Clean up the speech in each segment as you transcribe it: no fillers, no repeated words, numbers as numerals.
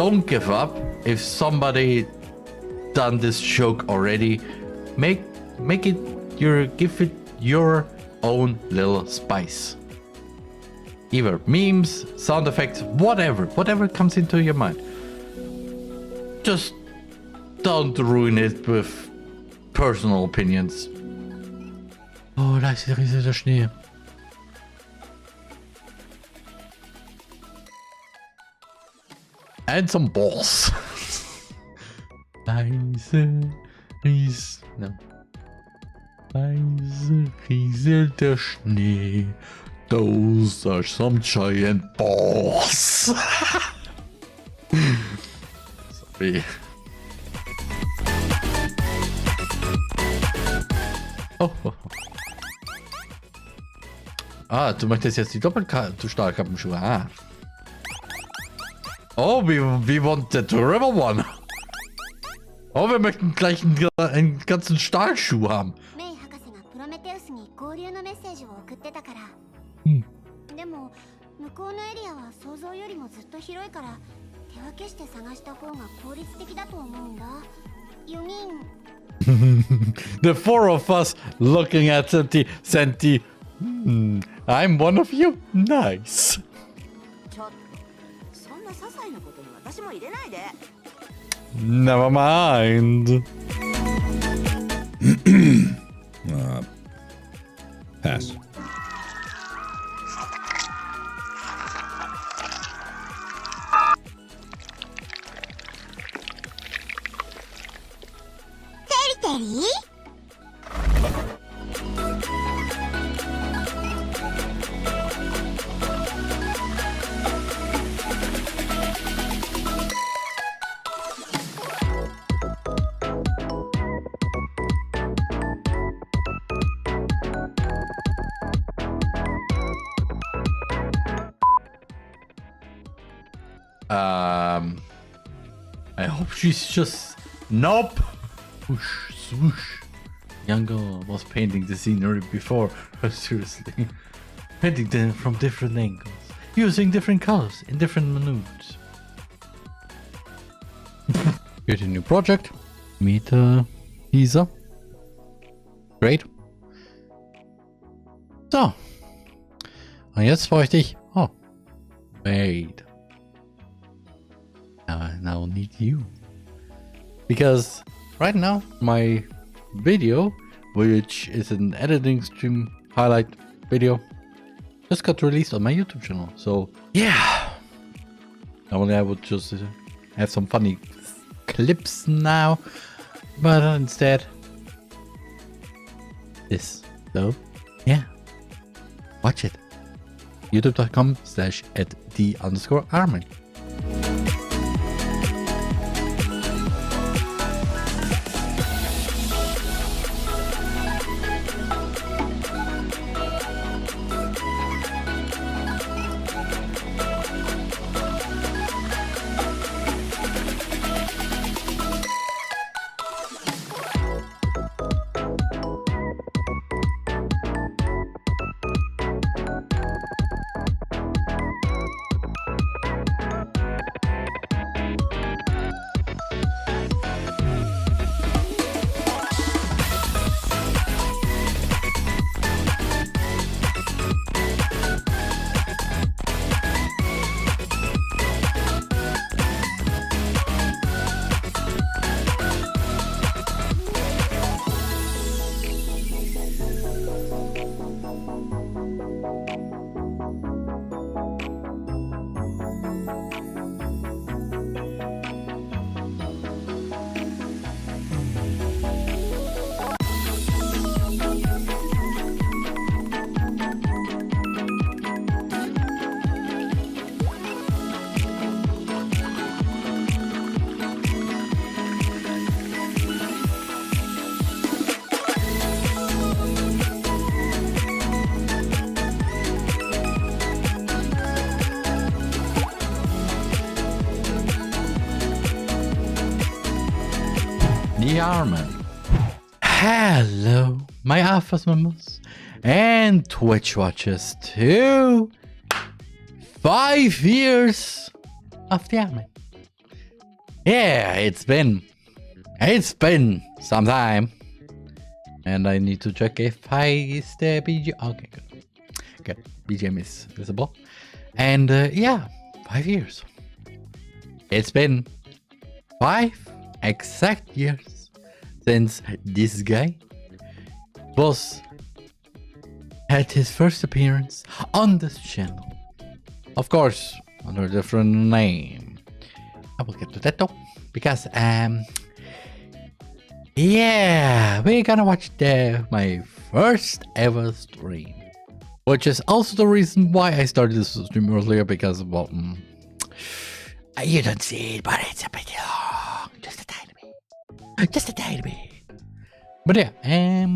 don't give up. If somebody done this joke already, make it give it your own little spice. Either memes, sound effects, whatever comes into your mind. Just don't ruin it with personal opinions. Oh, da ist der riesige Schnee. And some balls. Leise rieselt der Schnee. Those are some giant balls. Sorry. Oh. Ah, du möchtest jetzt die Doppelstahlkappenschuhe. Ah. Oh, we want the river one. Oh, wir möchten gleich einen ganzen Stahlschuh haben. The four of us looking at Senti. I'm one of you? Nice. Never mind. Pass. Teddy? I hope she's just... Nope! Whoosh, swoosh. Young girl was painting the scenery before. Seriously. Painting them from different angles. Using different colors in different moods. Get a new project. Meet Isa. Great. So. Und jetzt bräuchte ich... Oh. Wait. Now I need you. Because right now my video, which is an editing stream highlight video, just got released on my YouTube channel. So yeah, normally I would just have some funny clips now, but instead this. So yeah, watch it. youtube.com/@the_RMan. TheRMan. Hello, my Alphas members and Twitch watchers too. 5 years of TheRMan. Yeah, it's been some time. And I need to check if is the BGM. Okay, good. BGM is visible. And yeah, 5 years. It's been 5 exact years since this guy had his first appearance on this channel. Of course, under a different name. I will get to that though, because yeah, we're gonna watch my first ever stream, which is also the reason why I started this stream earlier, because well, you don't see it, but it's a bit long, just a tiny bit. But yeah, a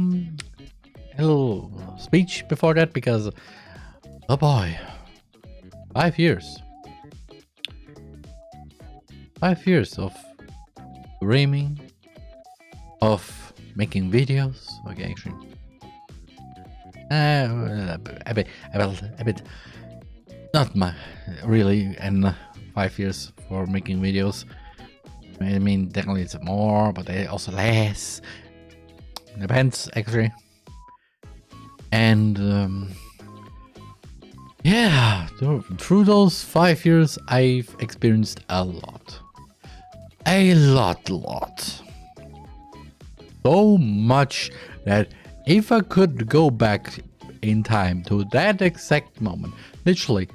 little speech before that, because oh boy, 5 years. 5 years of dreaming, of making videos. Okay, actually, a bit, not my really, and 5 years for making videos. I mean, definitely it's more, but also less. Depends, actually. And yeah, through those 5 years, I've experienced a lot. So much that if I could go back in time to that exact moment, literally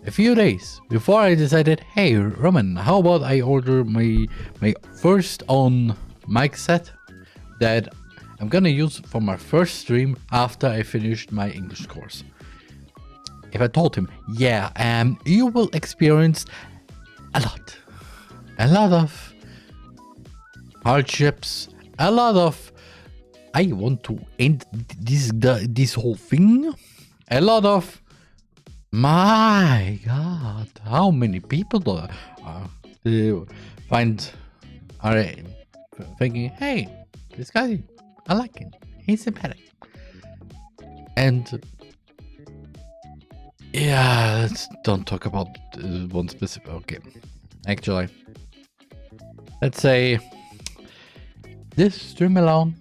a few days before I decided, hey Roman, how about I order my first own mic set that I'm gonna use for my first stream after I finished my English course. If I told him, yeah, you will experience a lot of hardships, a lot of, I want to end this whole thing, a lot of, my god, how many people are thinking, hey, this guy, I like him, he's sympathetic. And yeah, let's don't talk about one specific. Okay, actually, let's say this stream alone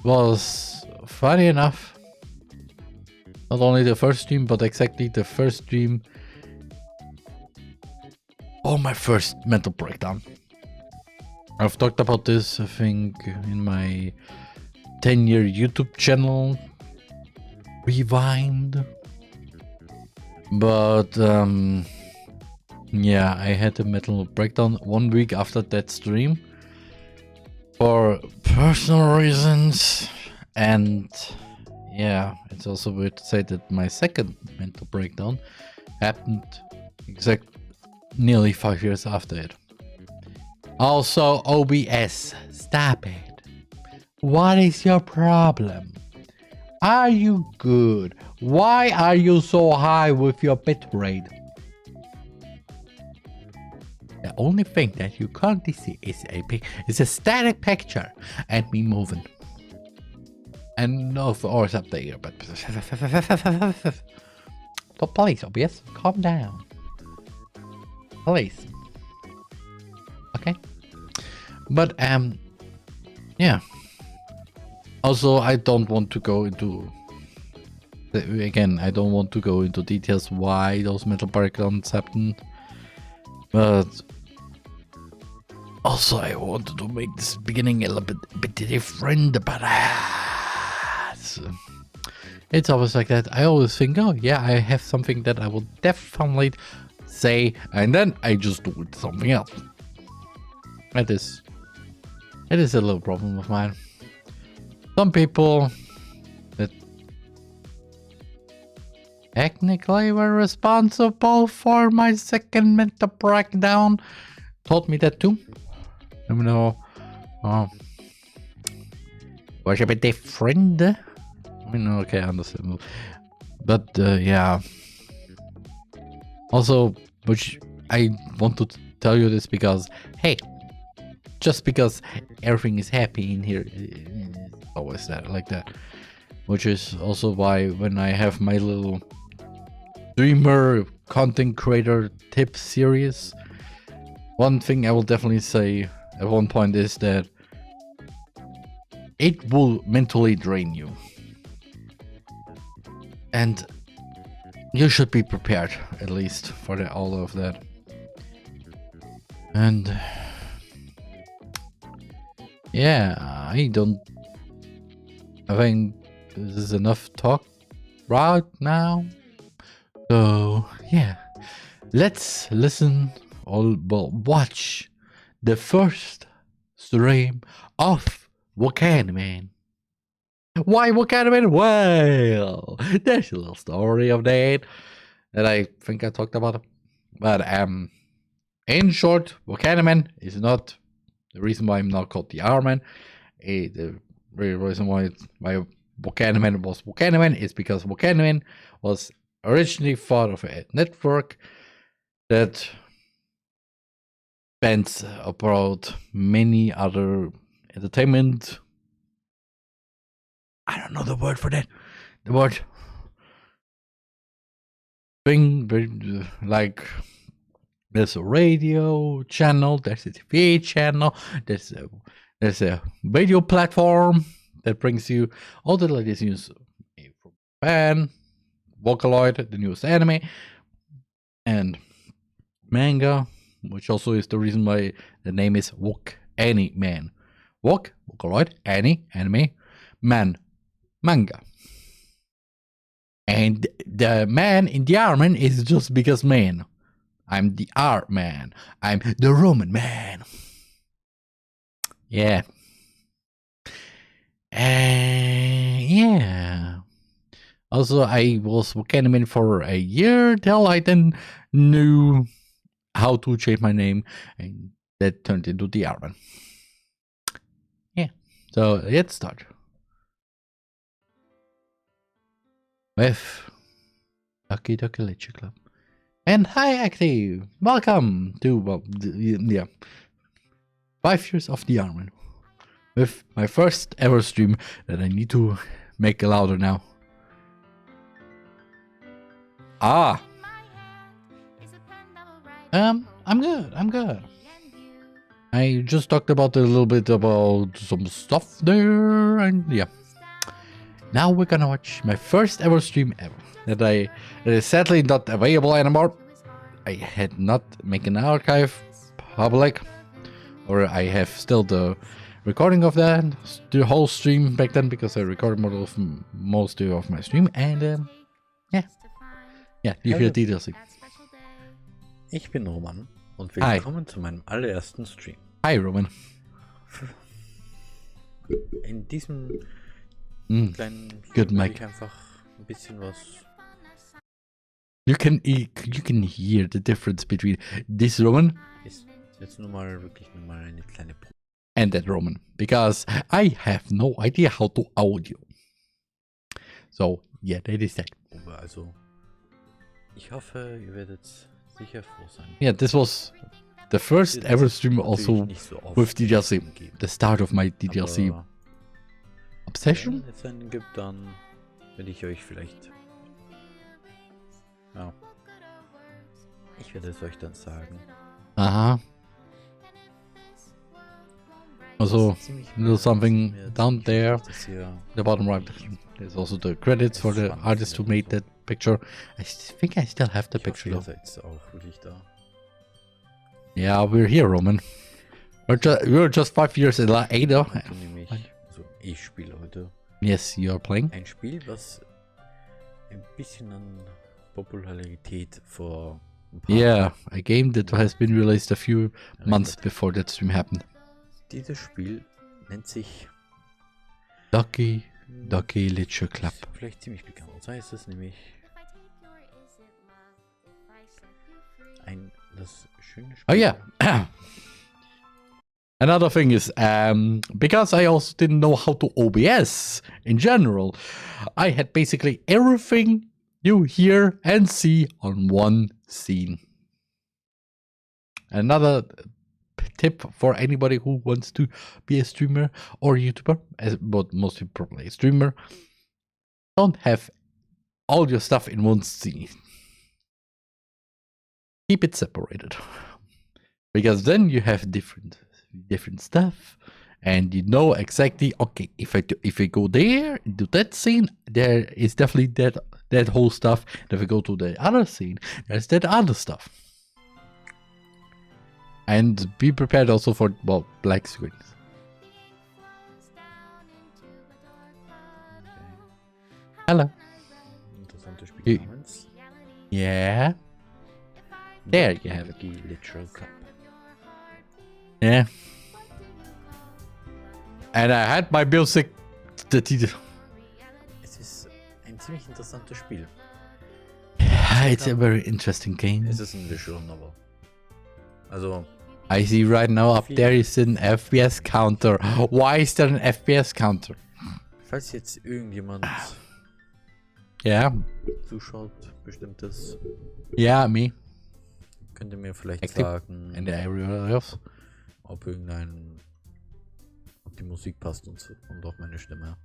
was funny enough. Not only the first stream, but exactly the first stream for my first mental breakdown. I've talked about this, I think, in my 10-year YouTube channel, Rewind. But yeah, I had a mental breakdown 1 week after that stream for personal reasons. And yeah, it's also weird to say that my second mental breakdown happened nearly 5 years after it. Also, OBS, stop it. What is your problem? Are you good? Why are you so high with your bitrate? The only thing that you can't see is a static picture and me moving. And of course up there, but so please, OBS, calm down. Please. Okay. But yeah. Also, I don't want to go into, again, I don't want to go into details why those mental breakdowns happened. But also, I wanted to make this beginning a little bit different. But it's always like that. I always think, oh yeah, I have something that I will definitely say, and then I just do something else. It is a little problem of mine. Some people that technically were responsible for my second mental breakdown told me that too. Let me know. Was a bit different. I mean, okay, understandable. But yeah. Also, which I want to tell you this because, hey, just because everything is happy in here, it's always that like that. Which is also why when I have my little streamer content creator tip series, one thing I will definitely say at one point is that it will mentally drain you. And you should be prepared, at least, for all of that. And yeah, I think this is enough talk right now. So yeah, let's listen or watch the first stream of DOVA-Syndrome. Why DOVA-Syndrome? Well, there's a little story of that I think I talked about. But in short, DOVA-Syndrome is not the reason why I'm not called TheRMan. The real reason why DOVA-Syndrome was DOVA-Syndrome is because DOVA-Syndrome was originally thought of a network that spans about many other entertainment. I don't know the word for that. The word thing, like there's a radio channel, there's a TV channel, there's a video platform that brings you all the latest news from Japan, Vocaloid, the newest anime, and manga, which also is the reason why the name is DOVA-Syndrome. Vocaloid, anime, man, manga. And the man in TheRMan is just because man. I'm the art man. I'm the Roman man. Yeah. Yeah. Also, I was DOVA-Syndrome for a year till I then knew how to change my name, and that turned into TheRMan. Yeah. So let's start with Ducky Literature Club. And hi, Active! Welcome to 5 years of TheRMan, with my first ever stream that I need to make louder now. I'm good. I just talked about a little bit about some stuff there, and yeah. Now we're gonna watch my first ever stream ever that is sadly not available anymore. I had not made an archive public, or I have still the recording of that, the whole stream back then, because I recorded most of my stream, and ja, die vier DOVA. Ich bin Roman und willkommen zu meinem allerersten Stream. Hi Roman. In diesem kleinen Good will mic. Ich einfach ein bisschen was. You can hear the difference between this Roman Ist jetzt wirklich nur mal eine kleine Probe. And that Roman, because I have no idea how to audio. So yeah, that is that. Also ich hoffe, ihr werdet sicher froh sein. Yeah, this was the first ever stream also so with DDLC. The start of my DDLC obsession. Wenn es einen gibt, dann werde ich euch vielleicht. Ja. Ich werde es euch dann sagen. Also, there's something down there, the bottom right. There's also the credits for the artist who made that picture. I think I still have the picture though. Auch wirklich da. Yeah, we're here, Roman. We're just 5 years later. Also, ich spiele heute. Yes, you are playing. Ein Spiel, was ein bisschen an Popularität vor ein paar Yeah, a game that has been released a few months before that stream happened. Dieses Spiel nennt sich Ducky Literature Club. Vielleicht ziemlich bekannt. So heißt es nämlich das schöne Spiel. Oh yeah. Another thing is, because I also didn't know how to OBS in general, I had basically everything you hear and see on one scene. Another tip for anybody who wants to be a streamer or YouTuber, but mostly probably a streamer, don't have all your stuff in one scene. Keep it separated. Because then you have different stuff, and you know exactly, okay, if I go there into that scene, there is definitely that whole stuff. And if I go to the other scene, there's that other stuff. And be prepared also for, well, black screens. Hello. Interessante You- Spiele namens Yeah. There you have it. Literal Cup. Yeah. And I had my music. The Titel. Es ist ein ziemlich interessantes Spiel. It's a very interesting game. Es ist ein Visual Novel. Also, I see right now up there is an FPS counter. Why is there an FPS counter? falls jetzt irgendjemand Yeah. zuschaut, bestimmtes, Yeah, me. könnt ihr mir vielleicht Active. sagen, And everywhere else. ob ob die Musik passt und so, und auch meine Stimme.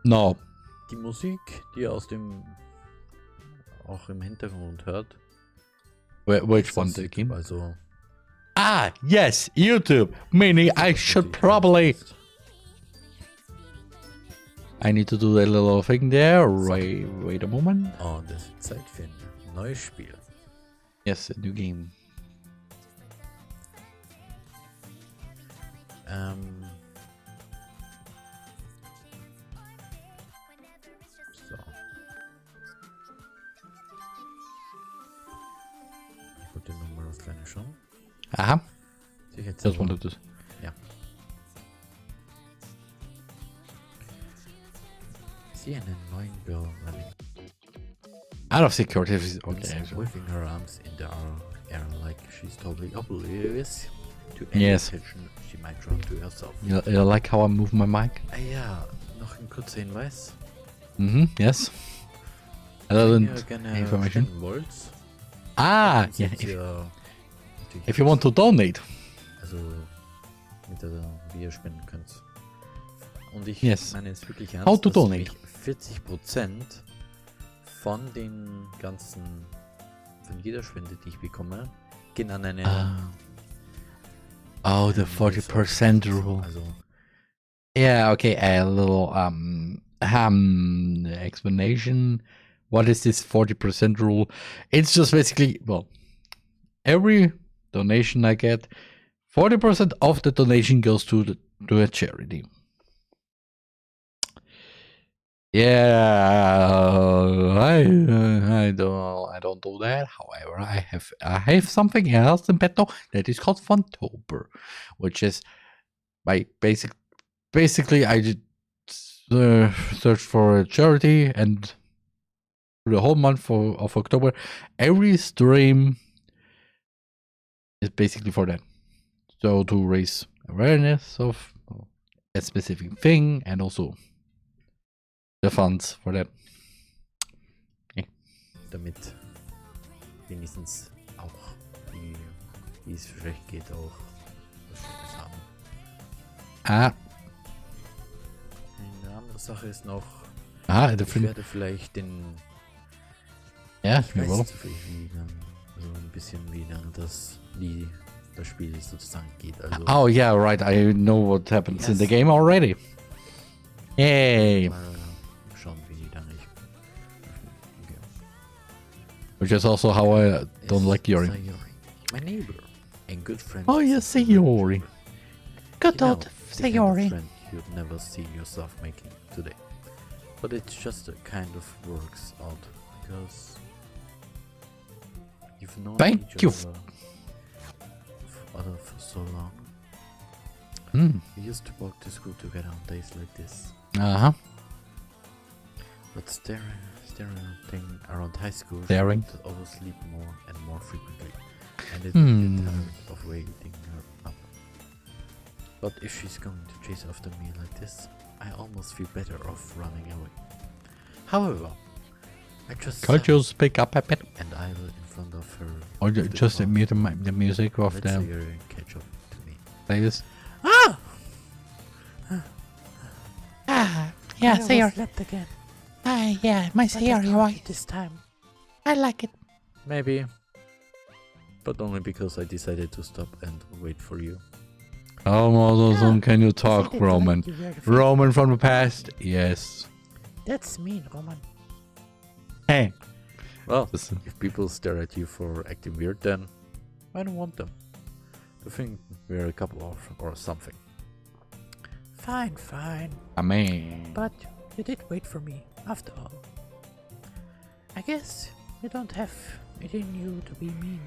No. Die Musik, die ihr auch im Hintergrund hört. Which ist one aus the YouTube, game? Also, Ah, yes, YouTube. Meaning I should probably. I need to do that little thing there. Wait a moment. Und es ist Zeit für ein neues Spiel. Yes, a new game. So. Ich wollte nochmal was Kleines schauen. Aha. Sicher jetzt Just wanted to. Ja. Ich sehe einen neuen Girl running. Out of security. Okay. Waving her arms in the air like she's totally oblivious to any Yes. attention she might draw to herself. You like how I move my mic? Ja, noch ein kurzer Hinweis. Yes. Wenn Relevant ihr gerne information. spenden wollt, Ah, dann yeah. seht ihr natürlich If you want to donate. also wie ihr spenden könnt. Und ich Yes. meine es wirklich ernst, How to dass donate. mich 40% von den ganzen, von jeder Spende, die ich bekomme, gehen an eine Oh, the 40% rule. Also, Yeah, okay, a little explanation. What is this 40% rule? It's just basically, well, every donation I get, 40% of the donation goes to a charity. Yeah, I don't do that. However, I have something else in petto that is called Vtuber, which is my basically I did search for a charity, and for the whole month of October, every stream is basically for that. So to raise awareness of a specific thing, and also the funds for that. damit wenigstens auch die es vielleicht geht, auch was Schönes haben. Ah, Eine andere Sache ist noch, the ich friend. werde vielleicht Yeah, ich you weiß will. nicht, wie lang, also ein bisschen wie lang das Spiel sozusagen geht. Also Oh yeah, right. I know what happens in the Yes. game already. Yay! mal schauen, wie lange ich okay. Which is also how I don't like Yuri. Sayori, my neighbor and good friend. Oh, yes, Sayori. Good You know, old the kind of Sayori. friend you'd never see yourself making today. But it just kind of works out because you've known Thank each you. other for so long. We used to walk to school together on days like this. Uh-huh. But staring around high school, Staring. she would oversleep more and more frequently, and it would get tired of waiting her up. But if she's going to chase after me like this, I almost feel better off running away. However, I just Could you speak up a bit? and I will in front of her. Or with the just car. mute the music of Let's the see her catch up to me. playlist? Yeah, Sayori. Slept again. Yeah, my Sayori, right? This time. I like it. Maybe. But only because I decided to stop and wait for you. How awesome can you talk, Casette Roman? liked you very fast. Roman from the past? Yes. That's mean, Roman. Hey. Well, This- if people stare at you for acting weird, then I don't want them to think we're a couple or something. Fine, fine. I mean, But you did wait for me, after all. I guess you don't have it in you to be mean,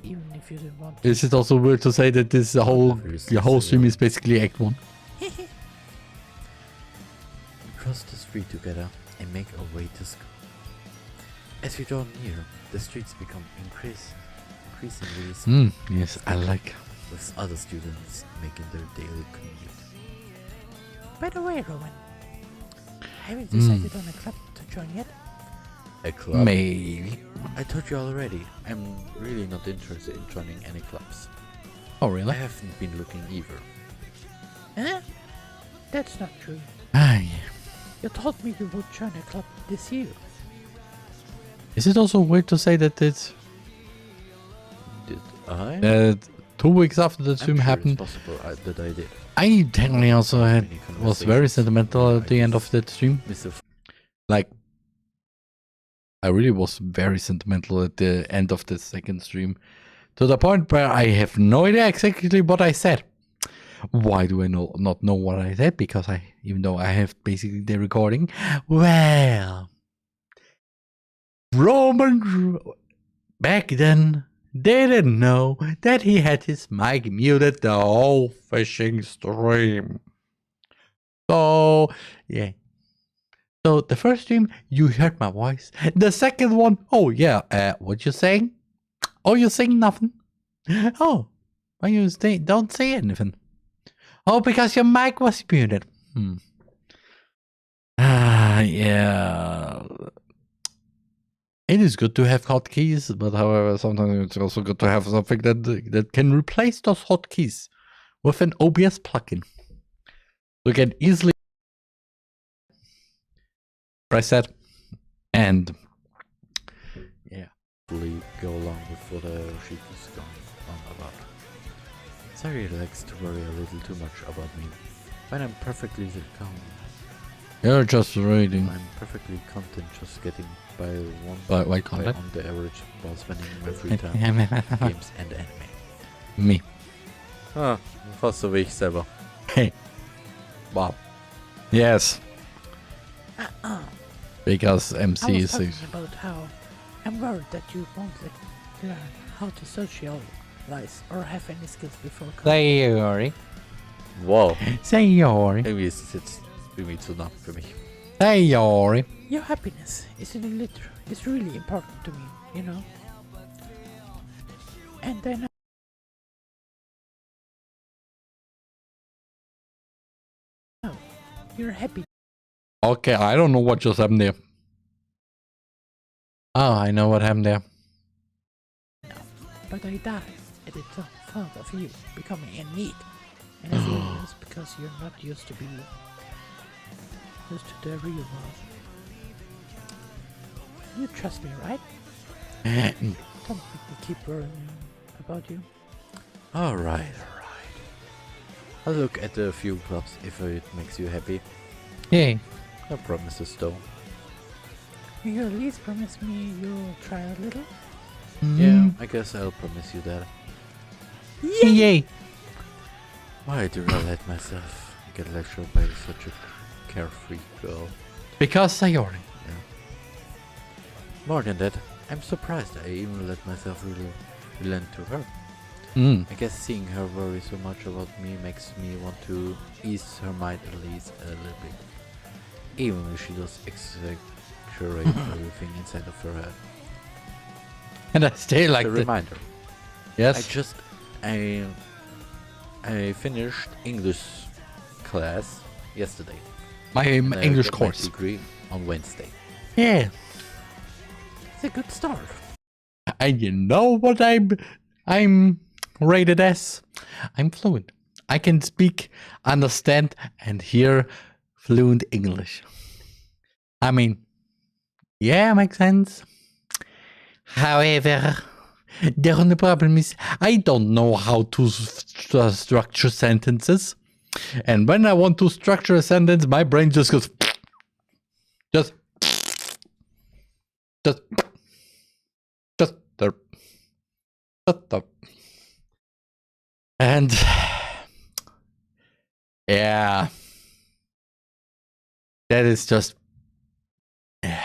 even if you didn't want to. is it also weird to say that this whole stream is basically Act 1? We cross the street together and make our way to school. As we draw near, the streets become increasingly small, Yes, I like. with other students making their daily commute. By the way, Roman, have you decided on a club to join yet? A club? Maybe. I told you already, I'm really not interested in joining any clubs. Oh, I really? haven't been looking either. Huh? That's not true. Ah, yeah. You told me you would join a club this year. Is it also weird to say that it's Did I? 2 weeks after the I'm stream sure happened? It's possible that I did. I technically also had Many was very conversations sentimental with at the end of that stream. Mr. Like, I really was very sentimental at the end of the second stream, to the point where I have no idea exactly what I said. Why do I not know what I said? Because even though I have basically the recording, well, Roman back then didn't know that he had his mic muted the whole fishing stream. So, yeah. So the first stream, you heard my voice. The second one, oh yeah, what you saying? Oh, you saying nothing? Oh, why you don't say anything? Oh, because your mic was muted. Yeah. It is good to have hotkeys, but however, sometimes it's also good to have something that can replace those hotkeys with an OBS plugin. You can easily press that and yeah. Go along with what she is going on about. Sorry, likes to worry a little too much about me, but I'm perfectly calm. You're just reading. I'm perfectly content just getting by Why content? on the average while spending my free time games and anime. Me. Ah, fast so wie ich selber. Hey. Wow. Yes. Because I MC was is talking about how I'm worried that you won't learn how to socialize or have any skills before college. Sayori. Wow. Sayori. Irgendwie ist es jetzt irgendwie zu nah für mich. Sayori. Your happiness is really important to me, you know. And then you're happy. Okay, I don't know what just happened there. Oh, I know what happened there. But I died at the thought of you becoming a need. And I feel it's because you're not used to the real world. You trust me, right? Don't make me keep worrying about you. Alright. I'll look at a few clubs if it makes you happy. Yay. No promises though. Will you at least promise me you'll try a little? Yeah, I guess I'll promise you that. Yay. Why do I let myself get lectured by such a carefree girl? Because Sayori. More than that, I'm surprised I even let myself really relent to her. I guess seeing her worry so much about me makes me want to ease her mind at least a little bit. Even if she does exaggerate everything inside of her head. And I stay like a that. reminder. Yes. I finished English class yesterday. My and I English got my course. degree on Wednesday. Yeah. It's a good start. And you know what I'm rated as? I'm fluent. I can speak, understand, and hear fluent English. I mean, yeah, makes sense. However, The only problem is I don't know how to structure sentences. And when I want to structure a sentence, my brain just goes... Just... And... Yeah... That is just... Yeah...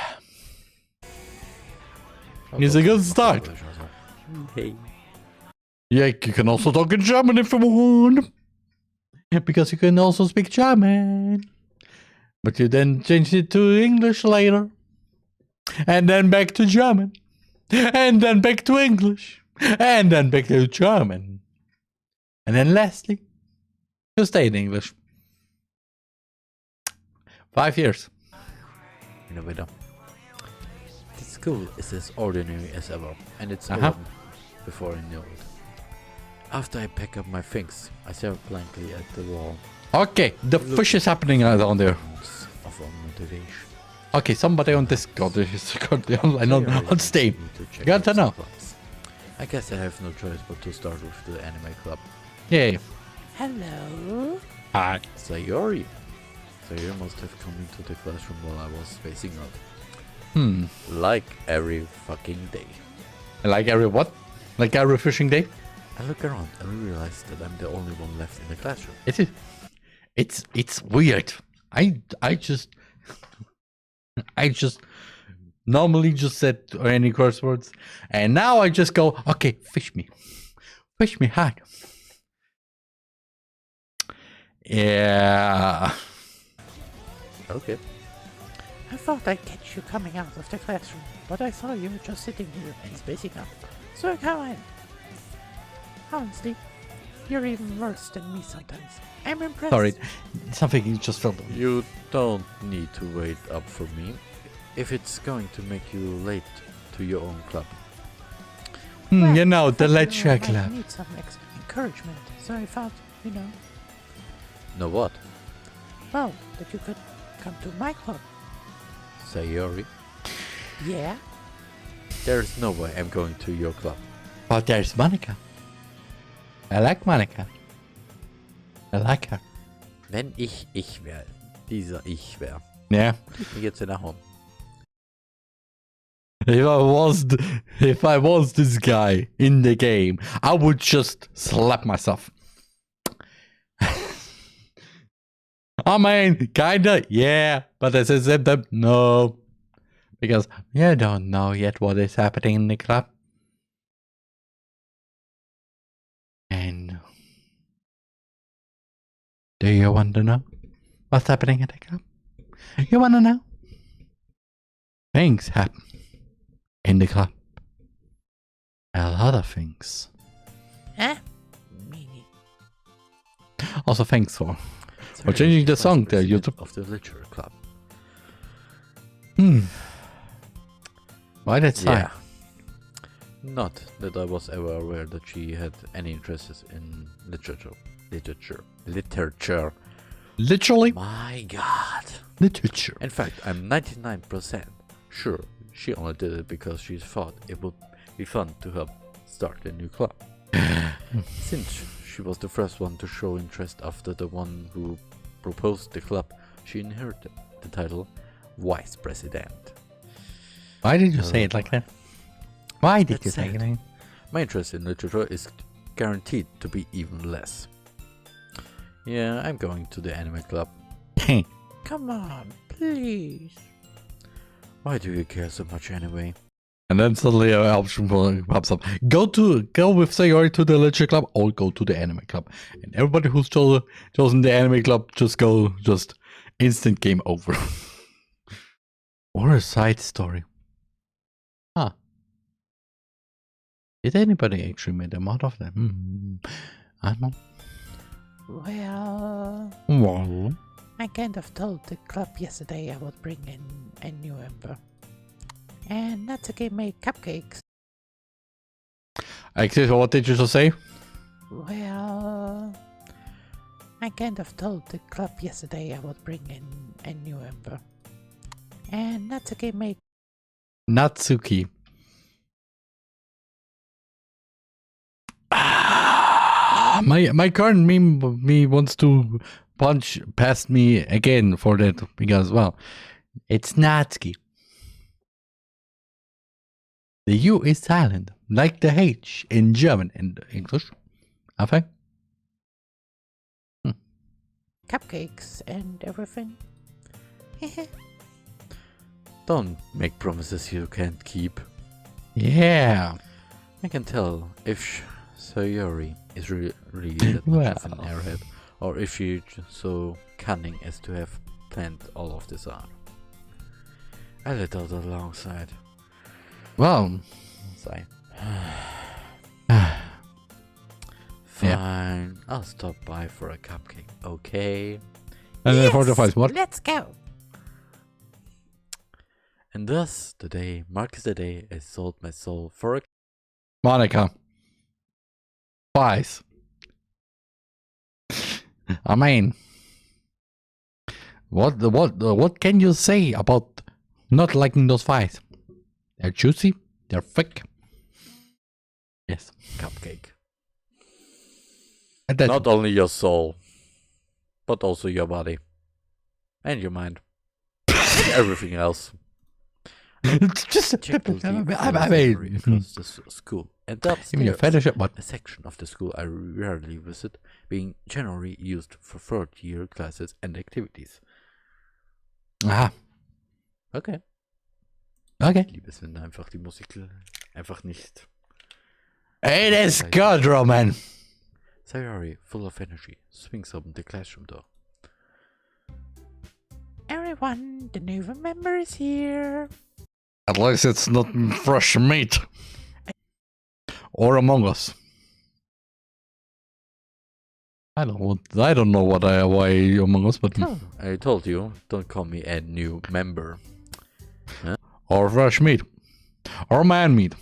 It's a good start. Hey. Yeah, you can also talk in German if you want. Because you can also speak German. But you then change it to English later. And then back to German. And then back to English. And then back to German. And then lastly, you stay in English. 5 years. In a way, though. This school is as ordinary as ever, and it's over before I know it. After I pack up my things, I stare blankly at the wall. Okay, the fish is happening down there. Of motivation. Okay, somebody on Discord is online on Steam. Got to know. I guess I have no choice but to start with the anime club. Yeah. Hello? Hi. Sayori. Sayori must have come into the classroom while I was spacing out. Like every fucking day. Like every what? Like every fishing day? I look around and realize that I'm the only one left in the classroom. It is. It's weird. I just normally just said any curse words, and now I just go, okay, fish me hard. Yeah. Okay. I thought I'd catch you coming out of the classroom, but I saw you just sitting here and spacing out. So I come in. Honestly, you're even worse than me sometimes. I'm impressed. Sorry, something you just felt. You don't need to wait up for me if it's going to make you late to your own club. You know, the I lecture club. need some encouragement, so I thought, Know what? well, that you could come to my club. Sayori, Yeah? there's no way I'm going to your club. But there's Monica. I like Monica. I like her. Wenn ich wäre, dieser ich wäre. Yeah. Wie geht's dir nach Hause? If I was this guy in the game, I would just slap myself. I mean, kinda, yeah, but at the same time, no. Because you don't know yet what is happening in the club. And do you want to know what's happening at the club? You want to know? Things happen in the club. A lot of things. Huh? Meaning. Also, thanks for changing the song there, YouTube. Of the literature club. Why that side? Yeah. Not that I was ever aware that she had any interests in literature. Literally? My god. Literature. In fact, I'm 99% sure she only did it because she thought it would be fun to help start a new club. Since she was the first one to show interest after the one who proposed the club, she inherited the title Vice President. Why did you say it like that? Why did That's you say it sad. like My interest in literature is guaranteed to be even less. Yeah, I'm going to the anime club. that? Come on, please. Why do you care so much anyway? And then suddenly an option pops up. Go with Sayori to the literature club or go to the anime club. And everybody who's chosen the anime club just instant game over. Or a side story. Huh. Did anybody actually make a mod of that? I don't know. Well, I kind of told the club yesterday I would bring in a new member. And Natsuki made cupcakes. Actually, what did you just say? Well, I kind of told the club yesterday I would bring in a new member. And Natsuki made... Natsuki. My current meme me wants to punch past me again for that because, well, it's Natsuki. The U is silent, like the H in German and English. I think. Cupcakes and everything. Don't make promises you can't keep. Yeah. I can tell if Sayori is really that much of an airhead, or if she's so cunning as to have planned all of this out. A little the long side. Well, Sigh. yeah. Fine, I'll stop by for a cupcake, okay? And then for the fight, what? Let's go. And thus, today marks the day I sold my soul for a... Monica. Twice. I mean, what can you say about not liking those fights? They're juicy. They're thick. Yes. cupcake. And that's Not only your soul, but also your body. And your mind. And everything else. it's just a Check typical. I mean, across the school. And give me a upstairs, fellowship, but a section of the school I rarely visit, being generally used for third-year classes and activities. aha, Okay. okay. Ich liebe es, wenn einfach die Musik einfach nicht... It is good, Roman. Sayori, full of energy, swings open the classroom door. Everyone, the new member is here. At least it's not fresh meat. Or Among Us. I don't know why Among Us, but I told you, don't call me a new member. or fresh meat, or man meat,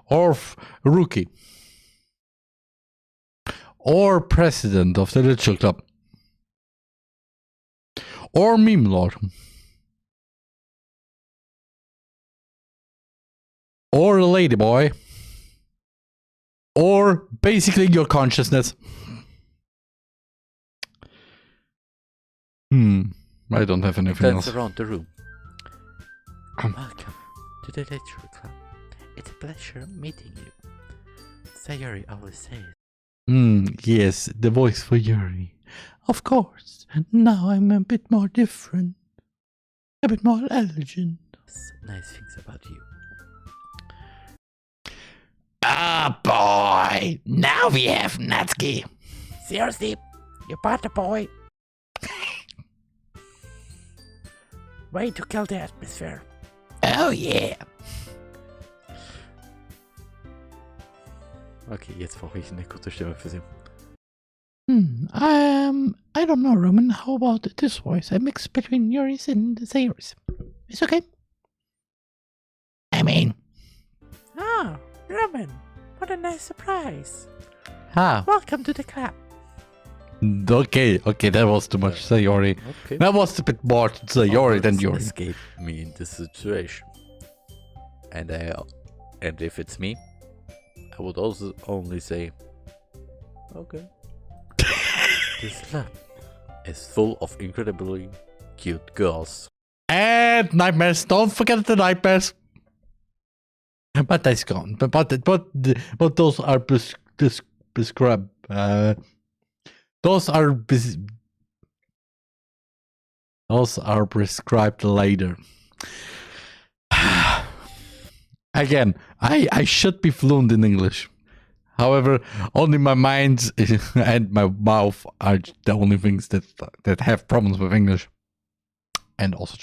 or rookie, or president of the Literature Club, or meme lord, or a ladyboy, or basically your consciousness. I don't have anything That's else. around the room. Welcome to the Literature Club. It's a pleasure meeting you. Sayori always says. Yes, the voice for Yuri. Of course. Now I'm a bit more different. A bit more elegant. Nice things about you. Ah, boy. Now we have Natsuki. Seriously, you bought the boy. Way to kill the atmosphere. Oh, yeah. Okay, jetzt brauche ich eine gute Stimme für sie. I don't know, Roman. How about this voice? A mix between Yuri's and Sayori's. It's okay. I mean... Ah, Roman, what a nice surprise. Ah, Welcome to the club. okay, that was too much Sayori. Okay. That was a bit more Sayori than Yuri. Escape me in this situation. And if it's me, I would also only say, okay. This club is full of incredibly cute girls. And nightmares. Don't forget the nightmares. But that's gone. But those are prescribed. Those are prescribed later. Again, I should be fluent in English. However, only my mind and my mouth are the only things that have problems with English. And also,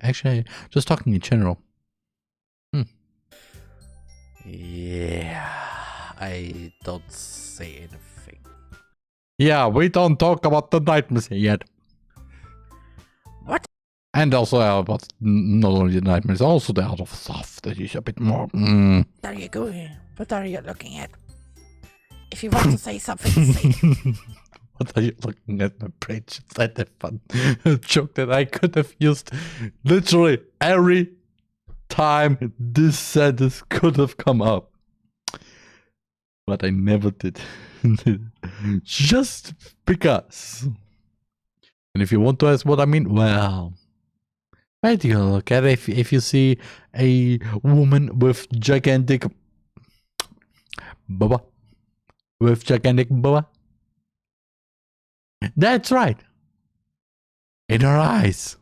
actually, just talking in general. Yeah, I don't say anything. Yeah, we don't talk about the nightmares yet. What? And also about not only the nightmares, also the other stuff that is a bit more. What are you going? What are you looking at? If you want to say something, say it. What are you looking at, my bridge? That's a fun joke that I could have used literally every time this sentence could have come up. But I never did. Just because. And if you want to ask what I mean, well, where do you look at it if you see a woman with gigantic boba? With gigantic boba? That's right. In her eyes.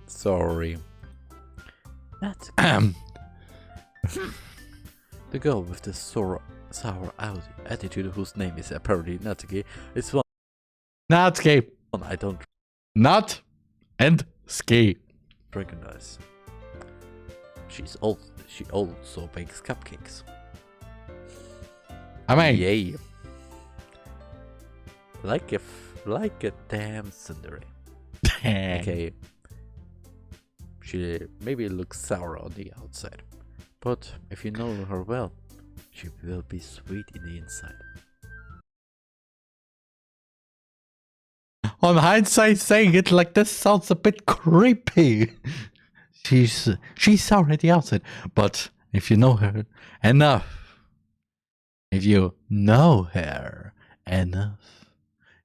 Sorry. That's The girl with the sour attitude, whose name is apparently Natsuki, is one Natsuki. I don't Not and ski. recognize. She also bakes cupcakes. I mean, Yay! Like a damn Cindery. Okay. She maybe looks sour on the outside, but if you know her well, she will be sweet in the inside. On hindsight, saying it like this sounds a bit creepy. She's sour at the outside, but if you know her enough,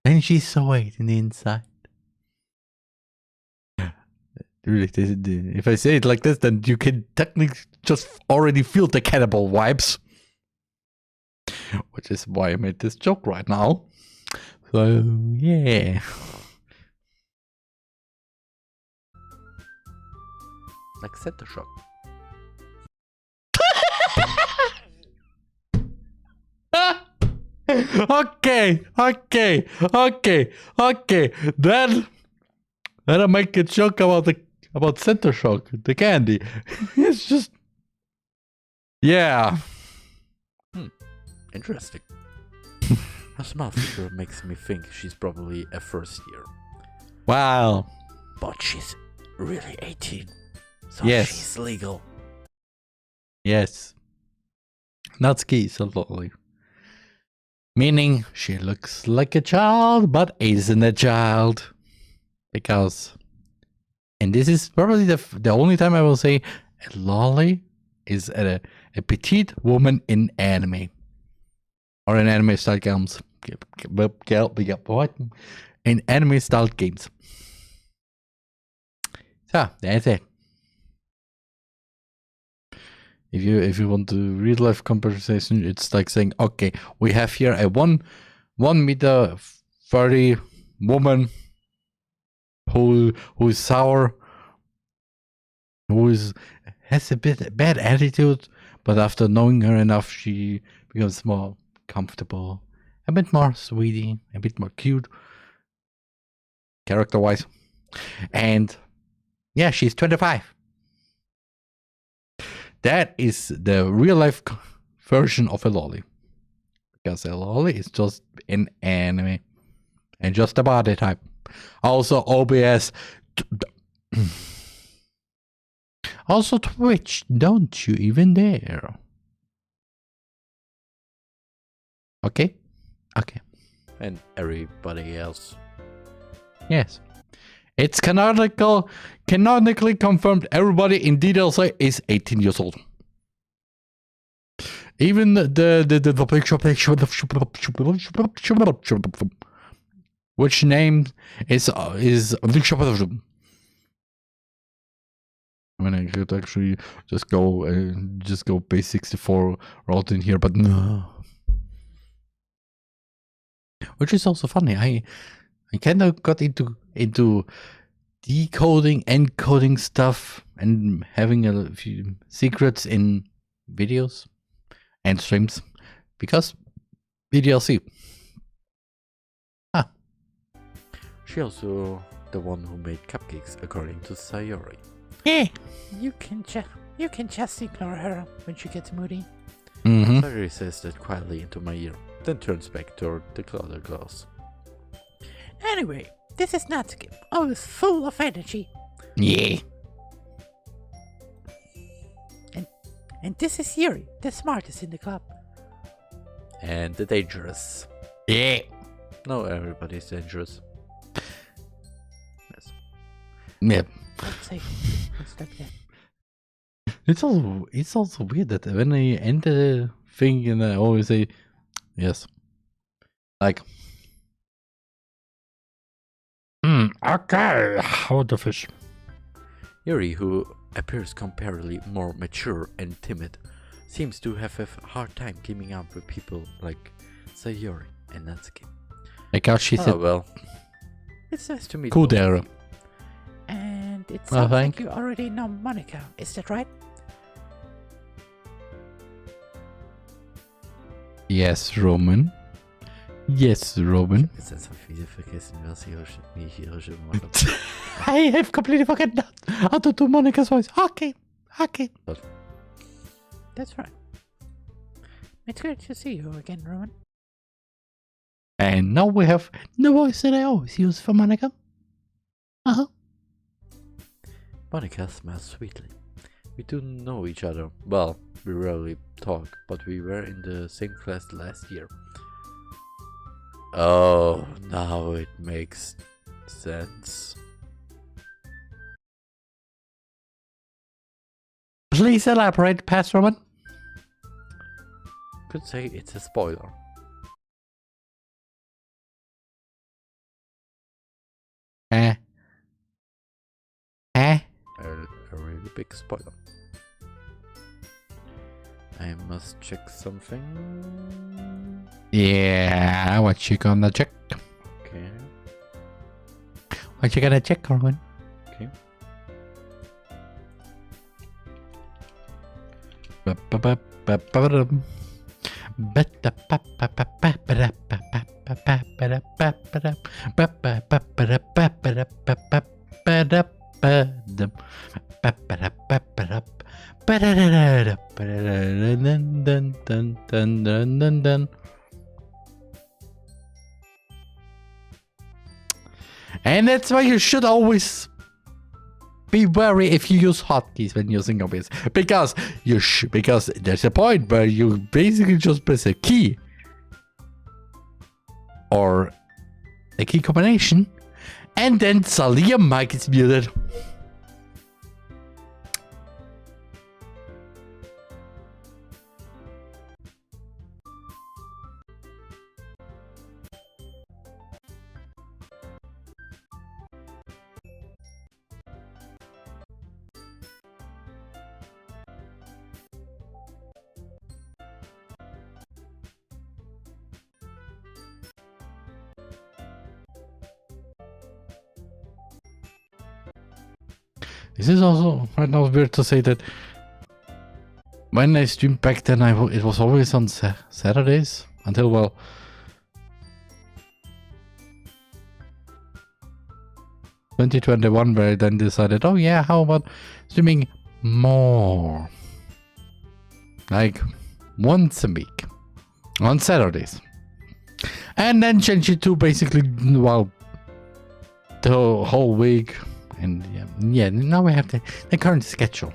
then she's sweet in the inside. Really, if I say it like this, then you can technically just already feel the cannibal vibes. Which is why I made this joke right now. So, yeah. Like center shock. Okay. Then I make a joke about center shock, the candy. It's just, yeah. Interesting. Her small figure makes me think she's probably a first year. Wow. But she's really 18. So Yes. she's legal. Yes. Natsuki is a lolly. Meaning she looks like a child, but isn't a child. Because, and this is probably the only time I will say a lolly is a petite woman in anime. Or in anime style games. In anime style games. So, that's it. If you want to real life conversation, it's like saying, okay, we have here a 1 meter 30 woman who is sour, has a bad attitude, but after knowing her enough, she becomes more comfortable, a bit more sweetie, a bit more cute, character wise, and yeah, she's 25. That is the real life version of a lolly, because a lolly is just an anime and just a body type. Also OBS, also Twitch, don't you even dare. Okay. And everybody else. Yes. It's canonically confirmed everybody in DDLC is 18 years old. Even the picture, which name is I mean, I could actually just go base 64 route in here, but no. Which is also funny. I kind of got into decoding, encoding stuff, and having a few secrets in videos and streams because VDLC. She also the one who made cupcakes, according to Sayori. Yeah. You can just ignore her when she gets moody. Mm-hmm. Sayori says that quietly into my ear, then turns back toward the other girls. Anyway, this is Natsuki, always full of energy. Yeah. And this is Yuri, the smartest in the club. And the dangerous. Yeah. No, everybody's dangerous. Yes. Yep. Don't say things like that. It's also weird that when I end the thing and I always say Yes. Like, Okay, hold the fish. Yuri, who appears comparatively more mature and timid, seems to have a hard time keeping up with people like Sayori and Natsuki. because she said, Oh well. It's nice to meet cool both of there. you. And it Oh, sounds thank like you already know Monica, is that right? Yes, Roman. Yes, Roman. Jetzt einfach wieder vergessen, was ich hier schon gemacht habe. I have completely forgotten how to do Monica's voice. Okay. That's right. It's great to see you again, Roman. And now we have the voice that I always use for Monica. Monica smiles sweetly. We do know each other. Well, we rarely talk, but we were in the same class last year. Oh, now it makes sense. Please elaborate, past Roman. Could say it's a spoiler. A really big spoiler. I must check something. Yeah, what you gonna check? Okay. What you gonna check, Roman? Okay. And that's why you should always be wary if you use hotkeys when using OBS, because because there's a point where you basically just press a key or a key combination, and then suddenly your mic is muted. This is also right now weird to say that when I streamed back then, it was always on Saturdays until, well, (2021), where I then decided, oh yeah, how about streaming more, like once a week on Saturdays, and then change it to basically, well, the whole week. And yeah, now we have the current schedule.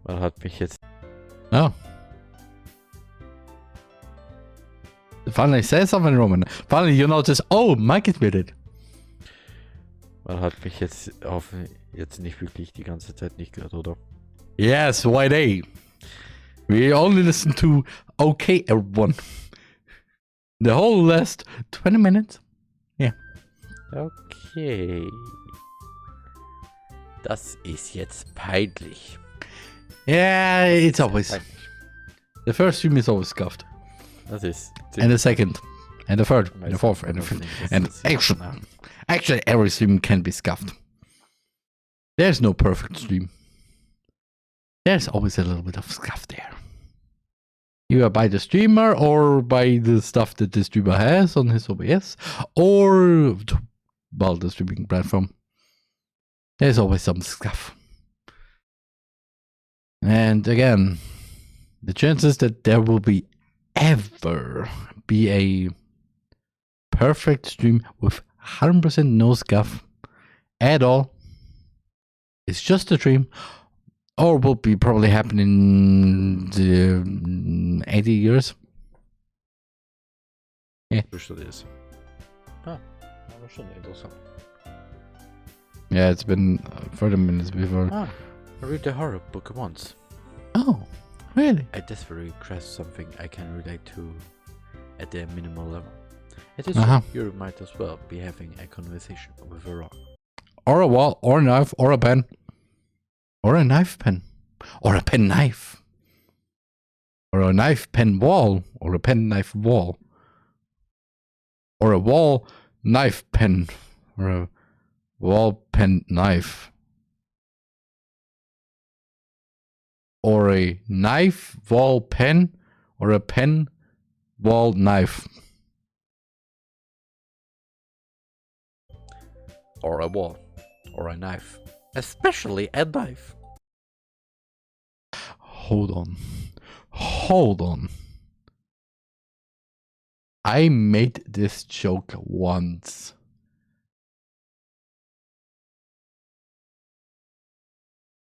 Man hat mich jetzt. Oh. Finally say something, Roman. Finally you notice, oh, Mike is muted. Man hat mich jetzt jetzt nicht wirklich die ganze Zeit nicht gehört, oder? Yes, why they? We only listen to okay everyone. The whole last 20 minutes. Yeah. Okay. Das ist jetzt peinlich. Yeah, it's always. The first stream is always scuffed. Das ist. And the second. And the third. And the fourth. And the fifth. And actually every stream can be scuffed. There's no perfect stream. There's always a little bit of scuff there. Either by the streamer or by the stuff that the streamer has on his OBS, or, well, the streaming platform. There's always some scuff. And again, the chances that there will ever be a perfect stream with 100% no scuff at all, it's just a dream, or will be probably happening in the 80 years. Usually is. Ah, usually it also. Yeah, it's been 30 minutes before. Ah, I read the horror book once. Oh, really? I desperately crashed something I can relate to at the minimal level. It is you might as well be having a conversation with a rock. Or a wall, or a knife, or a pen. Or a knife pen. Or a pen knife. Or a knife pen wall. Or a pen knife wall. Or a wall knife pen. Or a wall pen knife. Or a knife wall pen. Or a pen wall knife. Or a wall. Or a knife. Especially a knife. Hold on. Hold on. I made this joke once.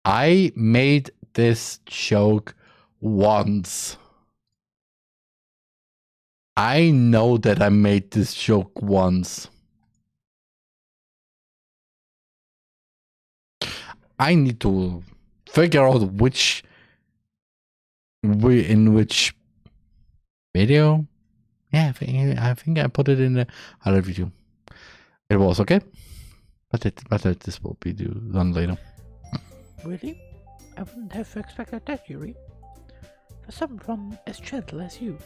I made this joke once. I know that I made this joke once. I need to figure out in which video. Yeah, I think I put it in the other video. It was okay, but this will be done later. Really? I wouldn't have expected that, Yuri. For someone as gentle as you.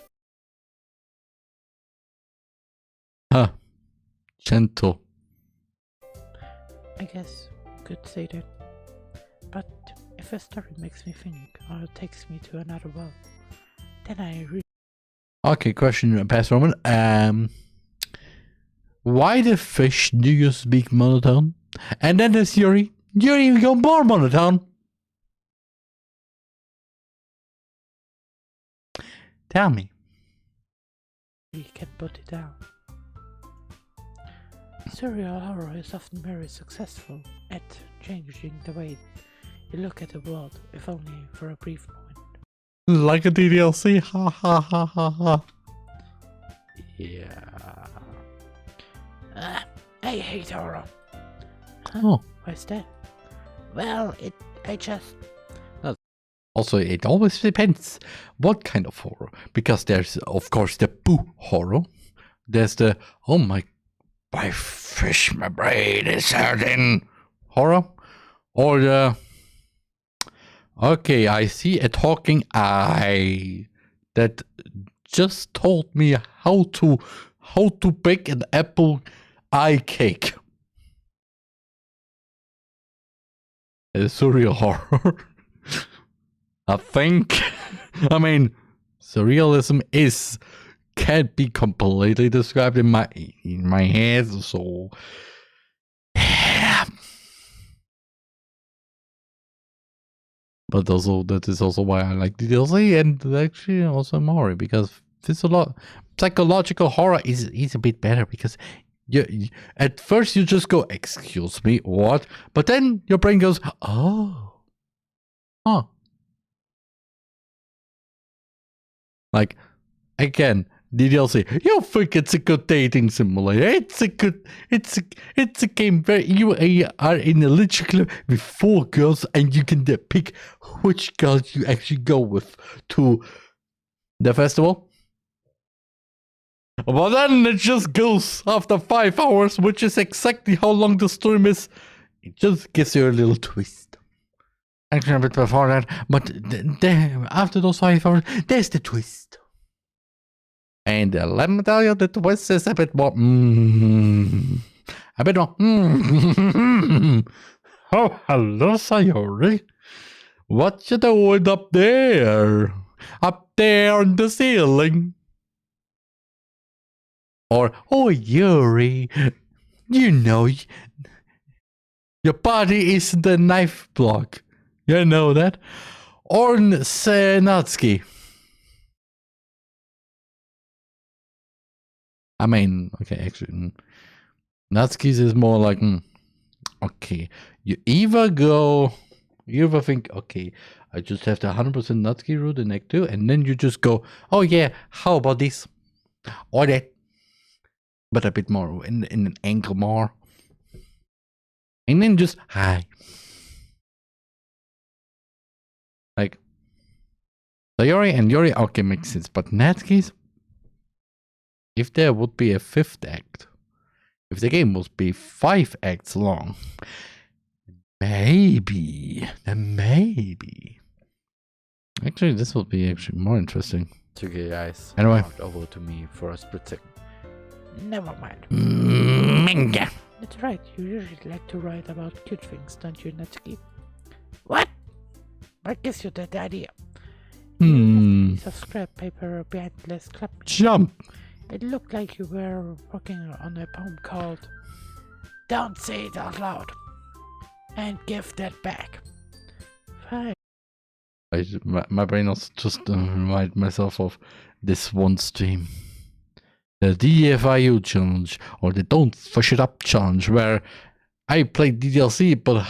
Huh. Gentle. I guess you could say that. But if a story makes me think or takes me to another world, then I really... Okay, question, Pastor Roman. Why the fish do you speak monotone? And then there's Yuri. Yuri, you go more monotone. Tell me. We can put it down. Surreal horror is often very successful at changing the way you look at the world, if only for a brief moment. Like a DDLC, ha ha ha ha ha. Yeah. I hate horror. Oh. Why's that? Well, I just... Also, it always depends what kind of horror. Because there's, of course, the boo horror. There's the, oh my fish, my brain is hurting horror. Or the, okay, I see a talking eye that just told me how to bake an apple eye cake. A surreal horror. I think. I mean, surrealism can't be completely described in my head, so yeah. But also that is also why I like the DLC and actually also Mori, because psychological horror is a bit better, because you at first you just go, excuse me, what? But then your brain goes, oh, huh. Like, again, DDLC, you think it's a good dating simulator. It's a game where you are in a literature club with 4 girls and you can pick which girl you actually go with to the festival. But then it just goes after 5 hours, which is exactly how long the stream is. It just gives you a little twist. Actually, a bit before that, but after those 5 hours, there's the twist. And let me tell you, the twist is a bit more, a bit more, Oh, hello, Sayori. What you doing up there? Up there on the ceiling? Or, oh, Yuri, you know, your body isn't a knife block. You know that? Or Natsuki. I mean, okay, actually, Natsuki's is more like, okay, you either go You ever think, okay, I just have the 100% Natsuki route in Act 2, and then you just go, oh yeah, how about this? Or that. But a bit more, in an angle more. And then just, hi. Like, Sayori and Yori, okay, makes sense. But Natsuki's, if there would be a 5th act, if the game would be 5 acts long, maybe. Actually, this will be actually more interesting. It's okay, guys. Anyway. Walked over to me for a split second. Never mind. Manga. That's right, you usually like to write about cute things, don't you, Natsuki? What? I guess you had the idea. Piece of scrap paper behind less club. Jump. It looked like you were working on a poem called Don't Say It Out Loud and Give That Back. Fine. My brain also just remind myself of this one stream. The DFIU challenge, or the Don't Fush It Up challenge, where I played DDLC, but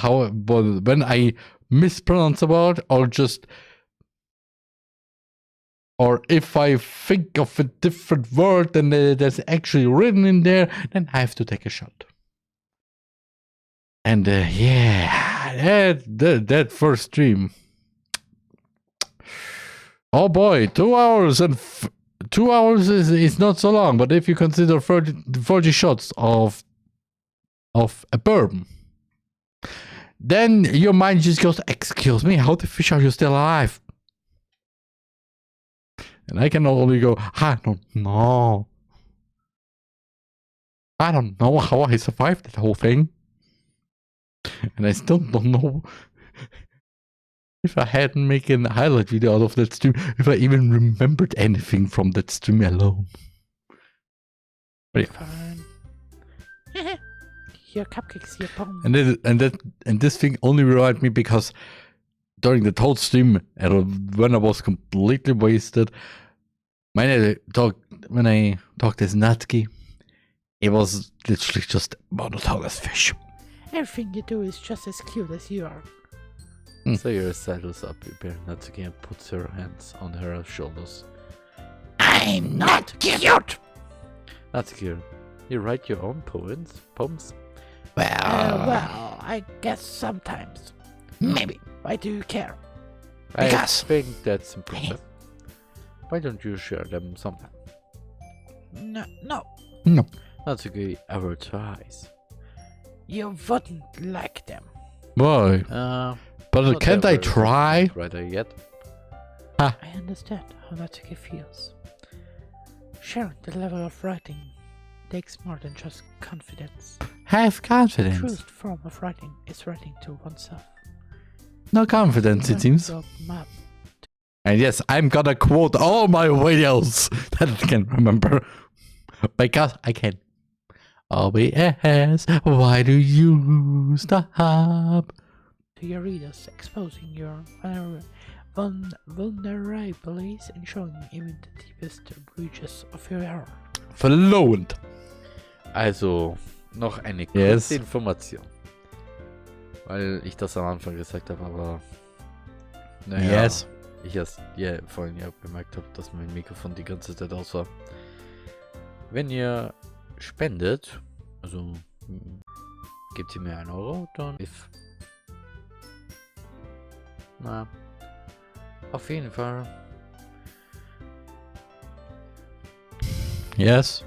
when I mispronounce a word, or if I think of a different word than that's actually written in there, then I have to take a shot. And yeah, that first stream. Oh boy, 2 hours, and 2 hours is not so long, but if you consider 40 shots of a bourbon, then your mind just goes, excuse me, how the fish are you still alive? And I can only go, I don't know. I don't know how I survived that whole thing. And I still don't know if I hadn't made a highlight video out of that stream, if I even remembered anything from that stream alone. But yeah. Fine. Your cupcakes, your poem. And this thing only reminded me because during the whole stream, when I was completely wasted, when I talked as Natsuki, it was literally just monotonous fish. Everything you do is just as cute as you are. Sayori sidles up preparing Natsuki and puts her hands on her shoulders. I'm not cute! Natsuki, you write your own poems? Well, I guess sometimes. Maybe. Why do you care? I Because- think that's impressive. Why don't you share them sometime? No. Natsuki ever tries. You wouldn't like them. Why? But Not can't I ever try? writer yet. I understand how Natsuki feels. Sharing the level of writing takes more than just confidence. Have The confidence. truest form of writing is writing to oneself. No confidence, it seems. Your map. And yes, I'm gonna quote all my videos that I can remember. Because I can. OBS, why do you stop? To your readers, exposing your vulnerabilities and showing even the deepest reaches of your heart. Verlohnend. Also, noch eine kurze Yes. Information. Weil ich das am Anfang gesagt habe, aber naja, Yes. ich erst vorhin ja bemerkt habe, dass mein Mikrofon die ganze Zeit aus war. Wenn ihr spendet, also gebt ihr mir 1 Euro, dann auf jeden Fall. Yes.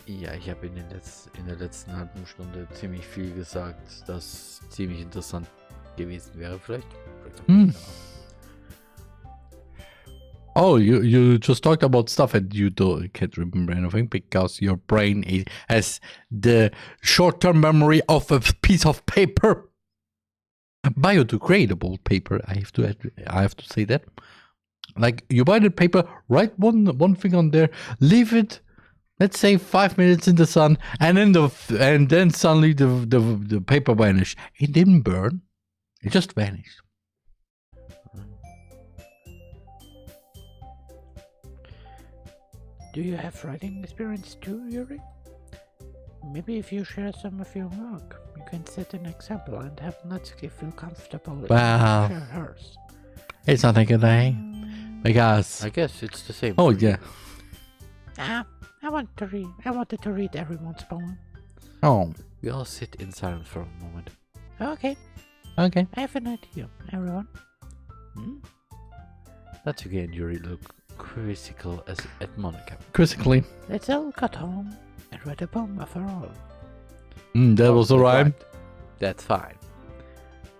Ja, ich habe in der letzten halben Stunde ziemlich viel gesagt, das ziemlich interessant gewesen wäre vielleicht. Oh, you just talked about stuff and you can't remember anything because your brain has the short-term memory of a piece of paper. Biodegradable paper, I have to say that. Like, you buy the paper, write one thing on there, leave it, let's say 5 minutes in the sun, and then suddenly the paper vanished. It didn't burn, it just vanished. Do you have writing experience too, Yuri? Maybe if you share some of your work. You can set an example and have Natsuki feel comfortable Wow. share hers. It's not a good day. Because... I guess it's the same. Oh, for you. yeah. I wanted to read everyone's poem. Oh, We all sit in silence for a moment. Okay, okay. I have an idea, everyone. Natsuki and Yuri look quizzical at Monica. Critically. Let's all got home and read a poem of our own. That was a rhyme. That's fine.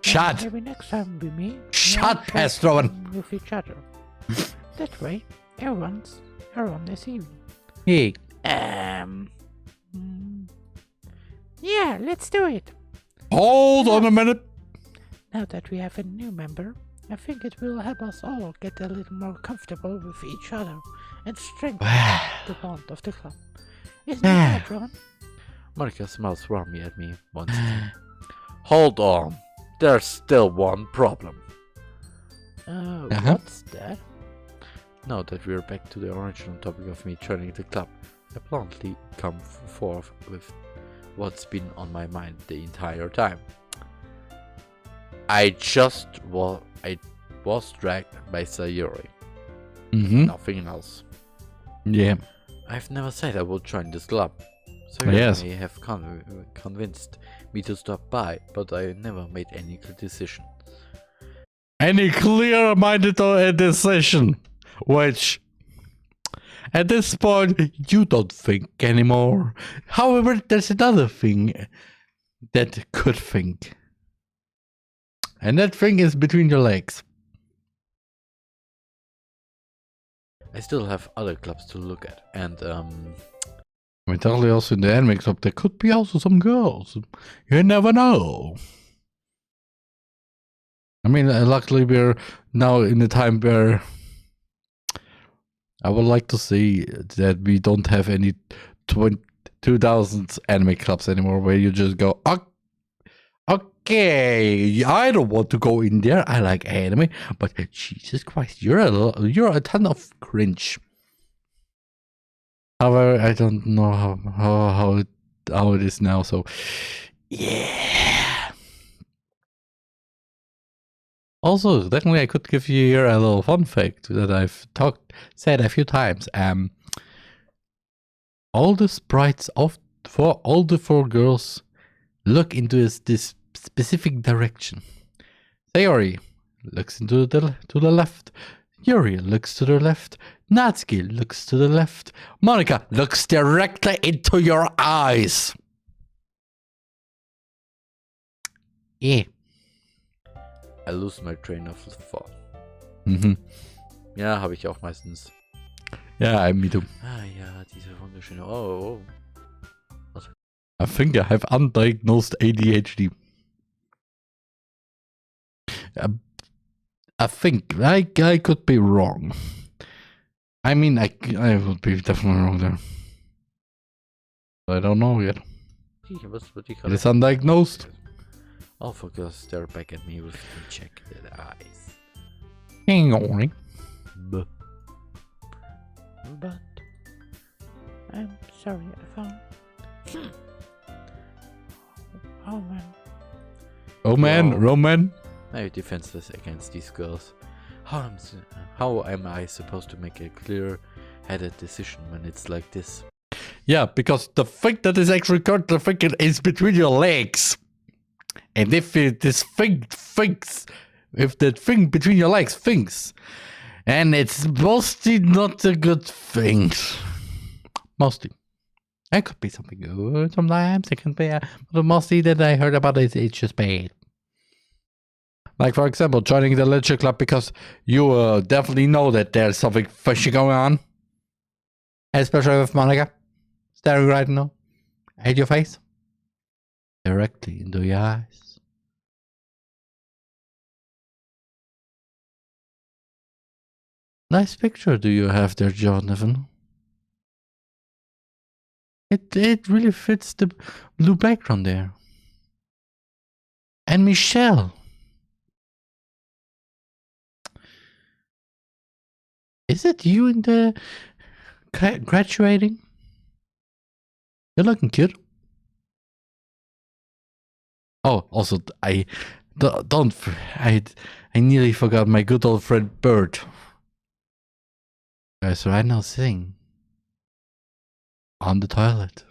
Shut! Maybe next time we meet, Shut, we all share Astrovan. some with each other. That way, everyone is even. Hey. Yeah, let's do it. Hold on a minute. Now that we have a new member, I think it will help us all get a little more comfortable with each other and strengthen the bond of the club. Isn't that right, Ron? Monica smiles warmly at me once again. Hold on. There's still one problem. What's that? Now that we're back to the original topic of me joining the club, I bluntly come forth with what's been on my mind the entire time. I was dragged by Sayuri. Nothing else. Yeah. I've never said I would join this club. Sayuri Yes. may have convinced me to stop by, but I never made any decision. Any clear-minded decision, which at this point you don't think anymore. However, there's another thing that could think, and that thing is between your legs. I still have other clubs to look at, and I mean, totally also in the anime club, there could be also some girls. You never know. I mean, luckily we're now in a time where I would like to see that we don't have any 2000s anime clubs anymore, where you just go, okay, I don't want to go in there. I like anime, but Jesus Christ, you're a ton of cringe. However, I don't know how it is now. So, yeah. Also, definitely, I could give you here a little fun fact that I've said a few times. All the sprites for all the 4 girls look into this specific direction. Sayori looks to the left. Yuri looks to the left. Natsuki looks to the left. Monica looks directly into your eyes. Yeah. I lose my train of thought. Mhm. Ja, habe ich auch meistens. Yeah, me too. Ah ja, diese wunderschöne. Oh. I think I have undiagnosed ADHD. I think I could be wrong. I mean, I would be definitely wrong there. I don't know yet. It is undiagnosed. All focus stare back at me with injected eyes. Hang on. Buh. But I'm sorry, I found. Oh man. Oh man, Wow. Roman. I'm defenseless against these girls. How am I supposed to make a clear-headed decision when it's like this? Yeah, because the thing that is actually currently thinking is between your legs. And if this thing thinks, if the thing between your legs thinks, and it's mostly not a good thing. Mostly. It could be something good sometimes. It can be, but mostly that I heard about it, it's just bad. Like, for example, joining the literature club because you definitely know that there's something fishy going on. Especially with Monica staring right now at your face. Directly into your eyes. Nice picture do you have there, Jonathan. It really fits the blue background there. And Michelle. Is it you in the graduating? You're looking cute. Oh, also, I nearly forgot my good old friend Bert. Guys, right now sitting on the toilet,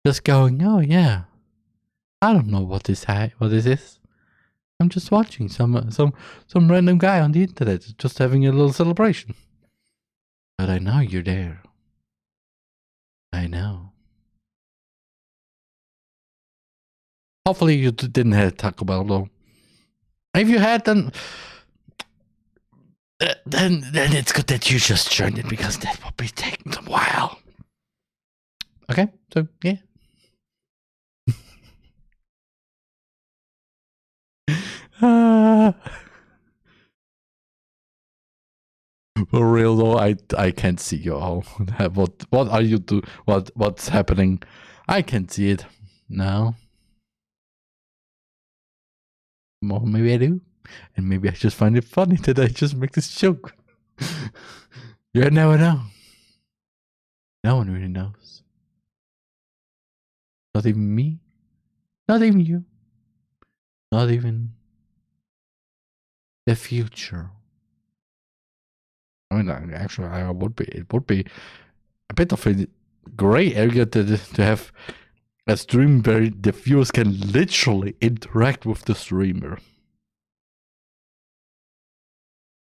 just going, oh yeah, I don't know what this is. I'm just watching some random guy on the internet, just having a little celebration. But I know you're there. I know. Hopefully you didn't have Taco Bell though. If you had, then it's good that you just joined it, because that will be taking a while. Okay, so yeah. For real though, I can't see you all. What are you do? What's happening? I can't see it now. Well, maybe I do, and maybe I just find it funny that I just make this joke. You never know. No one really knows. Not even me. Not even you. Not even the future. I mean, actually, it would be a bit of a gray area to have a stream where the viewers can literally interact with the streamer.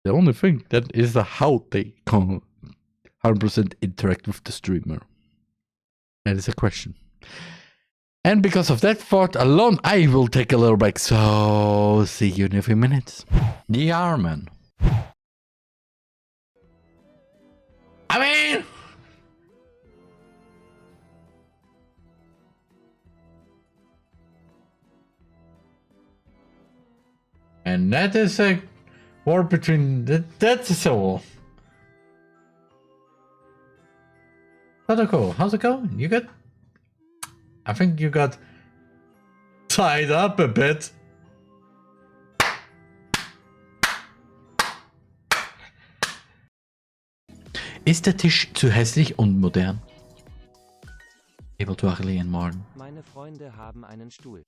The only thing that is how they can 100% interact with the streamer. That is a question. And because of that thought alone, I will take a little break. So, see you in a few minutes. TheRMan. I mean... And that is a war between... That's a war. Cool. How's it going? You good? I think you got tied up a bit. Ist der Tisch zu hässlich und modern? Able to ugly and modern. Meine Freunde haben einen Stuhl.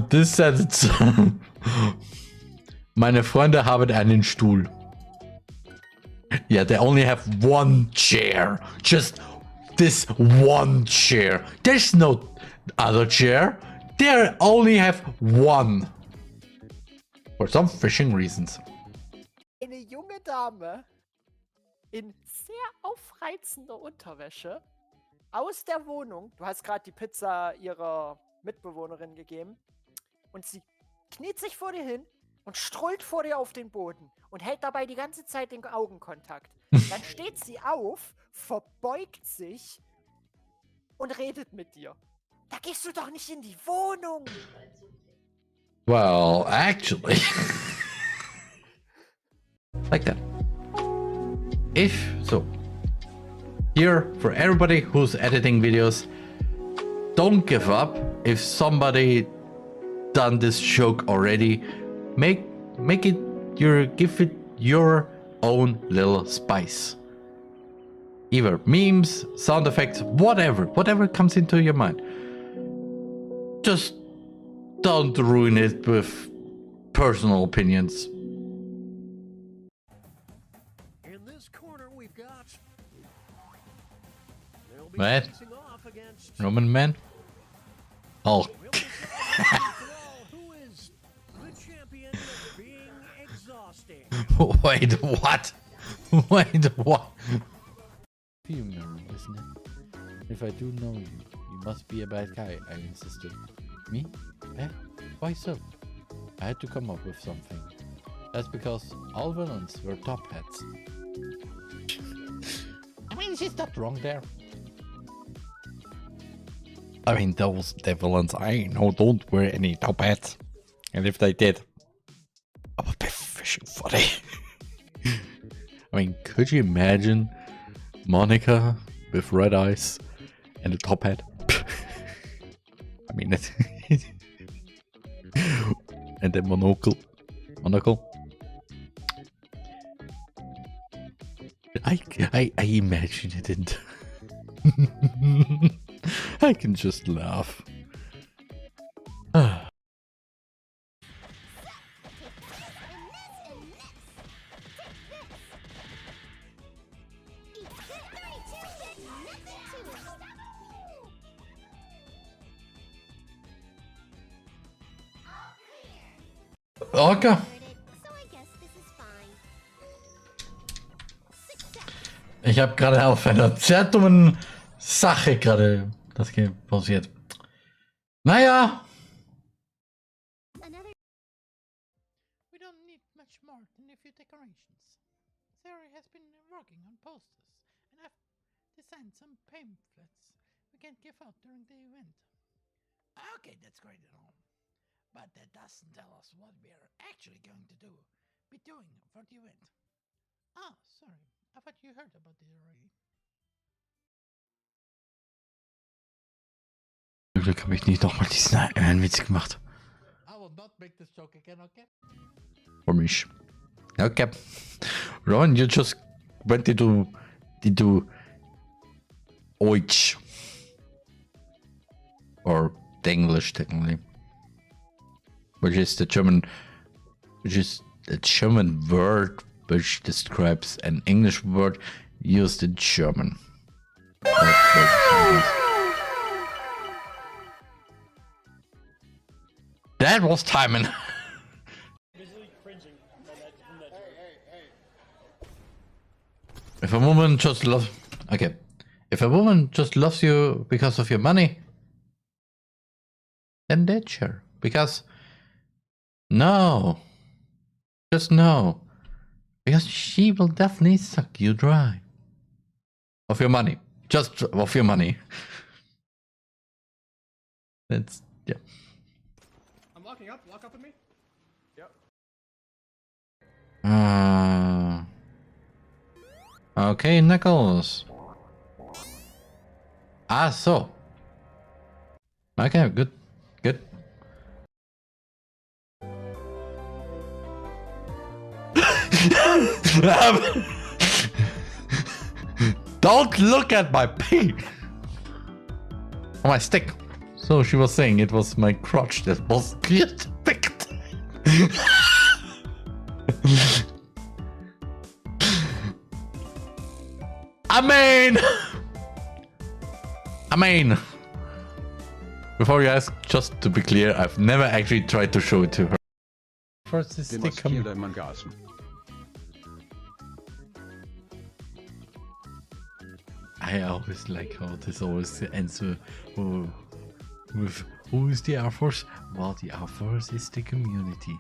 This sentence. Meine Freunde haben einen Stuhl. Yeah, they only have one chair. Just this one chair. There's no other chair. They only have one. For some fishing reasons. Eine junge Dame in sehr aufreizender Unterwäsche aus der Wohnung. Du hast gerade die Pizza ihrer Mitbewohnerin gegeben. Und sie kniet sich vor dir hin und strollt vor dir auf den Boden und hält dabei die ganze Zeit den Augenkontakt. Dann steht sie auf, verbeugt sich und redet mit dir. Da gehst du doch nicht in die Wohnung. Well, actually... like that. Here, for everybody who's editing videos, don't give up. If somebody done this joke already, give it your own little spice. Either memes, sound effects, whatever comes into your mind. Just don't ruin it with personal opinions. In this corner we've got Man, Roman man. Oh. who is the champion of being exhausting. Wait, what? Wait, what? You know, isn't it? If I do know you, you must be a bad guy, I insisted. Me? Eh? Why so? I had to come up with something. That's because all villains were top hats. I mean, she's not wrong there. I mean, those villains I know don't wear any top hats. And if they did, I would be fishing for it. I mean, could you imagine Monica with red eyes and a top hat? I mean, that's and then monocle. I imagine it, and I can just laugh. Okay. Ich habe gerade auf einer sehr dummen Sache gerade das pausiert. Naja. We don't need much more than a few decorations. Sarah has been working on posters, and I've designed some pamphlets we can give out during the event. Okay, that's great and all. But that doesn't tell us what we're actually going to be doing for the event. Ah, sorry. I thought you heard about it already. Zum Glück habe ich nicht nochmal diesen Witz gemacht. I will not make this joke again, okay? For me. Okay. Ron, you just went into Deutsch. Or the English technically. Which is a German word which describes an English word used in German. That was timing. If a woman just loves you because of your money, then ditch her. Because just no. Because she will definitely suck you dry. Of your money. Just of your money. That's, yeah. I'm locking up. Lock up with me. Yep. Okay, Knuckles. Ah, so. Okay, good. Don't look at my pee! My stick. So she was saying it was my crotch that was picked. I mean, before you ask, just to be clear, I've never actually tried to show it to her. First, this stick coming. I always like how this always ends with who is the Air Force? Well, the Air Force is the community.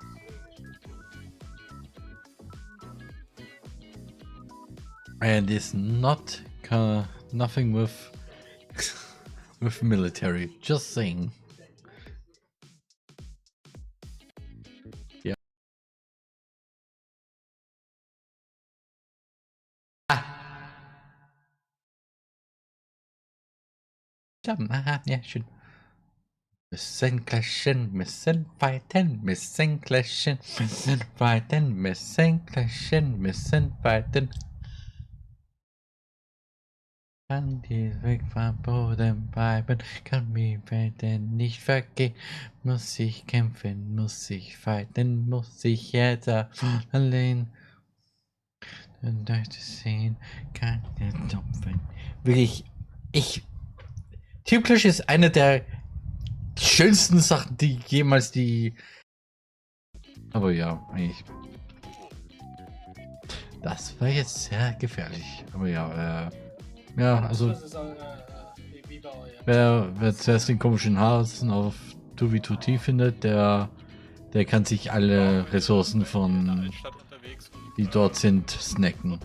And it's not nothing with with military. Just saying. Yeah. Yeah, should. Missing clashing, missing fighting, missing clashing, missing fighting, missing clashing, missing fighting. Kann die Weg vom Boden bleiben, kann mir werden nicht vergehen. Muss ich kämpfen, muss ich fighten, muss ich jetzt allein. Und durch das Sehen kann der Topfen. Wirklich, Typisch ist eine der schönsten Sachen, die jemals Aber ja, eigentlich. Das war jetzt sehr gefährlich. Aber ja, ja, also. Wer zuerst den komischen Hasen auf 2v2t findet, der kann sich alle Ressourcen von die dort sind snacken.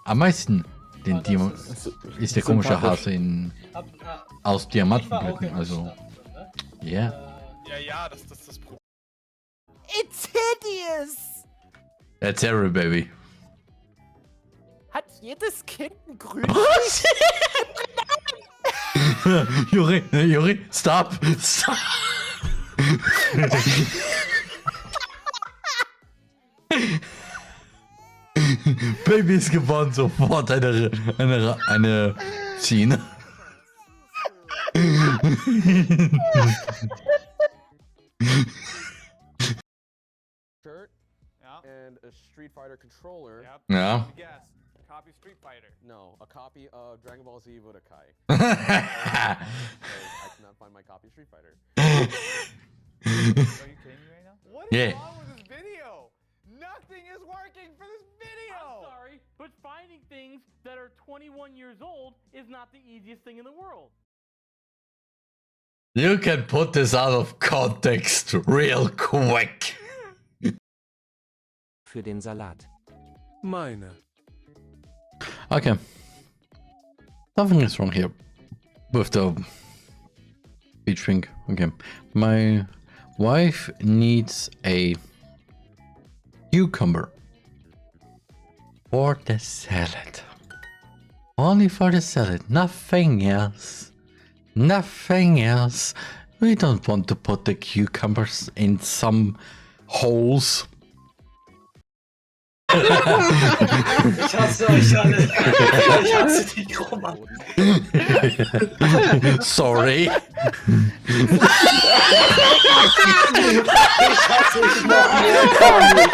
Am meisten ist der komische Hase aus Diamantenblöcken, also. Yeah. Ja, das ist das Problem. It's hideous! That's every baby. Hat jedes Kind ein Grün? Juri, stop! Baby ist geboren, sofort eine Szene. Shirt Yeah. and a Street Fighter controller. Yep. Yeah. Guess. Copy Street Fighter. No, a copy of Dragon Ball Z Budokai. Because I cannot find my copy of Street Fighter. Are you kidding me right now? What is Yeah. wrong with this video? Nothing is working for this video. I'm sorry, but finding things that are 21 years old is not the easiest thing in the world. You can put this out of context real quick. Für den Salat. Meine. Okay. Nothing is wrong here with the beach drink. Okay. My wife needs a cucumber for the salad. Only for the salad, nothing else. Nothing else. We don't want to put the cucumbers in some holes. Ich hasse euch alle. Ich hasse dich, Roman. Sorry. Ich hasse dich noch mehr, Tommy.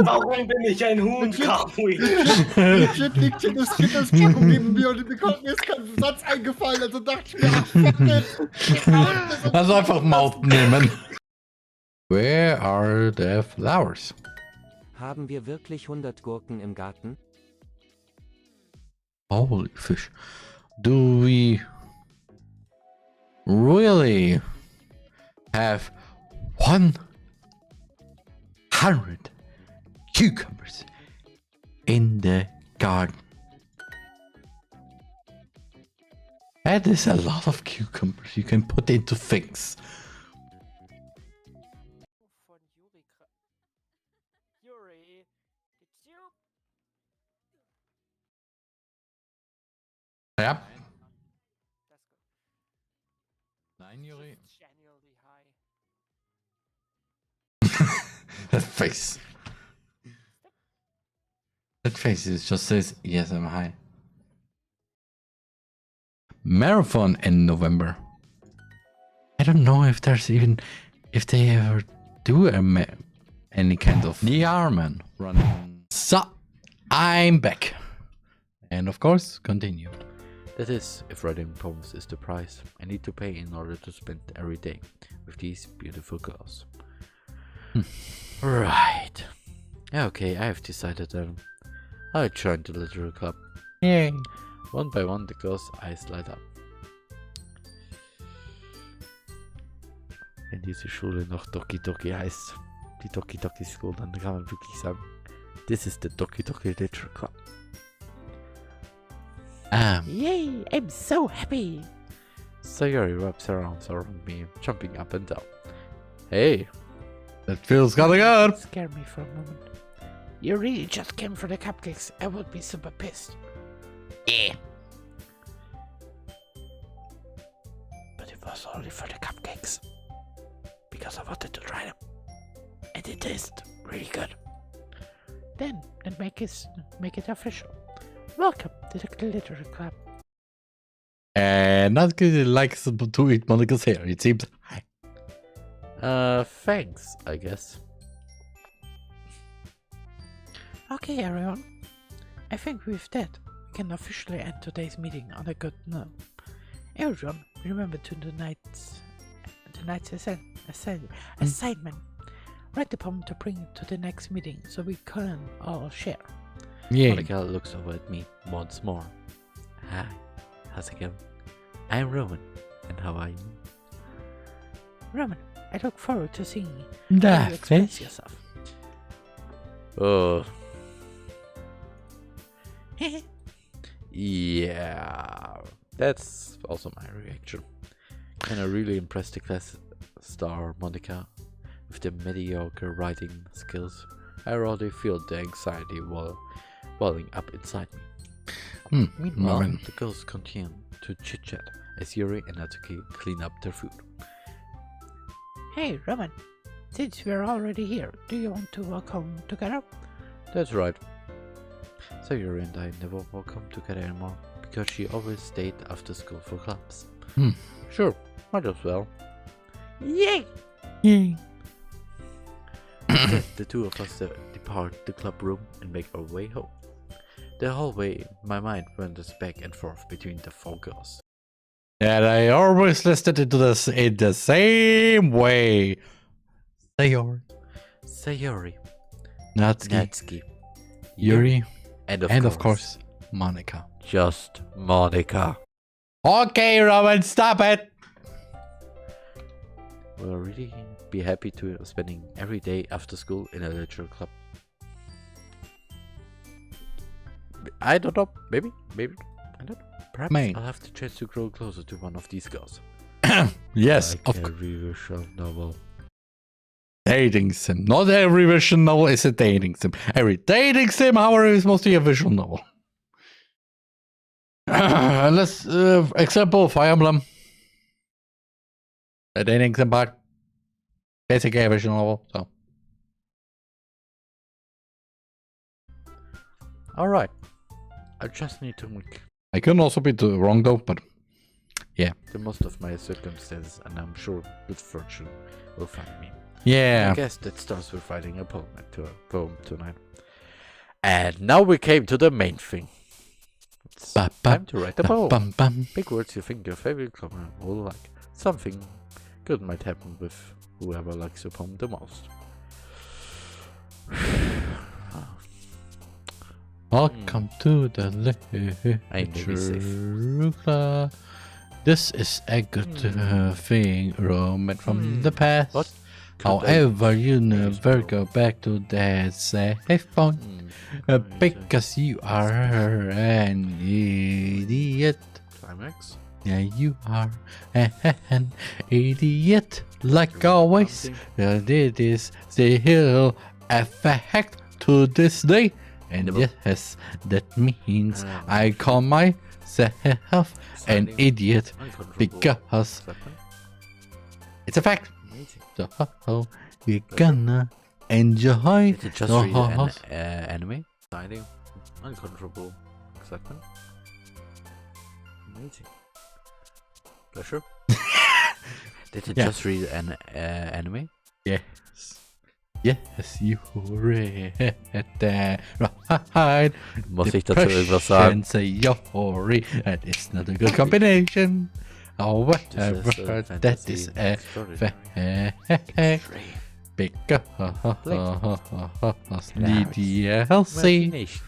Warum bin ich ein Huhn, Kaui? Legit liegt hier das Kinderspackung neben mir und mir ist kein Satz eingefallen, also dachte ich mir, ach, fuck it. Also einfach Maut nehmen. Where are the flowers? Haben wir wirklich 100 Gurken im Garten? Holy fish. Do we really have 100 cucumbers in the garden? That is a lot of cucumbers you can put into things. Von Yuri. Yuri. It's you. Yeah. That's good. Nine, Yuri. Just genuinely high. That face. That face just says, yes, I'm high. Marathon in November. I don't know if there's even, if they ever do any kind of TheRMan running. So, I'm back. And of course, continue. That is, if writing poems is the price I need to pay in order to spend every day with these beautiful girls. Right. Okay, I have decided then. I joined the literary club. Yay. One by one the girls' eyes light up. Wenn diese Schule noch Doki Doki heißt, die Doki Doki School, dann kann man wirklich sagen, this is the Doki Doki Literary Club. Yay, I'm so happy. Sayori wraps her arms around me, jumping up and down. Hey! That feels kinda good. Scare me for a moment. You really just came for the cupcakes. I would be super pissed. Yeah. But it was only for the cupcakes. Because I wanted to try them. And it tastes really good. Then make it official. Welcome to the Literary Club. And not good likes to eat Monica's hair, it seems. Hi. Thanks, I guess. Okay, everyone. I think with that, we can officially end today's meeting on a good note. Everyone, remember to tonight's assignment. Write the poem to bring it to the next meeting so we can all share. Yeah. Monica looks over at me once more. Hi, how's it going? I'm Roman, and how are you? Roman, I look forward to seeing how That you express fish. yourself. Oh. Yeah, that's also my reaction. Can I really impress the class star Monica with the mediocre writing skills? I already feel the anxiety welling up inside me. Meanwhile, Roman. the girls continue to chit-chat as Yuri and Natsuki clean up their food. Hey, Roman, since we're already here, do you want to walk home together? That's right. Sayori and I never will come together anymore because she always stayed after school for clubs. Sure, might as well. Yay! Yay. Instead, the two of us depart the club room and make our way home. The whole way, my mind wanders back and forth between the four girls. And I always listed into this in the same way. Sayori, Sayori, Natsuki, Yuri, and of course, Monica. just Monica. Okay, Roman, stop it! We'll really be happy to spending every day after school in a literature club. I don't know, maybe, I don't know. Perhaps Mate. I'll have the chance to grow closer to one of these girls. Yes, like of a course. visual novel. Dating sim. Not every visual novel is a dating sim. Every dating sim, however, is mostly a visual novel. Let's example Fire Emblem. A dating sim part. Basically a visual novel, so. Alright. I just need to make I could also be wrong though, but yeah. the most of my circumstances, and I'm sure good fortune will find me. Yeah. I guess that starts with writing a poem tonight. And now we came to the main thing. It's time to write a poem. Big words you think your favorite club will like. Something good might happen with whoever likes your poem the most. Welcome to the I may be safe. literature club. This is a good thing, Roman from the past. What? However, you never go back to that safe point because you are an idiot. Climax? Yeah, you are an idiot, like always. It is still a fact to this day. And yes, that means I call myself an idiot because it's a fact. So we're gonna enjoy Did you just the read horse. an anime? Exciting. Uncontrollable excitement. Amazing. Pleasure. Did you just read an anime? Yes. Yes, you read that right. Muss ich dazu irgendwas sagen? Sayori, that is not a good combination. However, that is a fact. Because the DLC. Imagination.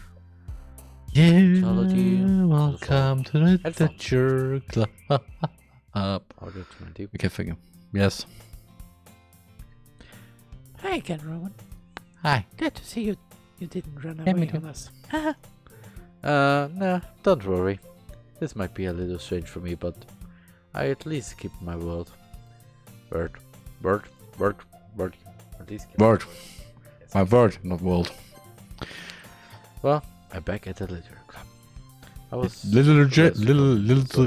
Yeah, welcome to the literature club. Order 20. We can figure. Yes. Hi again, Rowan. Hi. Glad to see you. You didn't run Yeah, me away too. on us. Nah, don't worry. This might be a little strange for me, but I at least keep my word. Word. At least keep Word. My word, not world. Well, I'm back at the literature club. I was Little so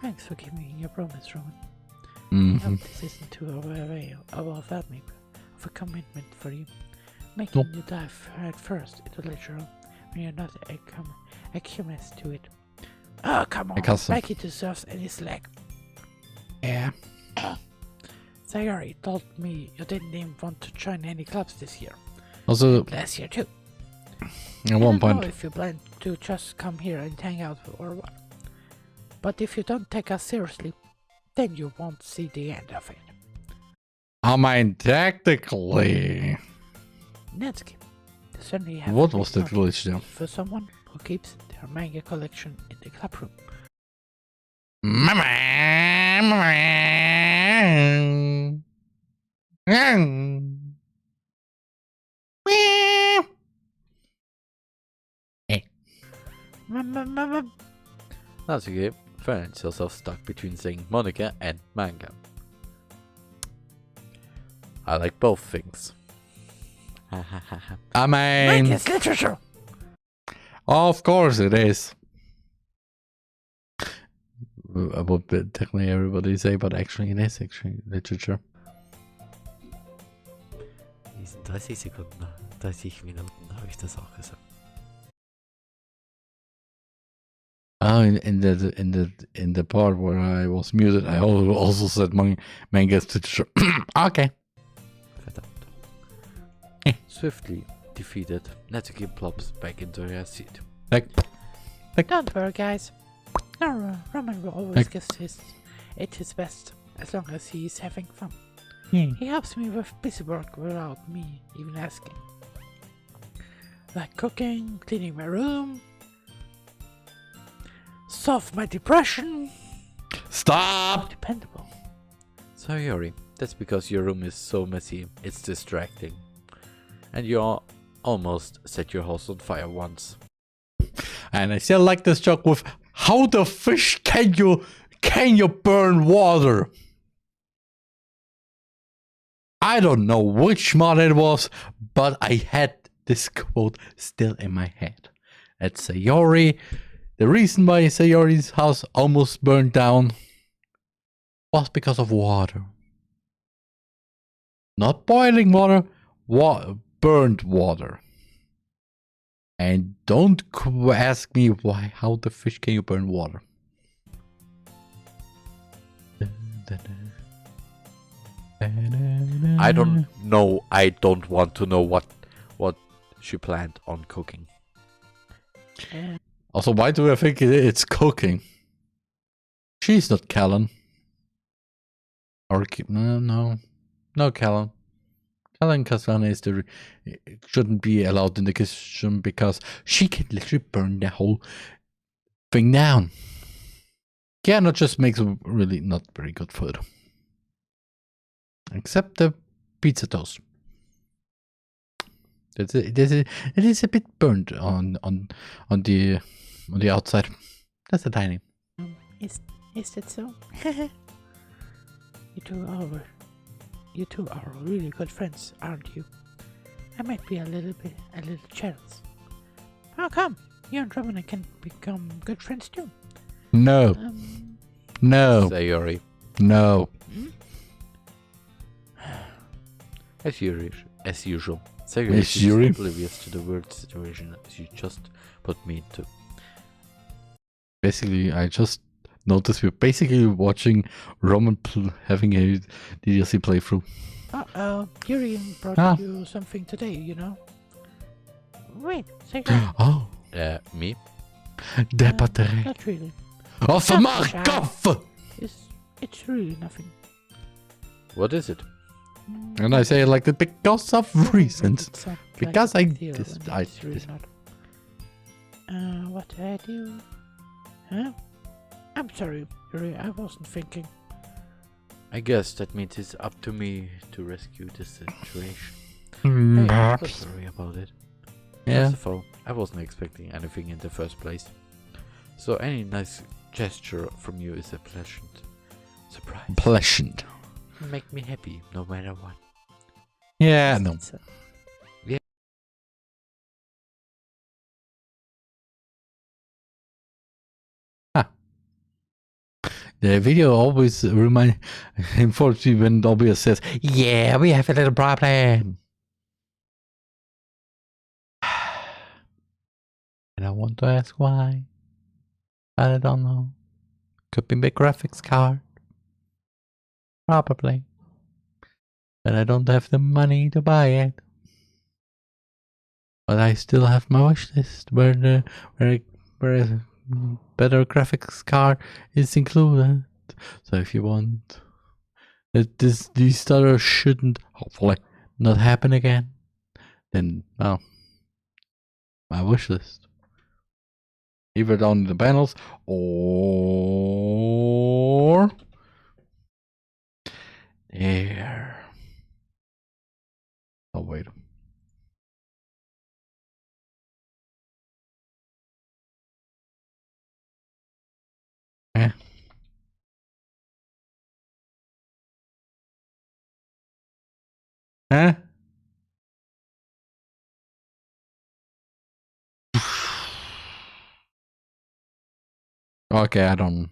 Thanks for keeping your promise, Rowan. I Mm-hmm. hope this isn't too away of a commitment for you. Making Nope. you dive head first into literature when you're not accused to it. Oh, come on. Accustomed. Becky deserves any slack. Yeah. Sayori told me you didn't even want to join any clubs this year. Also, Last year too. at one I don't know point, if you plan to just come here and hang out or what. But if you don't take us seriously, then you won't see the end of it. I mean, technically, Natsuki, they certainly have what a was big that village there? for someone who keeps their manga collection in the club room. Natsuki finds yourself stuck between saying Monica and manga. I like both things. I mean, Manga's literature! of course it is. What technically everybody say, but actually it is actually literature. In 30 Sekunden noch. 30 Minuten habe ich das auch gesagt. Oh, in the part where I was muted, I also said mangas to okay. Verdammt. Swiftly defeated, Natsuki plops back into her seat. Don't worry, guys. Roman will always give his best, as long as he's having fun. He helps me with busy work without me even asking. Like cooking, cleaning my room, solve my depression. Stop! Dependable. Sayori, that's because your room is so messy, it's distracting. And you almost set your house on fire once. And I still like this joke with how the fish can you burn water? I don't know which mod it was, but I had this quote still in my head. At Sayori, the reason why Sayori's house almost burned down was because of water. Not boiling water, burnt water. And don't ask me how the fish can you burn water. I don't know. I don't want to know what she planned on cooking. Also, why do I think it's cooking? She's not Callan. Or no, Callan. Callan Casette shouldn't be allowed in the kitchen because she can literally burn the whole thing down. Kiana just makes really not very good food. Except the pizza toast. It is a bit burnt on the outside. That's a tiny. Is that so? You two are really good friends, aren't you? I might be a little jealous. How come? You and Roman can become good friends too. No. No. Sayori. No. As usual. Sayori is oblivious to the weird situation you just put me into. Basically, I just noticed we're basically watching Roman having a DLC playthrough. Uh-oh, Yuri brought you something today, you know? Wait, second. Oh. Me? The battery. Not really. Of Markov! It's really nothing. What is it? And I say it like that because of reasons. Because like I what did I do? Huh? I'm sorry, Yuri, I wasn't thinking. I guess that means it's up to me to rescue this situation. Mm. Hey, I'm so sorry about it. Yeah. First of all, I wasn't expecting anything in the first place. So any nice gesture from you is a pleasant surprise. Pleasant. Make me happy, no matter what. Yeah, no. Yeah. The video always informs me when Dobby says, "Yeah, we have a little problem." And I want to ask why. But I don't know. Could be my graphics card. Probably. But I don't have the money to buy it. But I still have my wish list where a better graphics card is included. So if you want that these stutters shouldn't hopefully not happen again, then well, my wish list. Either down the panels or there. Oh wait. Eh. Huh? Okay, I don't.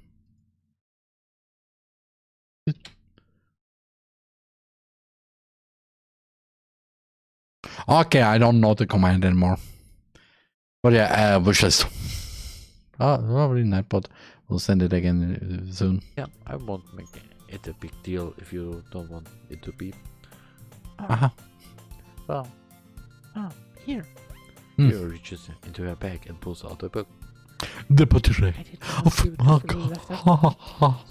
Okay, I don't know the command anymore. But yeah, wishlist. Probably not, but we'll send it again soon. Yeah, I won't make it a big deal if you don't want it to be. Well, here. He reaches into her bag and pulls out a book. The portrait I didn't of want you to Mark. feel left out,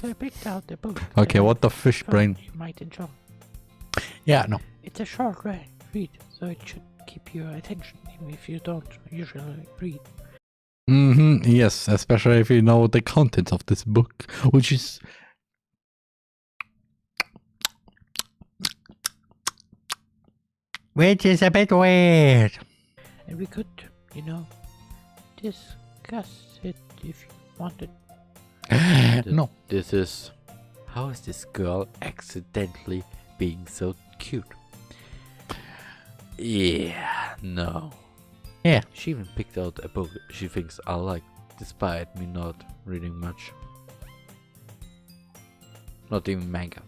so I picked out the book. Okay, that what the I fish thought brain? You might enjoy. Yeah, no. It's a short read, so it should keep your attention, even if you don't usually read. Yes, especially if you know the content of this book, which is a bit weird. And we could, discuss it if you wanted. No. This is... How is this girl accidentally being so cute? Yeah, no. Yeah. She even picked out a book she thinks I like, despite me not reading much. Not even manga.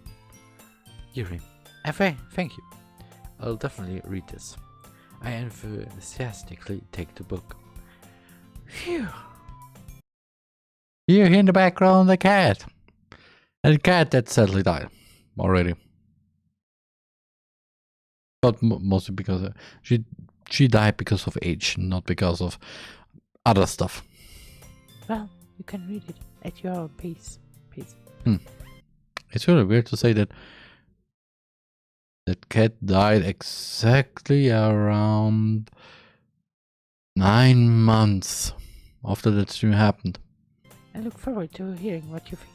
Yuri, thank you. I'll definitely read this. I enthusiastically take the book. Phew. You hear in the background the cat. And the cat that sadly died already. But mostly because she died because of age, not because of other stuff. Well, you can read it at your own pace. It's really weird to say that that cat died exactly around 9 months after that stream happened. I look forward to hearing what you think.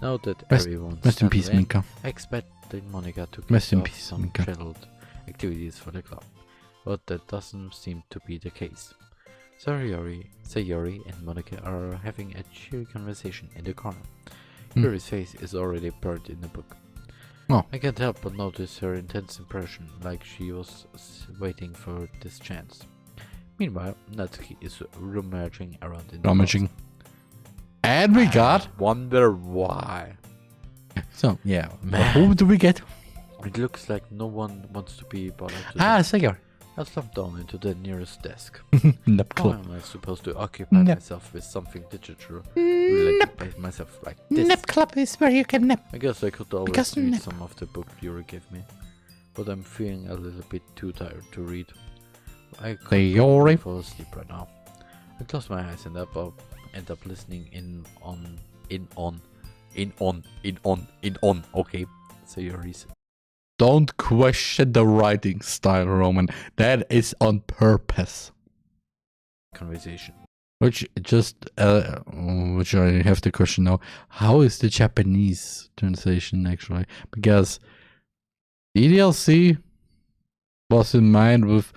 Now that Rest- everyone's Rest in peace, settled Minka. I expected Monica to Rest kick in off peace, some Minka. scheduled activities for the club, but that doesn't seem to be the case. Sayori and Monica are having a cheery conversation in the corner. Yuri's face is already burned in the book. Oh. I can't help but notice her intense impression, like she was waiting for this chance. Meanwhile, Natsuki is rummaging around in the Rummaging. And we got... Wonder why. So, yeah. Man. Who do we get? It looks like no one wants to be bothered to Sayori. I slumped down into the nearest desk. Nip How club. am I supposed to occupy Nip. myself with something digital related by myself like this? Nip club is where you can nip. I guess I could always Because read nip. some of the book Yuri gave me, but I'm feeling a little bit too tired to read. I could Sayori. fall asleep right now. I close my eyes and end up listening in on. Okay, Sayori's. Don't question the writing style, Roman. That is on purpose. Conversation. Which I have to question now. How is the Japanese translation actually? Because the DLC was in mind with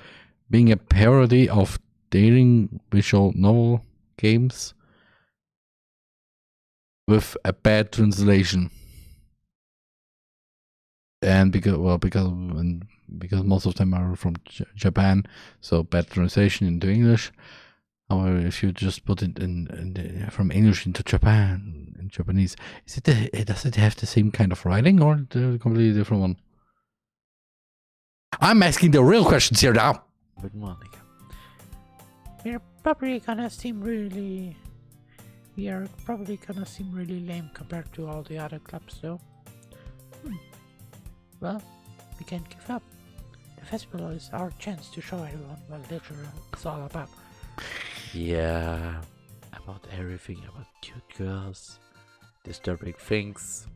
being a parody of dating visual novel games with a bad translation. And because most of them are from Japan, so bad translation into English. However, if you just put it from English into Japanese, does it have the same kind of writing or the completely different one? I'm asking the real questions here now. With Monica. We are probably gonna seem really lame compared to all the other clubs, though. Well, we can't give up. The festival is our chance to show everyone what literature is all about. Yeah, about everything, about cute girls, disturbing things.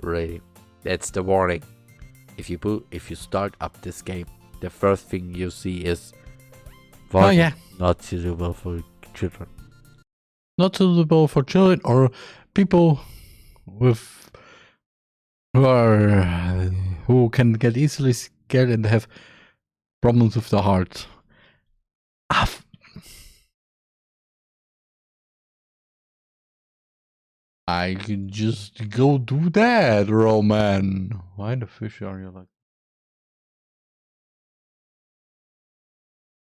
Really, that's the warning. If you start up this game, the first thing you see is warning, yeah. not suitable for children. Not suitable for children or people who can get easily scared and have problems with the heart. I can just go do that, Roman. Why the fish are you like?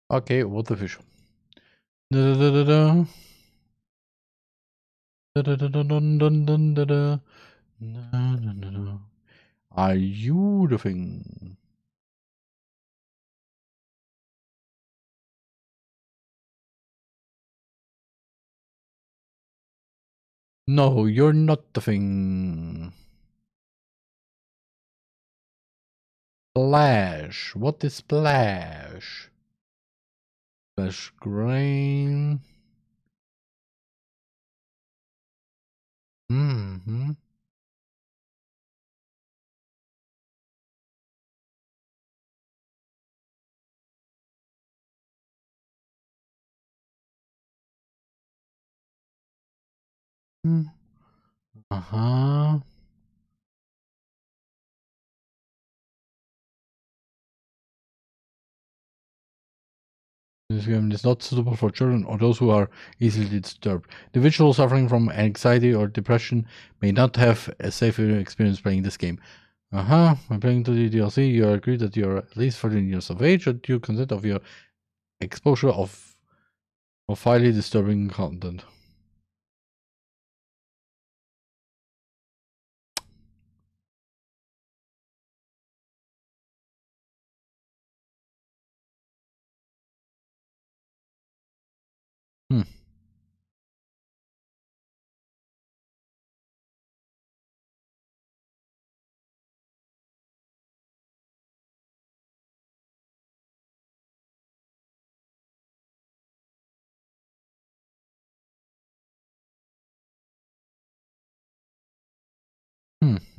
Okay, what the fish? Are you the thing? No, you're not the thing. Splash. What is splash? Splash grain. Mm-hmm. Uh-huh. This game is not suitable for children or those who are easily disturbed. Individuals suffering from anxiety or depression may not have a safe experience playing this game. When playing to the DLC, you agree that you are at least 14 years of age or you consent of your exposure of highly disturbing content.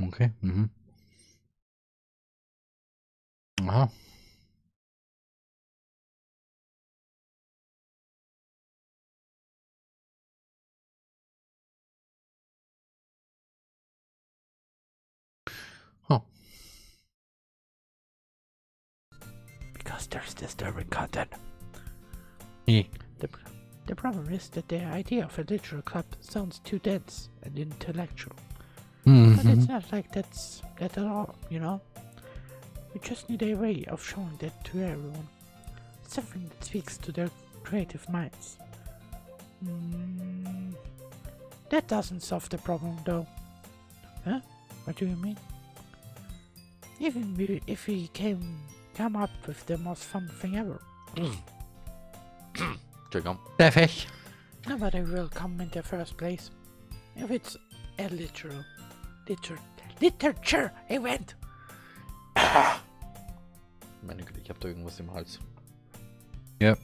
Okay. Because there's disturbing content. Yeah. The problem is that the idea of a literal club sounds too dense and intellectual. But it's not like that at all, you know? We just need a way of showing that to everyone. Something that speaks to their creative minds. That doesn't solve the problem though. Huh? What do you mean? Even if we come up with the most fun thing ever. Nobody will come in the first place. If it's a literature event. Meine Güte, ich hab da irgendwas im Hals. Yep.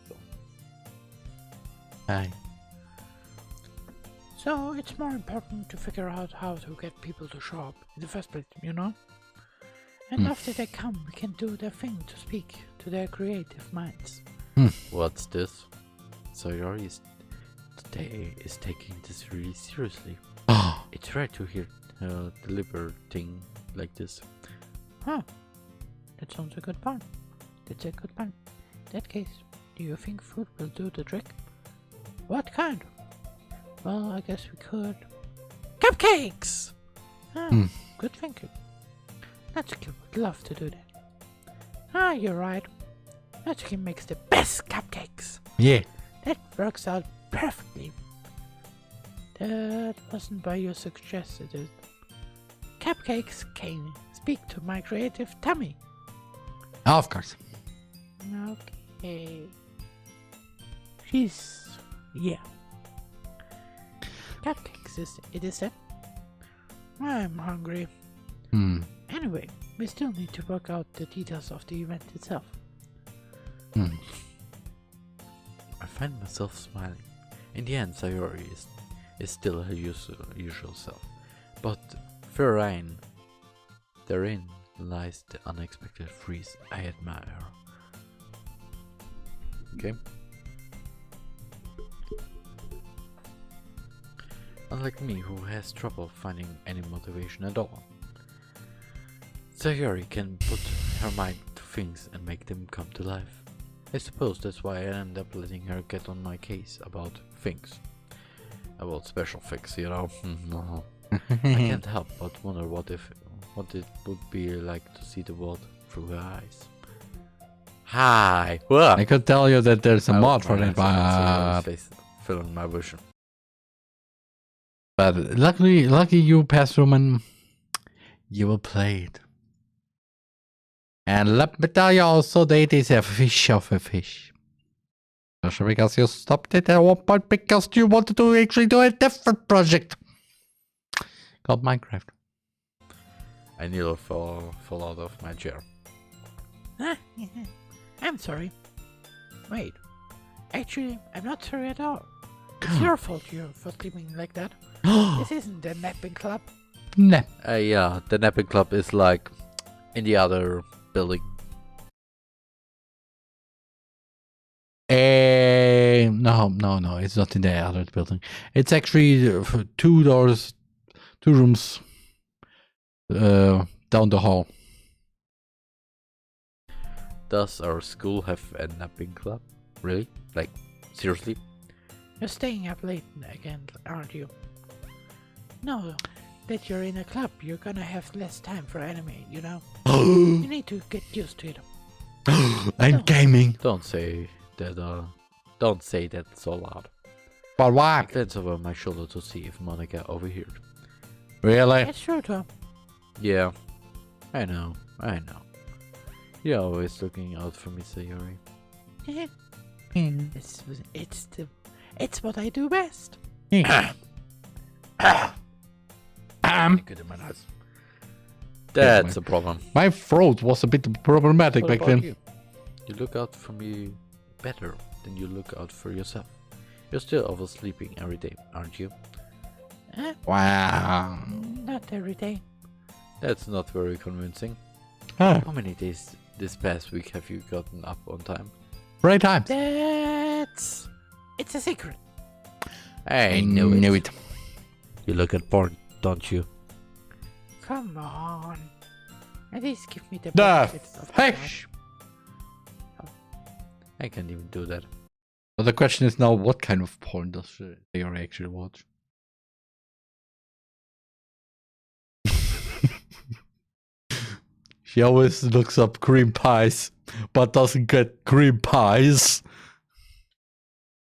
So. Hi. So it's more important to figure out how to get people to show up in the first place, you know? And after they come, we can do their thing to speak to their creative minds. What's this? Sayori today is taking this really seriously. It's rare to hear a deliberate thing like this. Huh. That sounds a good plan. That's a good plan. In that case, do you think food will do the trick? What kind? Well, I guess we could... Cupcakes! Good thinking. Natsuki would love to do that. You're right. Natsuki makes the best cupcakes. Yeah. That works out perfectly. That wasn't why you suggested it. Cupcakes can speak to my creative tummy. Of course. Okay. Yeah. Cupcakes is it? I'm hungry. Anyway, we still need to work out the details of the event itself. I find myself smiling. In the end, Sayori is still her usual self. But therein lies the unexpected freeze I admire. Okay? Unlike me, who has trouble finding any motivation at all, Sayori can put her mind to things and make them come to life. I suppose that's why I end up letting her get on my case about things. About special things, you know. I can't help but wonder what it would be like to see the world through her eyes. Hi! Whoa. I could tell you that there's a mod for it, but... filling my vision. But lucky you, Past Roman, you will play it. And let me tell you also that it is a fish of a fish. Especially because you stopped it at one point because you wanted to actually do a different project. Called Minecraft. I nearly fall out of my chair. I'm sorry. Wait. Actually, I'm not sorry at all. It's your fault for sleeping like that. This isn't a napping club. Nap. Yeah, the napping club is like in the other building. No, it's not in the other building. It's actually 2 doors, 2 rooms down the hall. Does our school have a napping club? Really? Like, seriously? You're staying up late again, aren't you? No, that you're in a club, you're gonna have less time for anime, you know? You need to get used to it. And gaming. Don't say that, don't say that so loud. But I why? glance over my shoulder to see if Monica overheard. Really? It's true, Tom. Yeah, I know. You're always looking out for me, Sayori. It's what I do best. That's a problem. My throat was a bit problematic What back about then. you? You look out for me better than you look out for yourself. You're still oversleeping every day, aren't you? Wow. Not every day. That's not very convincing. Huh. How many days this past week have you gotten up on time? 3 times. It's a secret. I knew it. You look at porn, don't you? Come on. At least give me the The benefit of the doubt. fish. I can't even do that. But the question is now, what kind of porn does they actually watch? She always looks up cream pies, but doesn't get cream pies.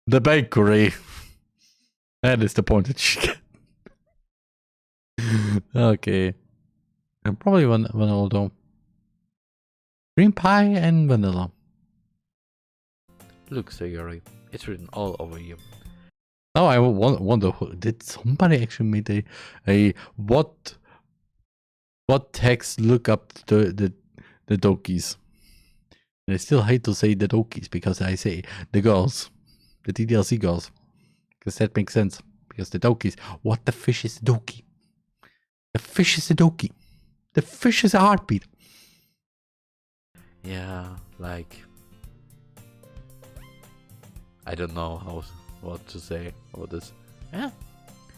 The bakery. That is the point that she gets. Okay. And probably vanilla though. Cream pie and vanilla. Look, Sayori, it's written all over you. Now I wonder, did somebody actually made a what text look up the dokies? And I still hate to say the dokies because I say the girls, the TDLC girls, because that makes sense. Because the dokies, what the fish is a dokie? The fish is a dokie. The fish is a heartbeat. Yeah, like I don't know what to say about this. Yeah.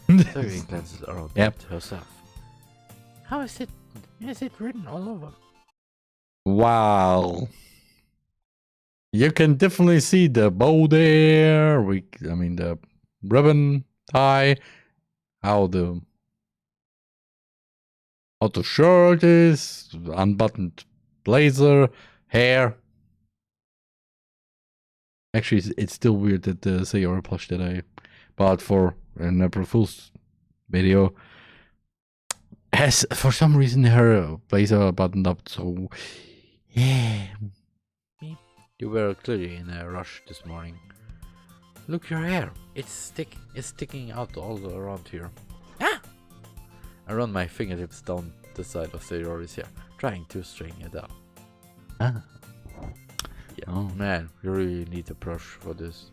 Sayori glances around Yep. at herself. How is it? Is it written all over? Wow. You can definitely see the bow there. I mean the ribbon tie. How the shirt is, unbuttoned blazer, hair. Actually, it's still weird that the Sayori plush that I bought for an April Fool's video has, for some reason, her blazer buttoned up. So, yeah. You were clearly in a rush this morning. Look, your hair. It's sticking out all around here. Ah! I run my fingertips down the side of Sayori's hair, trying to straighten it out. Ah. Yeah, Oh. man, you really need a brush for this.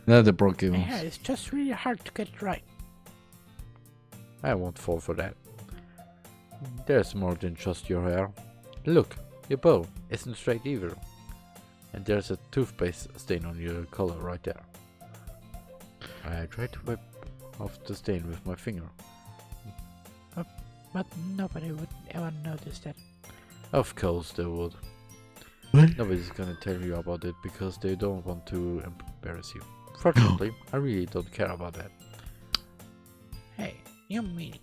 No, the broken My ones. hair is just really hard to get right. I won't fall for that. There's more than just your hair. Look, your bow isn't straight either. And there's a toothpaste stain on your collar right there. I tried to wipe off the stain with my finger. But nobody would ever notice that. Of course they would. What? Nobody's gonna tell you about it because they don't want to embarrass you. Fortunately, I really don't care about that. Hey, you mean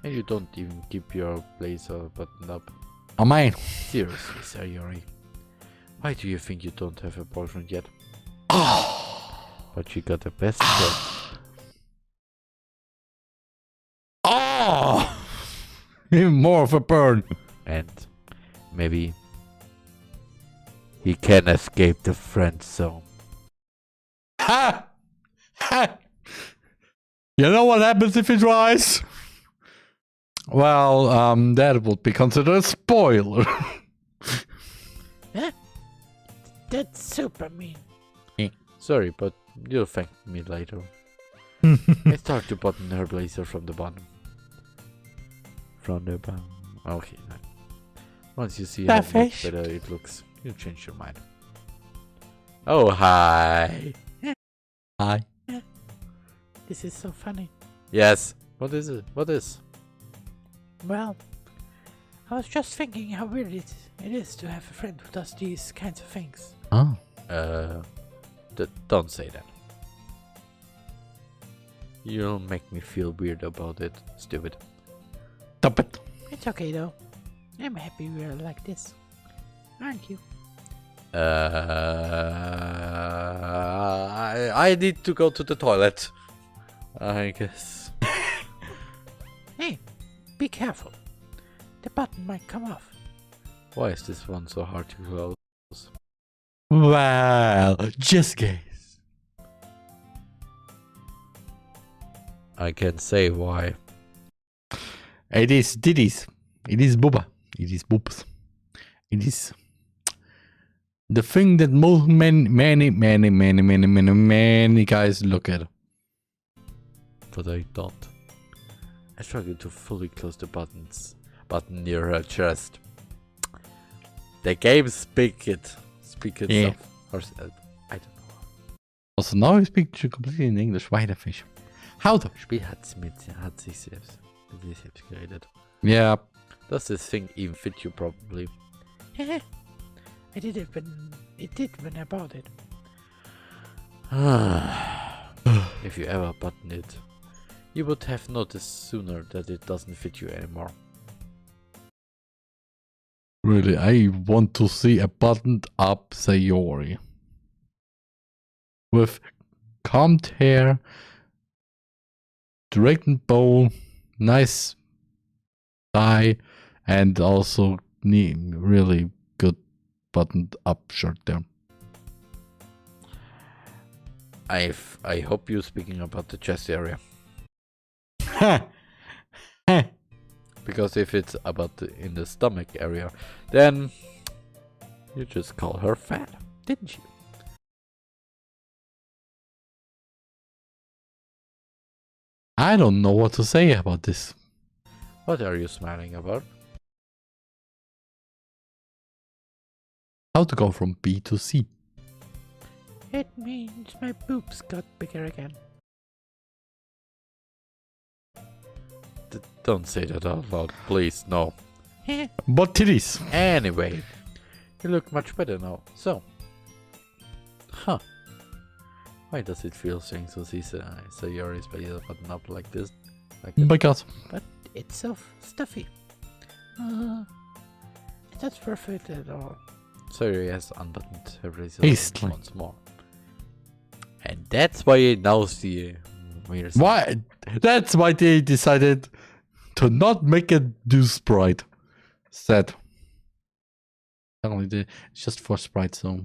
And you don't even keep your blazer buttoned up. Oh, mine. Seriously, Sayori. Why do you think you don't have a boyfriend yet? Oh. But you got the best friend. Oh. Even more of a burn. And Maybe he can escape the friend zone. Ha! Ha! You know what happens if he tries? Well, that would be considered a spoiler. Huh? That's super mean. Sorry, but you'll thank me later. I start to button her blazer from the bottom. From the bottom. Okay. Once you see how much better it looks, you change your mind. Oh, hi. Hi. This is so funny. Yes. What is it? What is? Well, I was just thinking how weird it is to have a friend who does these kinds of things. Oh. Don't say that. You'll make me feel weird about it, stupid. Stop it. It's okay though. I'm happy we're like this. Aren't you? I need to go to the toilet. I guess. Hey, be careful. The button might come off. Why is this one so hard to close? Well, just guess. I can say why. It is Diddy's. It is Booba. It is Boobs. It is the thing that many guys look at. But I don't. I struggle to fully close the button near her chest. The game speak itself. Yeah. Or, I don't know. Also now you speak completely in English. Why the fish? How the Spiel hat sich selbst geredet. Yeah. Does this thing even fit you properly? I did it when I bought it. If you ever button it, you would have noticed sooner that it doesn't fit you anymore. Really, I want to see a buttoned up Sayori. With combed hair, dragon bow, nice tie, and also really good buttoned up shirt there. I hope you're speaking about the chest area. Because if it's about in the stomach area, then you just call her fat, didn't you? I don't know what to say about this. What are you smiling about? How to go from B to C. It means my boobs got bigger again. Don't say that out loud, please, no. But titties. Anyway, you look much better now, so. Huh. Why does it feel strange to see Sayori's blazer button up like this? Because. But it's so stuffy. It's not perfect at all. Sayori has unbuttoned her blazer Hastily. once more. And that's why you now see why? That's why they decided to not make it do Sprite. Sad. It's just for Sprite, so.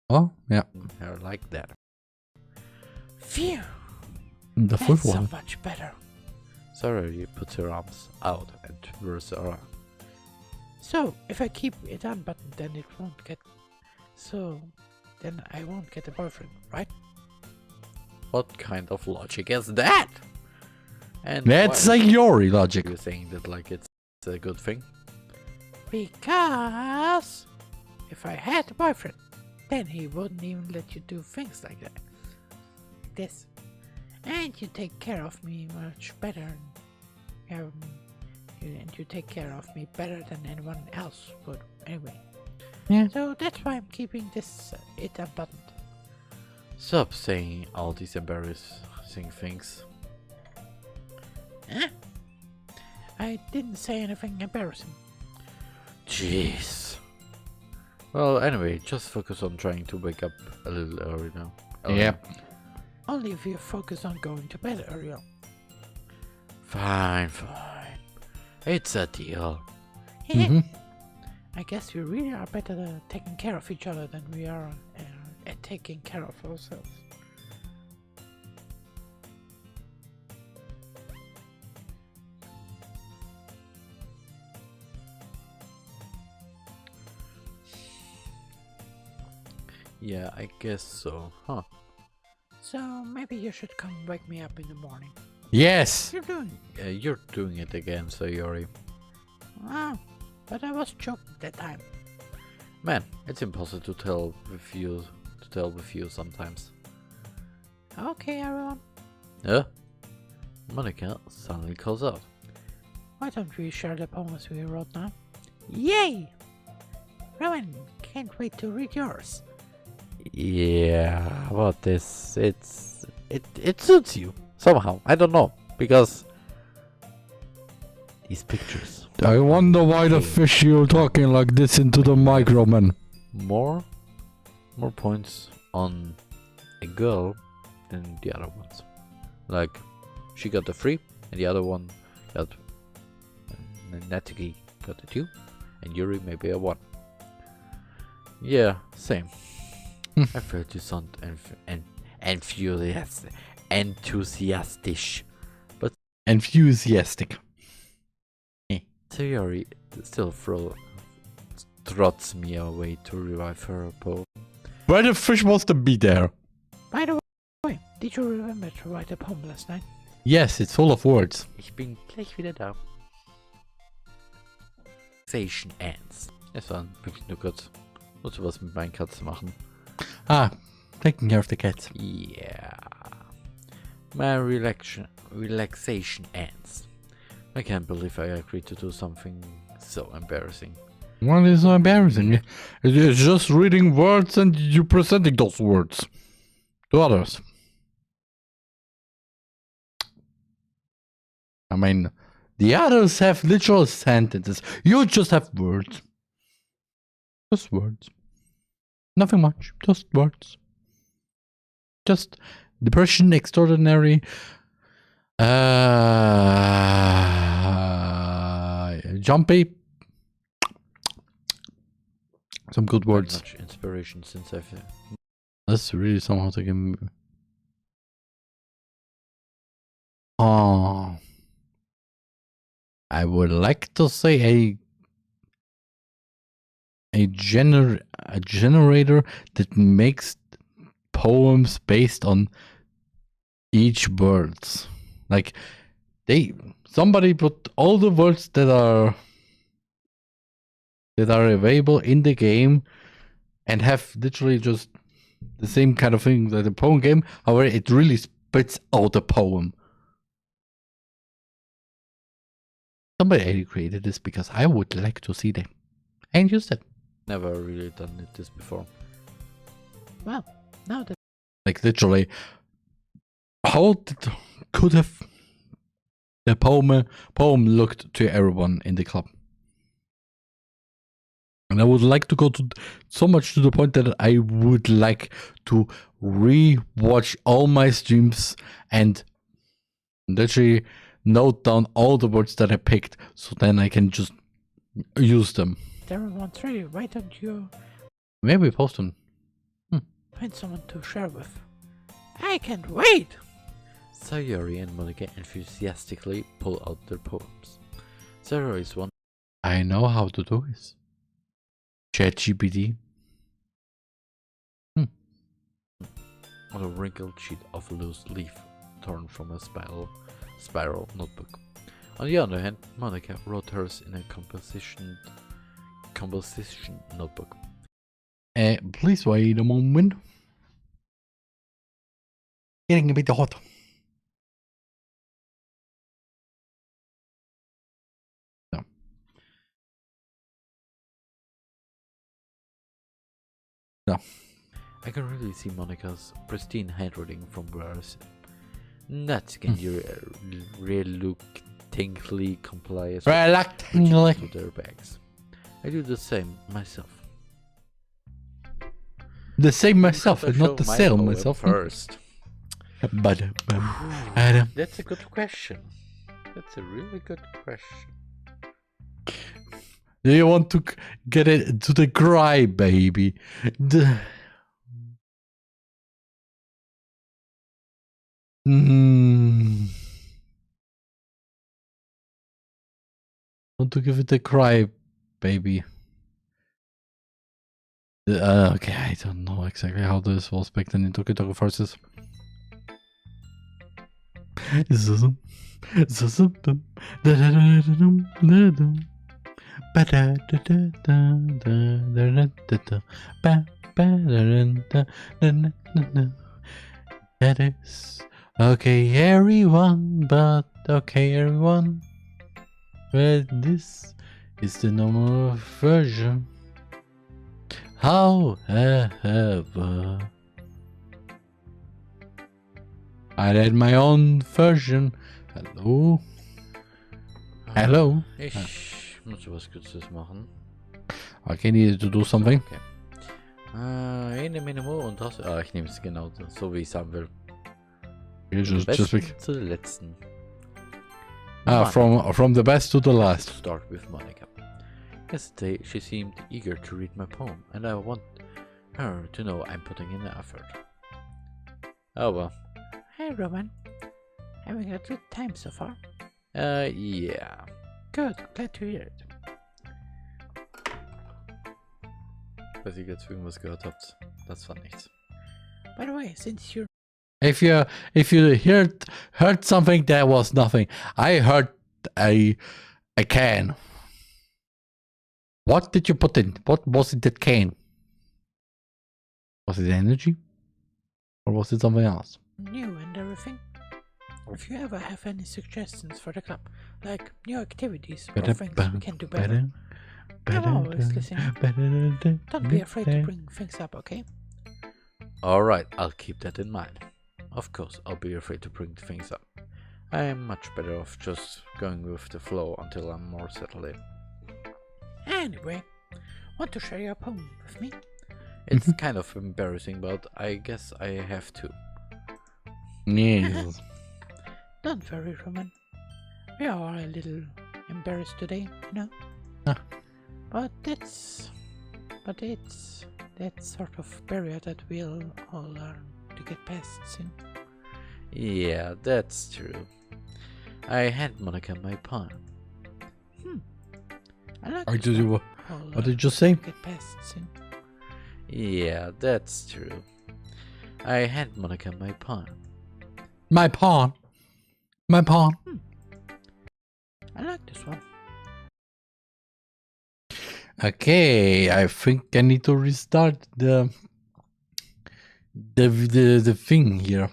Oh, yeah. Hair like that. Phew! The fourth That's one. so much better. Sayori puts her arms out and twirls her arm. So, if I keep it unbuttoned, then it won't get... So, then I won't get a boyfriend, right? What kind of logic is that? And That's why Sayori logic. are you saying that like it's a good thing? Because... if I had a boyfriend, then he wouldn't even let you do things like that. Like this. And you take care of me much better. And you take care of me better than anyone else would, anyway. Yeah. So that's why I'm keeping this it unbuttoned. Stop saying all these embarrassing things. Huh? I didn't say anything embarrassing. Jeez. Well, anyway, just focus on trying to wake up a little early now. Yeah. Only if you focus on going to bed earlier. Fine, fine. It's a deal. I guess we really are better at taking care of each other than we are at taking care of ourselves. Yeah, I guess so, huh? So maybe you should come wake me up in the morning. Yes. You're doing it again, Sayori. Ah, but I was joking that time. Man, it's impossible to tell with you sometimes. Okay, everyone. Yeah? Monica suddenly calls out. Why don't we share the poems we wrote now? Yay! Rowan, can't wait to read yours. Yeah, about this, it suits you somehow. I don't know, because these pictures. I wonder why the fish you're talking like this into the micro, man. More points on a girl than the other ones. Like, she got the 3, and the other one got Natsuki got a 2, and Yuri maybe a 1. Yeah, same. I felt you sound enthusiastic, but Enthusiastic. Sayori still trots me away to revive her poem. Why the fish wants to be there? By the way, did you remember to write a poem last night? Yes, it's full of words. Ich bin gleich wieder da. Station ends. Es war wirklich nur kurz. Musste was mit meinen Katzen machen. Ah, taking care of the cats. Yeah. My relaxation ends. I can't believe I agreed to do something so embarrassing. What is so embarrassing? It's just reading words and you presenting those words to others. I mean, the others have literal sentences. You just have words. Just words. Nothing much. Just words. Just depression, extraordinary. Jumpy. Some good words. Much inspiration since I've. That's really somehow to give me. Oh. I would like to say a generator that makes poems based on each words. Like somebody put all the words that are available in the game and have literally just the same kind of thing that the poem game. However, it really spits out a poem. Somebody created this because I would like to see them and use it. Never really done this before. Well, now that like literally, could have the poem looked to everyone in the club? And I would like to go to so much to the point that I would like to re-watch all my streams and literally note down all the words that I picked, so then I can just use them. everyone's ready, why don't you Maybe post them. find someone to share with? I can't wait! Sayori and Monica enthusiastically pull out their poems. Sayori's one. I know how to do this. ChatGPT. On a wrinkled sheet of loose leaf torn from a spiral notebook. On the other hand, Monica wrote hers in a composition notebook. Please wait a moment. Getting a bit hot. No. I can really see Monica's pristine handwriting from where I sit. Natsuki reluctantly complies to their bags. I do the same myself. The same myself, and not the same myself. First. But That's a good question. That's a really good question. Do you want to get it to the cry, baby? Want to give it a cry, baby? Okay, I don't know exactly how this was back then in Toki Forces. That is okay, everyone, but okay, everyone. But this is the normal version. However, I had my own version. Hello? Hello? Ich muss was Kurzes machen. Okay, needed to do something. Okay. Eine Minimo und das. Ich nehme es genau so, wie ich es haben will. Just Zu der letzten. From the best to the last. Start with Monica. Yesterday, she seemed eager to read my poem, and I want her to know I'm putting in the effort. Oh well. Hey, Roman. Having a good time so far? Yeah. Good, glad to hear it. Dass ihr jetzt irgendwas gehört habt, das war nichts. By the way, since you're... If you heard something, that was nothing. I heard a can. What did you put in? What was it that can? Was it energy? Or was it something else? New and everything. If you ever have any suggestions for the club, like new activities or things we can do better, I'm always listening. Don't be afraid to bring things up, okay? Alright, I'll keep that in mind. Of course, I'll be afraid to bring things up. I am much better off just going with the flow until I'm more settled in. Anyway, want to share your poem with me? It's kind of embarrassing, but I guess I have to. Yes. Don't worry, Roman. We are a little embarrassed today, you know? But it's that sort of barrier that we'll all learn to get past soon. Yeah, that's true. I hand Monica my poem. I like What did you say? Get past soon. Yeah, that's true. I hand Monica my poem. My pawn. My pawn. I like this one. Okay, I think I need to restart the thing here.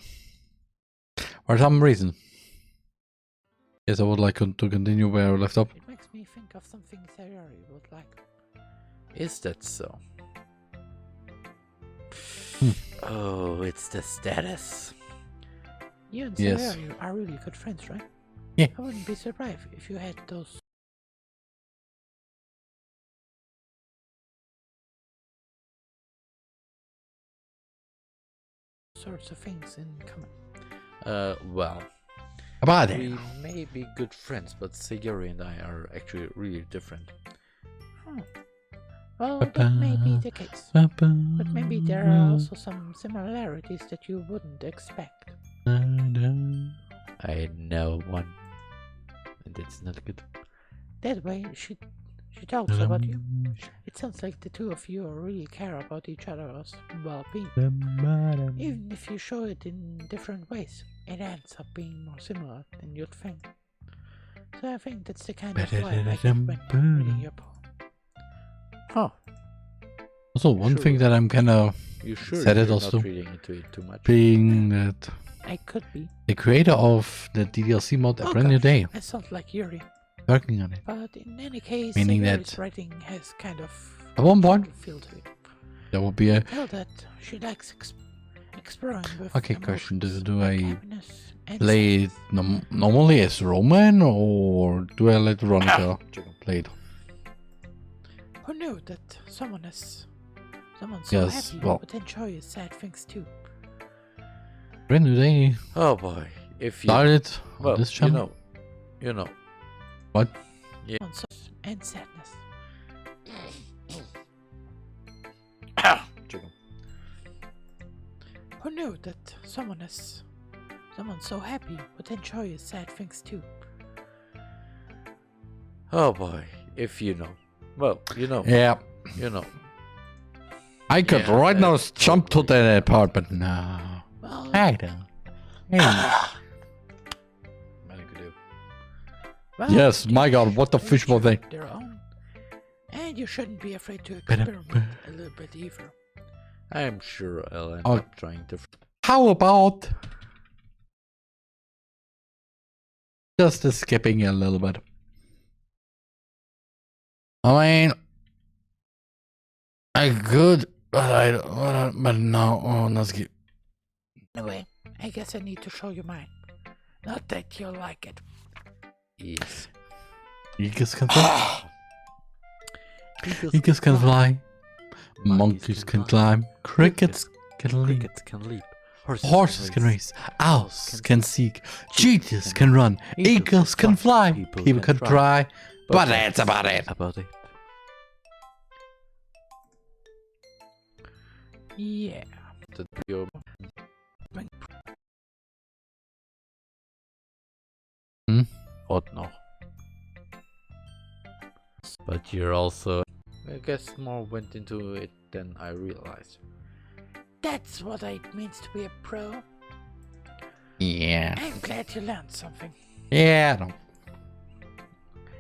For some reason. Yes, I would like to continue where I left off. It makes me think of something Sayori would like. Is that so? Oh, it's the status. You and Yes. Sayori are really good friends, right? Yeah. I wouldn't be surprised if you had those sorts of things in common. Well, About we it. may be good friends, but Sayori and I are actually really different. Well, that may be the case. But maybe there are also some similarities that you wouldn't expect. I know one, and it's not good. That way, she talks about you. It sounds like the two of you really care about each other's well-being. Even if you show it in different ways, it ends up being more similar than you'd think. So I think that's the kind of vibe I get when reading your poem. Huh. Also, one thing that I'm kind of You sure said you're it also not reading into it too much? being that I could be. the creator of the DDLC mod, A Brand New gosh, Day, I sound like Yuri. working on it. But in any case, Meaning Sayori's that writing has kind of at one point feel to it. there will be a Tell that she likes exploring with okay question. emotions Do like I happiness and play it normally as Roman, or do I let Veronica play it? Who knew that someone so Yes, happy well. would enjoy sad things too? Brand New Day Oh boy, if you started on well, this channel. you know. What? Yeah. And sadness. Who knew that someone so happy would enjoy sad things too? Oh boy, if you know. Well, you know. Yeah. You know. I could Yeah, right now that's jump to the apartment. No. Well, I don't. well, Yes, my god, what the fish was they? their own. And you shouldn't be afraid to experiment a little bit either. I'm sure I'll end Oh. up trying to. How about just skipping a little bit? I mean, I could, but no, not skip. Anyway, I guess I need to show you mine. Not that you'll like it. Yes. Eagles can fly. Eagles can fly. Monkeys can climb. Crickets can leap. Crickets can leap. Horses can race. Owls can seek. Cheetahs can run. Eagles can fly. People can try. But that's about it. Yeah. What no? But you're also. I guess more went into it than I realized. That's what it means to be a pro. Yeah. I'm glad you learned something. Yeah, no.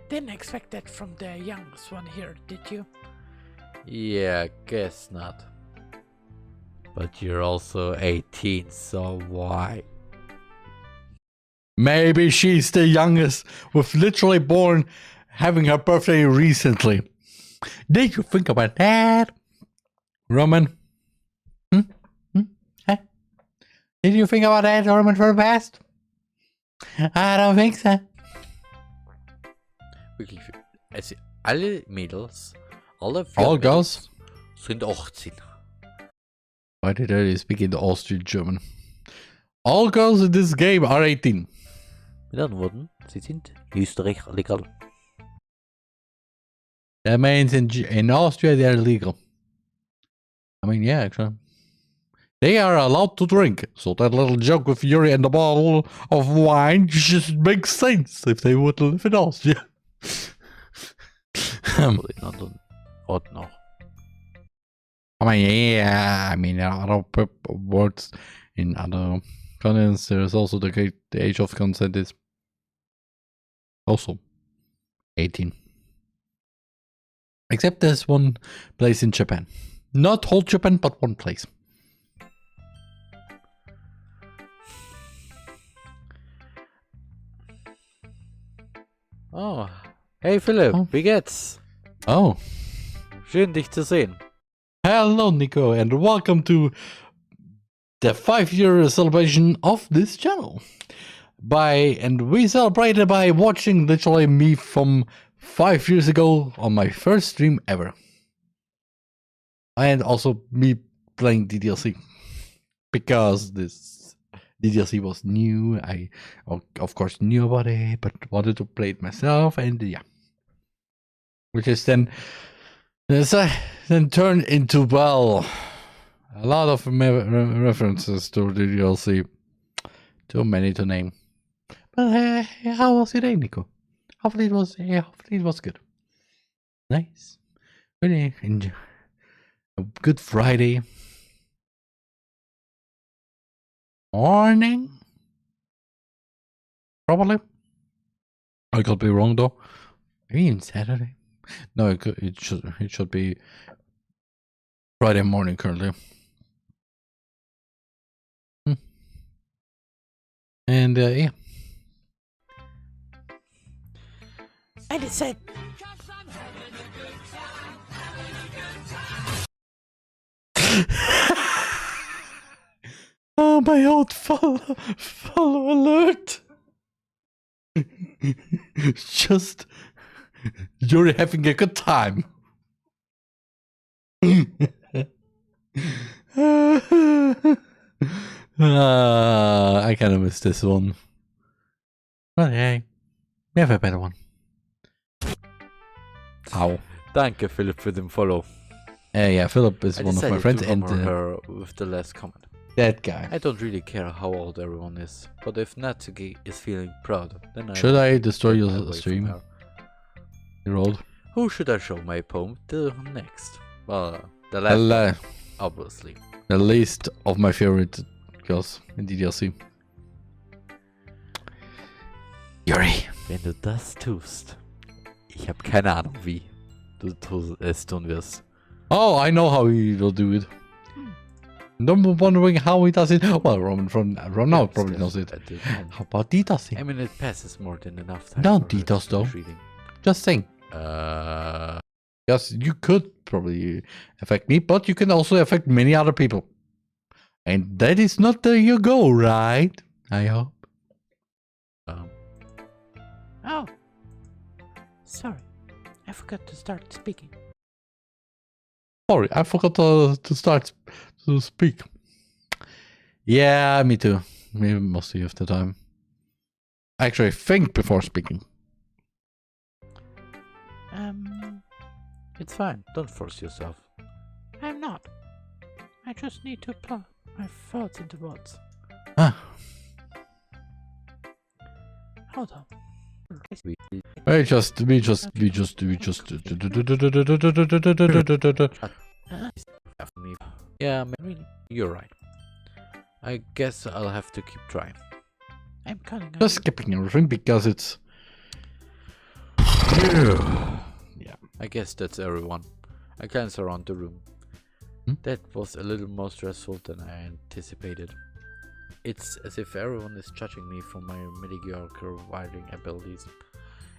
Didn't expect that from the youngest one here, did you? Yeah, guess not. But you're also 18, so why? Maybe she's the youngest, with literally born having her birthday recently. Did you think about that, Roman? Huh? Did you think about that, Roman, for the past? I don't think so. Wirklich, also alle Mädels, alle All girls? sind 18. Why did I speak in Austrian German? All girls in this game are 18. Mit anderen Worten, sie sind Österreich legal. That means in Austria they're legal. I mean, yeah, actually. They are allowed to drink. So that little joke with Yuri and the bottle of wine just makes sense if they would live in Austria. In anderen Orten auch. I mean, yeah, I mean, other words in other continents, there's also the age of consent is also 18. Except there's one place in Japan. Not whole Japan, but one place. Oh, hey Philipp, Oh. wie geht's? Oh. Schön dich zu sehen. Hello, Nico, and welcome to the 5-year celebration of this channel. And we celebrated by watching literally me from 5 years ago on my first stream ever. And also me playing DDLC. Because this DDLC was new. I, of course, knew about it, but wanted to play it myself, and yeah. Which is then turned into, well, a lot of references to DDLC. Too many to name. But how was your day, Nico? Hopefully it was good. Nice. Really enjoy. A good Friday morning. Probably. I could be wrong though. Maybe even Saturday. No, it should be Friday morning currently. And yeah. And it said, oh, my old follow alert. Just you're having a good time. I kind of missed this one. But hey, we have a better one. Ow. Danke Philipp für den Follow. Yeah, Philip is I one of my decided friends, to and honor her with the last comment. That guy. I don't really care how old everyone is, but if Natsuki is feeling proud, then I Should I destroy step away your from stream? her. You're old. Who should I show my poem to next? Well, the The, last, obviously. the least of my favorite girls in DDLC. Yuri. Wenn du das tust, ich habe keine Ahnung, wie du es tun wirst. Oh, I know how he will do it. No one wondering how he does it. Well, Roman from now probably knows it. How about DDoS? I mean, it passes more than enough time. Don't for DDoS though. reading. Just saying. Yes, you could probably affect me, but you can also affect many other people. And that is not your goal, right? I hope. Oh. Sorry. I forgot to start speaking. Sorry, I forgot to start to speak. Yeah, me too. Maybe mostly of the time. I actually think before speaking. It's fine. Don't force yourself. I'm not. I just need to plug my thoughts into words. Ah. Hold on. We just. Yeah, really, you're right. I guess I'll have to keep trying. I'm counting on Just you. skipping everything because it's. Yeah, I guess that's everyone. I glance around the room. That was a little more stressful than I anticipated. It's as if everyone is judging me for my mediocre writing abilities.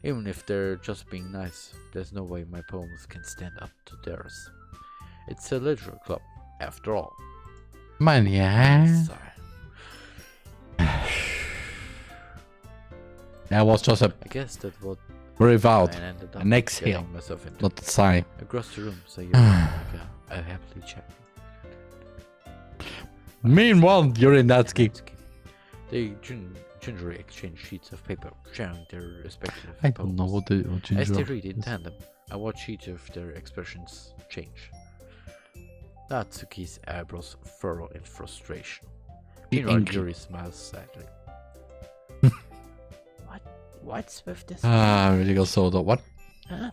Even if they're just being nice, there's no way my poems can stand up to theirs. It's a literature club, after all. Man, yeah. Sorry. That was just a I guess that what breathe out, I ended up an exhale, getting myself into. not a sigh. Across the room, so you're like a happily chatting. Meanwhile, you're in that ski. They gingerly exchange sheets of paper, sharing their respective I don't know what As they ginger read in is. tandem, I watch each of their expressions change. Natsuki's eyebrows furrow in frustration. Meanwhile, angry. Yuri smiles sadly. What's with this? Medical soda. What? Huh?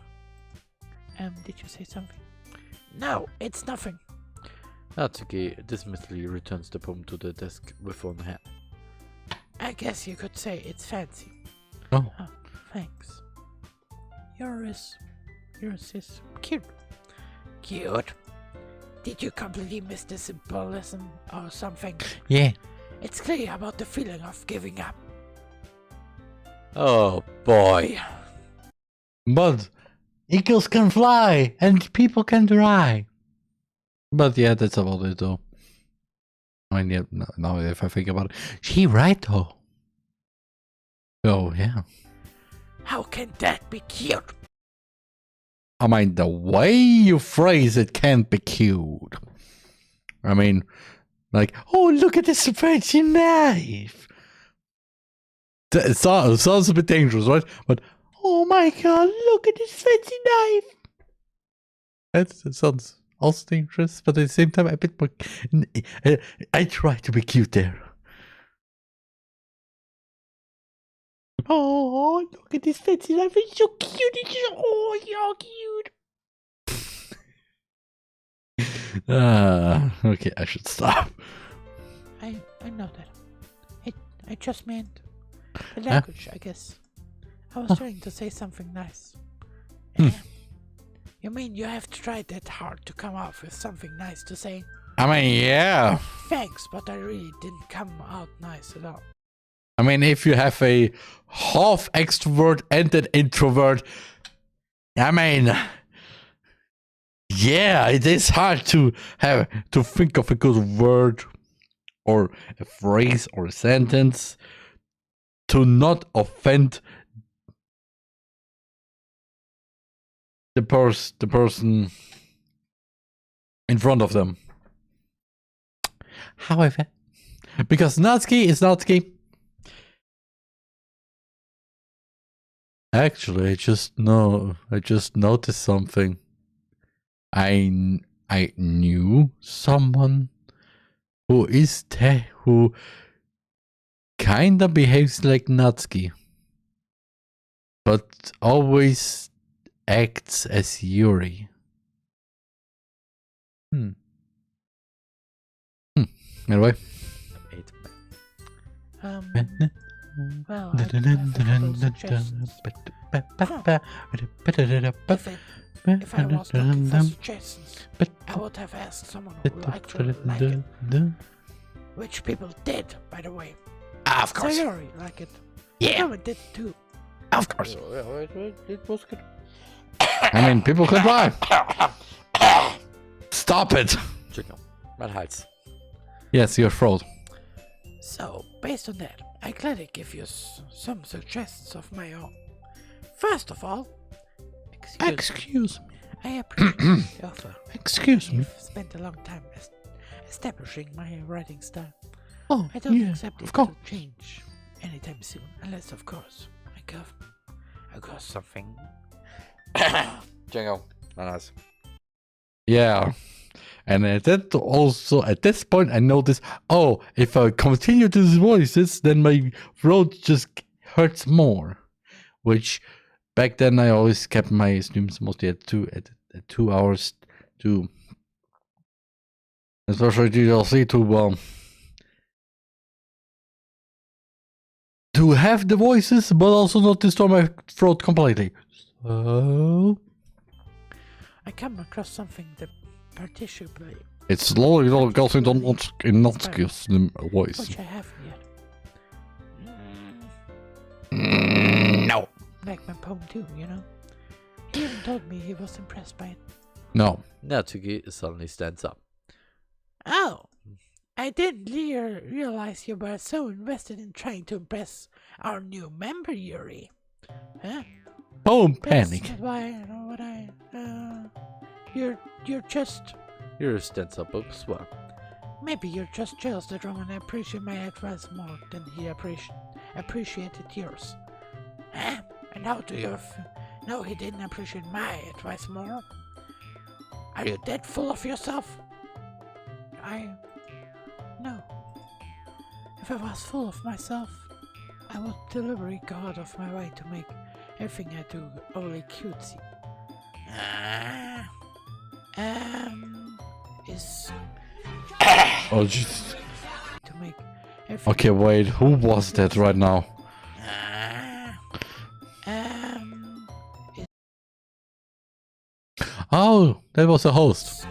Did you say something? No, it's nothing. Natsuki dismissively returns the poem to the desk with one hand. I guess you could say it's fancy. Oh. Thanks. Yours is cute. Cute? Did you completely miss the symbolism or something? Yeah. It's clear about the feeling of giving up. Oh boy. But eagles can fly and people can dry. But yeah, that's about it though. I mean, yeah, now if I think about it, she right though. Oh yeah. How can that be cute? I mean, the way you phrase it can't be cute. I mean, like, oh, look at this fancy knife. It sounds a bit dangerous, right? But, oh my god, look at this fancy knife. That sounds also dangerous, but at the same time, a bit more. I try to be cute there. Oh, look at this fancy knife. It's so cute. Oh, you're cute. Okay, I should stop. I know that. I just meant the language, I guess. I was trying to say something nice. You mean you have tried that hard to come up with something nice to say? I mean, yeah. Thanks, but I really didn't come out nice at all. I mean, if you have a half extrovert and an introvert, I mean, yeah, it is hard to have to think of a good word or a phrase or a sentence to not offend the person in front of them. However, because Natsuki is Natsuki. Actually, I just noticed something. I knew someone who kinda behaves like Natsuki, but always acts as Yuri. Anyway. Well, I have a couple suggestions. If I was looking for suggestions, I would have asked someone who actually liked it. Which people did, by the way. Of course. Sayori liked it. Yeah. No, it did too. Of course. It was good. I mean, people could lie. Stop it. Chicken. Mein Hals. Yes, your throat. So, based on that, I gladly give you some suggestions of my own. First of all, Excuse me. I appreciate the offer. Excuse me. I've spent a long time establishing my writing style. Oh, I don't yeah, accept it of course. to change anytime soon, unless, of course, I got something. Jingle. Nice. Yeah. And at this point, I noticed, oh, if I continue these voices, then my throat just hurts more. Which, back then, I always kept my streams mostly at 2 hours to, especially DLC to have the voices, but also not destroy my throat completely. So I come across something that particularly, it's slowly getting in Natsuki's voice. which I haven't yet. No. Like my poem too, you know? He even told me he was impressed by it. No. Natsuki suddenly stands up. Oh, I didn't realize you were so invested in trying to impress our new member, Yuri. Huh? Poem panic. That's why, you're just, Yuri stands up as well. maybe you're just jealous that Roman appreciated my advice more than he appreciated yours. Huh? And how do you know he didn't appreciate my advice more? Are you that full of yourself? No. If I was full of myself, I would deliberately go out of my way to make everything I do only cutesy. Oh, jeez. To make everything. Okay, wait. Who was that right now? Oh, that was the host.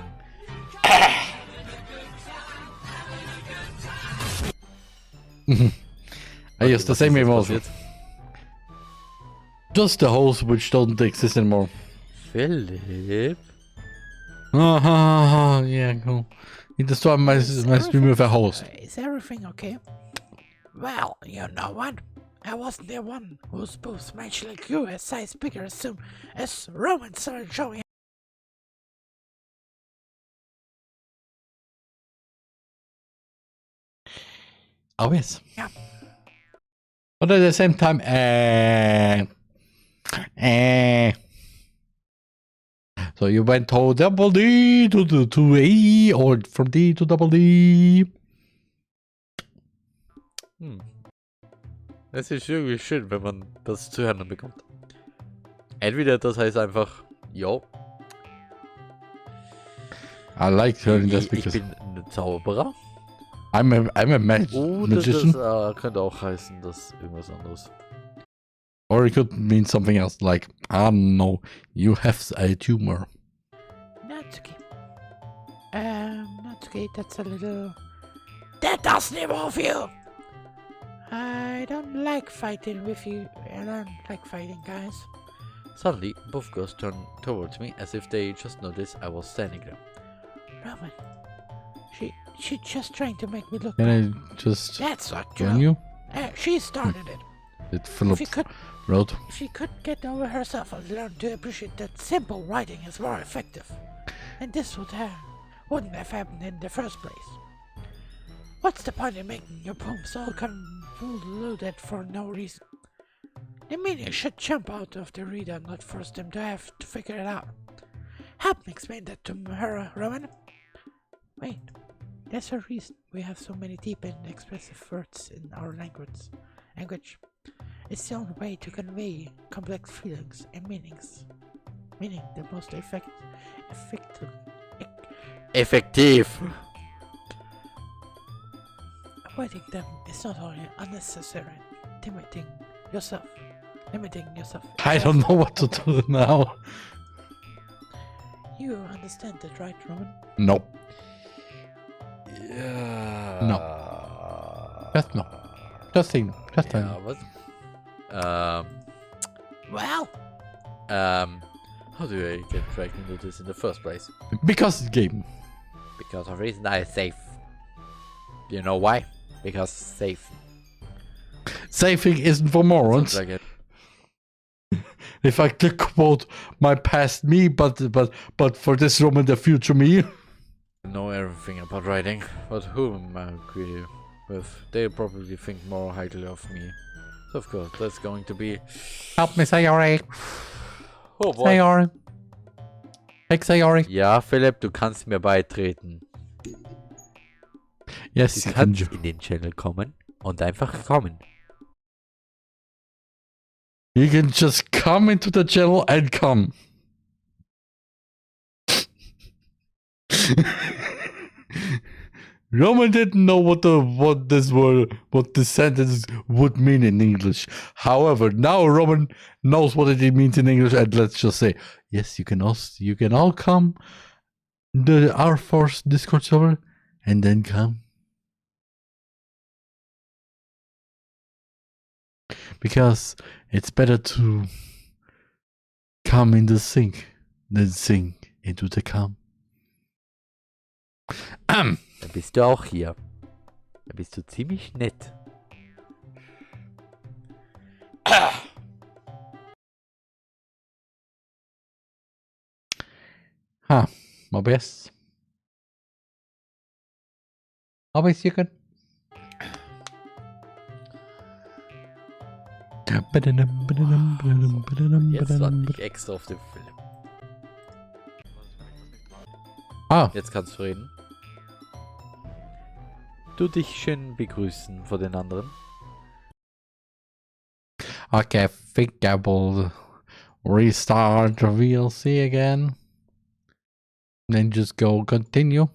I used the same emotion. Just the hosts which don't exist anymore. Philip? Yeah, cool. He destroyed my stream with a host. Is everything okay? Well, you know what? I wasn't the one who was both magically grew a size bigger as soon as Roman started showing. Oh, yes. Yeah. But at the same time, so you went to double D to A or from D to double D? Es ist irgendwie schön, wenn man das zu hören bekommt. Entweder das heißt einfach, yo. I like hearing this Ich because bin ein Zauberer. I'm a magician. Das könnte auch heißen, dass irgendwas anderes. Or it could mean something else, like, I don't know, you have a tumor. Natsuki. Natsuki, that's a little... That doesn't involve you! I don't like fighting with you. I don't like fighting, guys. Suddenly, both girls turn towards me as if they just noticed I was standing there. Roman. She's just trying to make me look Can bad. I just That's not join true. you? She started it. Did Philip If wrote? she could get over herself and learn to appreciate that simple writing is more effective, and this wouldn't have happened in the first place. What's the point in making your poems all convoluted for no reason? The meaning should jump out of the reader, not force them to have to figure it out. Help me explain that to her, Roman. Wait, There's a reason we have so many deep and expressive words in our language. It's the only way to convey complex feelings and meanings. Meaning the most effective. Avoiding them is not only unnecessary, limiting yourself. I don't know what to do now. You understand that, right, Roman? Nope. Yeah. No. Just no. Just say no. Just say no. What? Well, how do I get dragged into this in the first place? Because it's game. Because of reason I save. You know why? Because save. Saving isn't for morons. Like it. If I could quote my past me, but for this Roman, the future me. I know everything about writing, but who am I agree with? They probably think more highly of me. So of course, that's going to be... Help me, Sayori. Oh boy. Sayori. Like Sayori. Ja, Philipp, du kannst mir beitreten. Yes, du kannst in den Channel kommen und einfach kommen. You can just come into the channel and come. Roman didn't know what this sentence would mean in English. However, now Roman knows what it means in English, and let's just say, yes, you can all come the our Force Discord server and then come. Because it's better to come in the sink than sink into the come. Dann bist du auch hier. Da bist du ziemlich nett. Obvious. Obvious you can. Jetzt warte ich extra auf den Film. Jetzt kannst du reden. Du dich schön begrüßen vor den anderen. Okay, I think I will restart the VLC again. Then just go continue.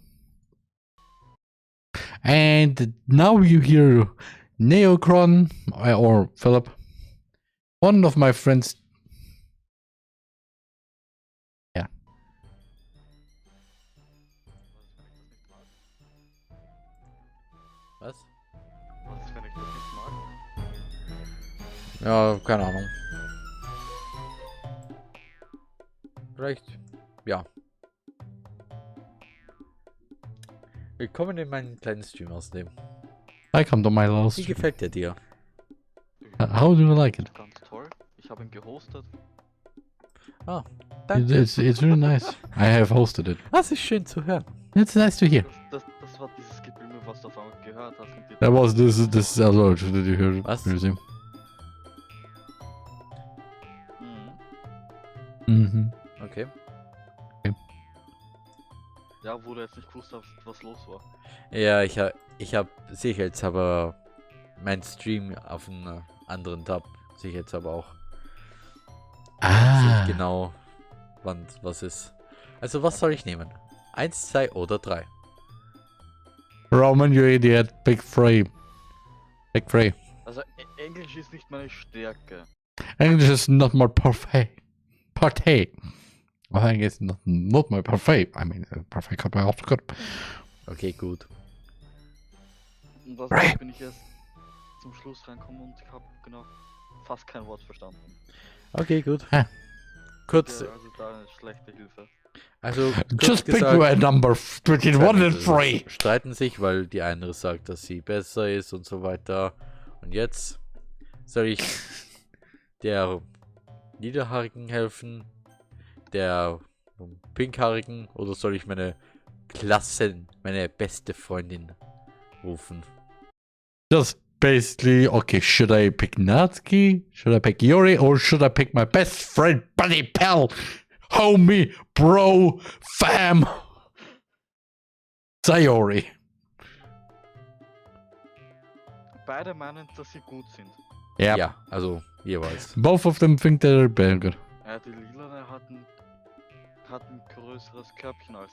And now you hear Neocron or Philip. One of my friends. Yeah. Was? Was ist, wenn ich das nicht mag? Ja, keine Ahnung. Vielleicht, ja. Willkommen in meinen kleinen Stream außerdem. Welcome to my little Wie stream. gefällt der dir? How do you like it? Ganz toll. Ich habe ihn gehostet. Ah, danke. It's really nice. I have hosted it. Das ist schön zu hören. It's nice to hear. Das war dieses Geblüme, was du auf einmal gehört hast. Und That was this alert. Did you hear it? Was? Museum? Mhm. Okay. Ja, wo du jetzt nicht gewusst hast, was los war. Ja, ich hab sicherheitshalber mein Stream auf einen anderen Tab. Sicherheitshalber auch. Sehe ich genau, wann was ist. Also was soll ich nehmen? 1, 2 oder 3? Roman, you idiot. Big free. Big free. Also Englisch ist nicht meine Stärke. English is not my parfait. Partay. I think it's not my parfait. I mean, parfait could be also good. Okay, gut. Und das bin ich erst zum Schluss reinkommen und ich habe genau fast kein Wort verstanden. Okay, gut. Kurz. Ja, also da eine schlechte Hilfe. Also, just pick a number between 1 and 3. Streiten sich, weil die eine sagt, dass sie besser ist und so weiter. Und jetzt soll ich der Niederhaarigen helfen, der Pinkhaarigen, oder soll ich meine beste Freundin rufen? Just basically, okay, should I pick Natsuki? Should I pick Yuri? Or should I pick my best friend, buddy, pal, homie, bro, fam, Sayori? beide meinen, dass sie gut sind. Ja. Ja, also jeweils. Both of them think they're better. Die Lilane hat ein größeres Körbchen als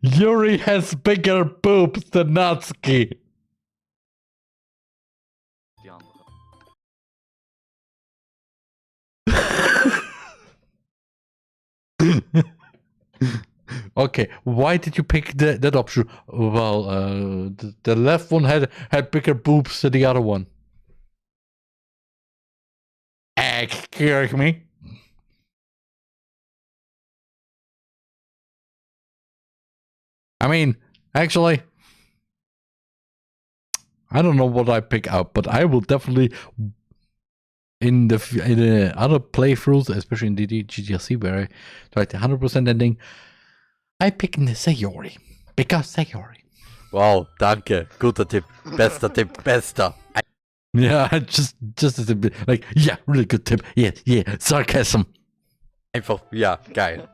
Yuri has bigger boobs than Natsuki. die andere. Okay, why did you pick that option? Well, the left one had bigger boobs than the other one. Excuse me. I mean, actually, I don't know what I pick out, but I will definitely in the other playthroughs, especially in the GTRC where I tried the 100% ending, I pick Sayori because Sayori. Wow, danke. Guter Tipp. Bester Tipp. Bester. Yeah, just a bit like, yeah, really good tip. Yeah, sarcasm. Einfach, ja, geil.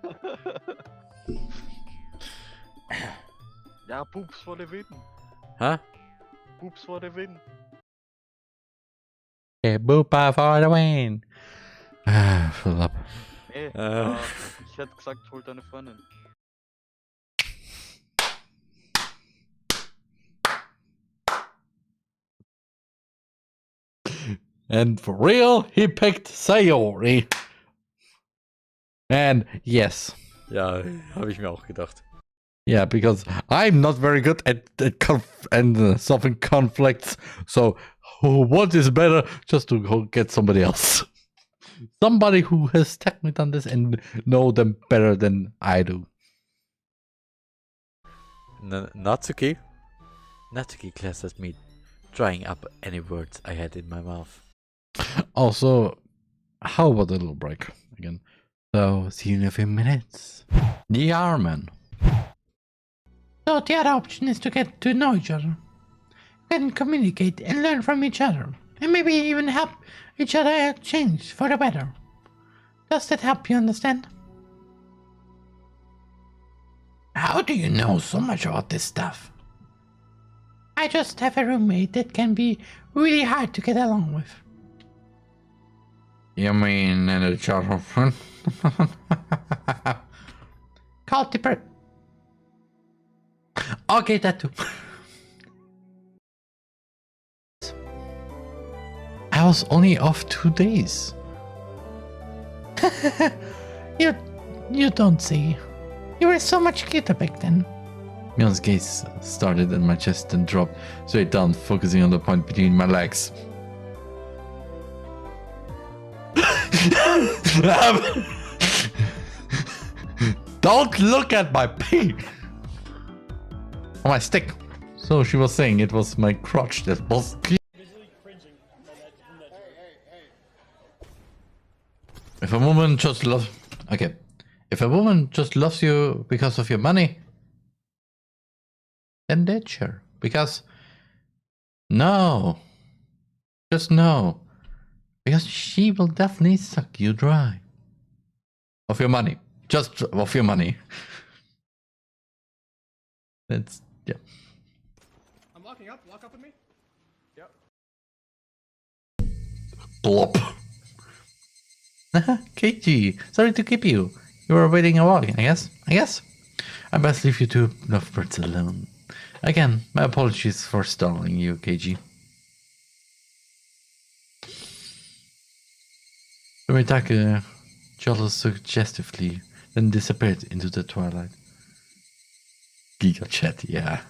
Ja, Boobs for the win. Hä? Boobs for the win. Yeah, boopa for the win. Fill up. Nee, ich hätte gesagt, hol deine Freundin. And for real, he picked Sayori. And yes. Ja, habe ich mir auch gedacht. Yeah, because I'm not very good at solving conflicts. So, what is better just to go get somebody else? Somebody who has technically done this and know them better than I do. Natsuki? Natsuki glares at me, drying up any words I had in my mouth. Also, how about a little break again? So, see you in a few minutes. TheRMan. So the other option is to get to know each other. We can communicate and learn from each other. And maybe even help each other change for the better. Does that help you understand? How do you know so much about this stuff? I just have a roommate that can be really hard to get along with. You mean in a child friend? Called the Okay, that too. I was only off 2 days. You don't say. You were so much cuter back then. Mion's gaze started at my chest and dropped straight down, focusing on the point between my legs. Don't look at my pee! On my stick. So she was saying it was my crotch that was. If a woman just loves. Okay. If a woman just loves you because of your money, then ditch her. Because. No. Just no. Because she will definitely suck you dry. Of your money. Just of your money. That's. Yeah. I'm locking up. Lock up with me. Yep. Plop. KG, sorry to keep you. You were waiting a while, I guess. I best leave you two lovebirds alone. Again, my apologies for stalling you, KG. Sumitake jolted suggestively, then disappeared into the twilight. Giga Chat, yeah.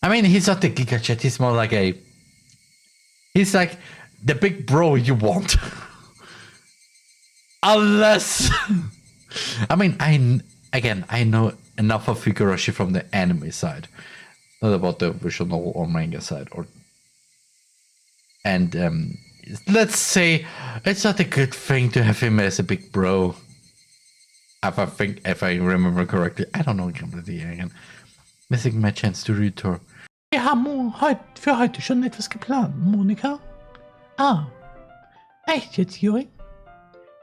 I mean, he's not the Giga Chat, he's more like a... He's like the big bro you want. Unless... I mean, I know enough of Higurashi from the anime side. Not about the visual novel or manga side. And let's say it's not a good thing to have him as a big bro. If I remember correctly. I don't know completely again. Missing my chance to read her. Wir haben für heute schon etwas geplant, Monika. Ah, echt jetzt, Juri?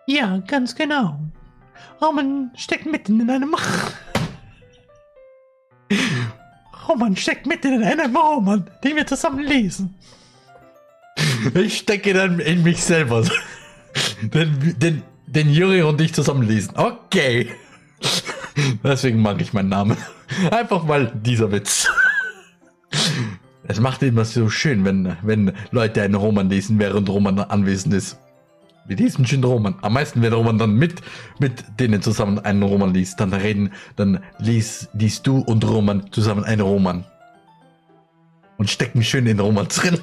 Ja, ganz genau. Roman steckt mitten in einem... Roman steckt mitten in einem Roman, den wir zusammen lesen. Ich stecke dann in mich selber. Den Juri und ich zusammen lesen. Okay. Deswegen mag ich meinen Namen. Einfach mal dieser Witz. Es macht immer so schön, wenn Leute einen Roman lesen, während Roman anwesend ist. Wir lesen schön Roman. Am meisten, wenn Roman dann mit denen zusammen einen Roman liest, dann liest du und Roman zusammen einen Roman. Und stecken schön in Roman drin.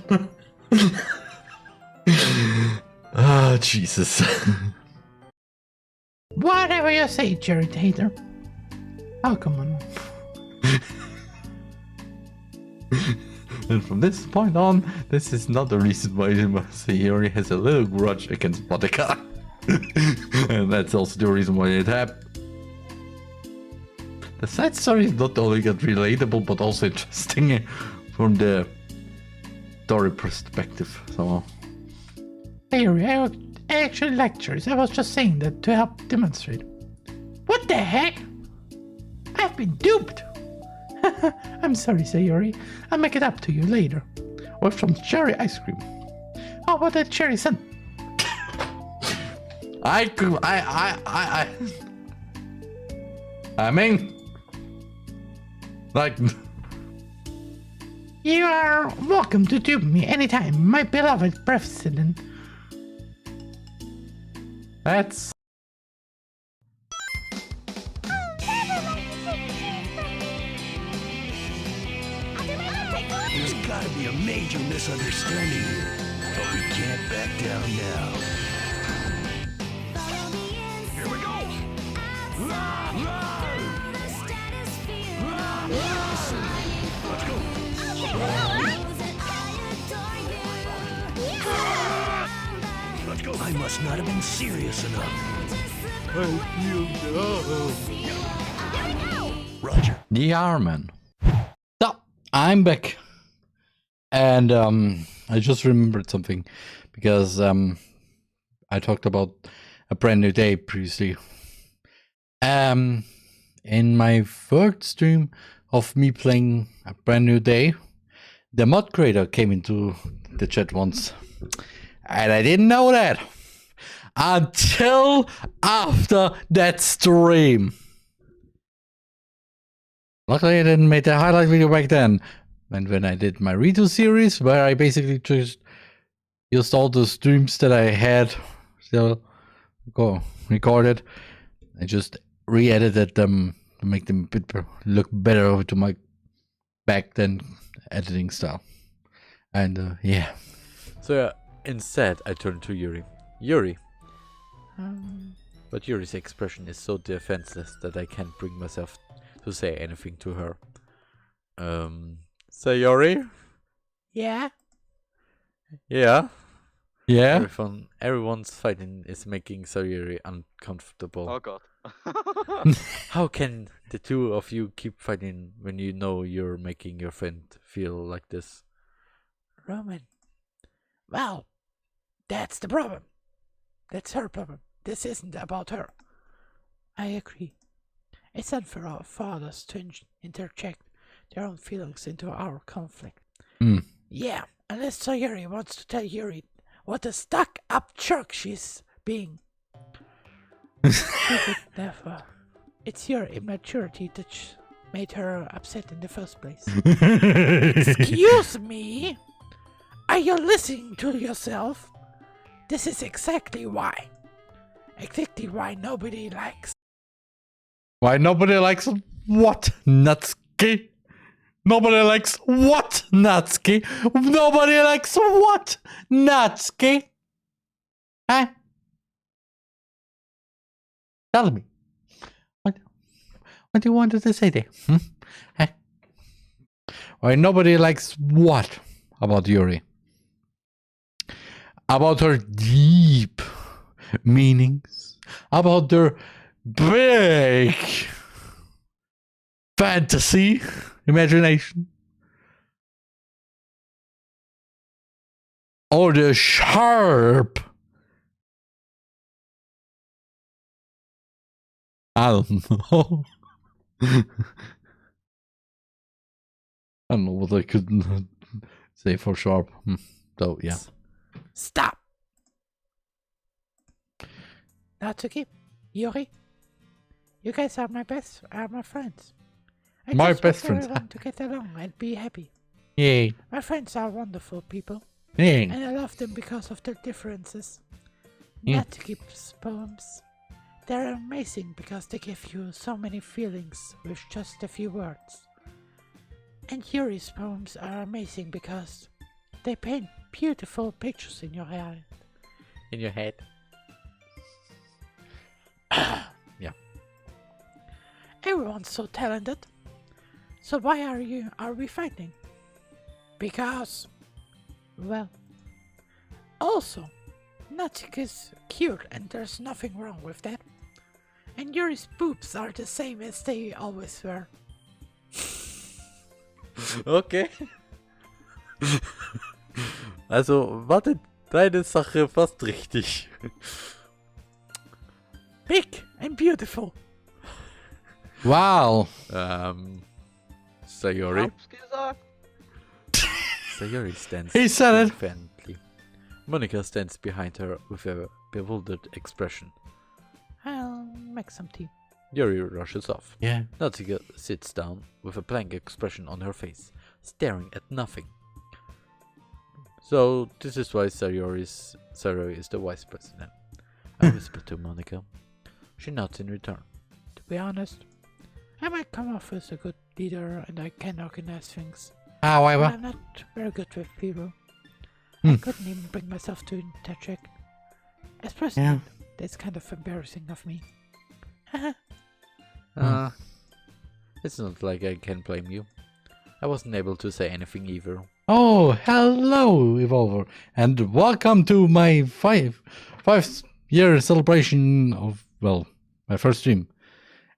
Ah, Jesus. Whatever you say, Jared Hater. Oh, come on. And from this point on, this is not the reason why Sayori has a little grudge against Monica. And that's also the reason why it happened. The side story is not only got relatable, but also interesting from the story perspective. So, Sayori, I actually lectures. I was just saying that to help demonstrate. What the heck? I've been duped. I'm sorry, Sayori. I'll make it up to you later. With some cherry ice cream. How about that cherry sun? I mean, like, you are welcome to dupe me anytime, my beloved president. That's... There's gotta be a major misunderstanding here, but we can't back down now. Here we go! Let's go! Let's go! I must not have been serious enough. Roger. TheRMan. So, I'm back. And I just remembered something because I talked about a brand new day previously. In my third stream of me playing a brand new day, the mod creator came into the chat once. And I didn't know that until after that stream. Luckily I didn't make the highlight video back then. And when I did my redo series, where I basically just used all the streams that I had still recorded, I just re-edited them to make them a bit look better to my back then editing style. And yeah. So instead I turned to Yuri. Yuri. But Yuri's expression is so defenseless that I can't bring myself to say anything to her. Sayori? Yeah? Yeah? Yeah? Everyone's fighting is making Sayori uncomfortable. Oh god. How can the two of you keep fighting when you know you're making your friend feel like this? Roman. Well, that's the problem. That's her problem. This isn't about her. I agree. It's unfair for others to interject their own feelings into our conflict. Yeah, unless Sayori wants to tell Yuri what a stuck-up jerk she's being. She would never. It's your immaturity that made her upset in the first place. Excuse me? Are you listening to yourself? This is exactly why. Exactly why nobody likes. Why nobody likes what, Natsuki? Nobody likes what, Natsuki? Nobody likes what, Natsuki? Huh? Tell me. What do you want to say there? Huh? Why nobody likes what about Yuri? About her deep meanings? About their big fantasy, imagination, or the sharp, I don't know, I don't know what I could say for sharp. So, yeah. Stop! Natsuki, Yuri, you guys are my friends. I My just best want friends. everyone to get along and be happy. Yay. My friends are wonderful people, Yay. and I love them because of their differences. Yeah. Natsuki's poems, they're amazing because they give you so many feelings with just a few words. And Yuri's poems are amazing because they paint beautiful pictures in your head. In your head. Yeah. Everyone's so talented. So why are we fighting? Because, well, also, Natsuki is cute and there's nothing wrong with that. And Yuri's boobs are the same as they always were. Okay. Also, warte, deine Sache fast richtig. Big and beautiful. Wow. Sayori. Hab's gesagt. Sayori stands He said it. independently. Monica stands behind her with a bewildered expression. I'll make some tea. Yuri rushes off. Yeah. Natsuki sits down with a blank expression on her face, staring at nothing. So, this is why Sayori is the vice president. I whisper to Monica. She nods in return. To be honest, I might come off as a good leader and I can organize things. But However. I'm not very good with people. I couldn't even bring myself to interject. As president, that's kind of embarrassing of me. It's not like I can blame you. I wasn't able to say anything either. Oh, hello, Evolver, and welcome to my 5-year celebration of, well, my first stream.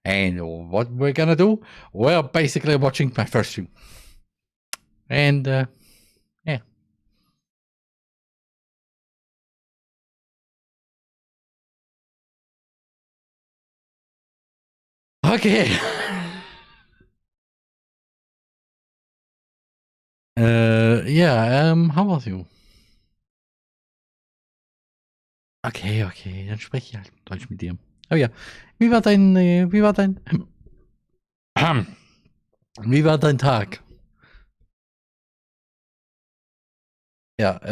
And what we're gonna do? We're basically watching my first stream. And, yeah. Okay. How was you? Okay, dann spreche ich halt Deutsch mit dir. Oh ja, wie war dein Tag? Ja, ich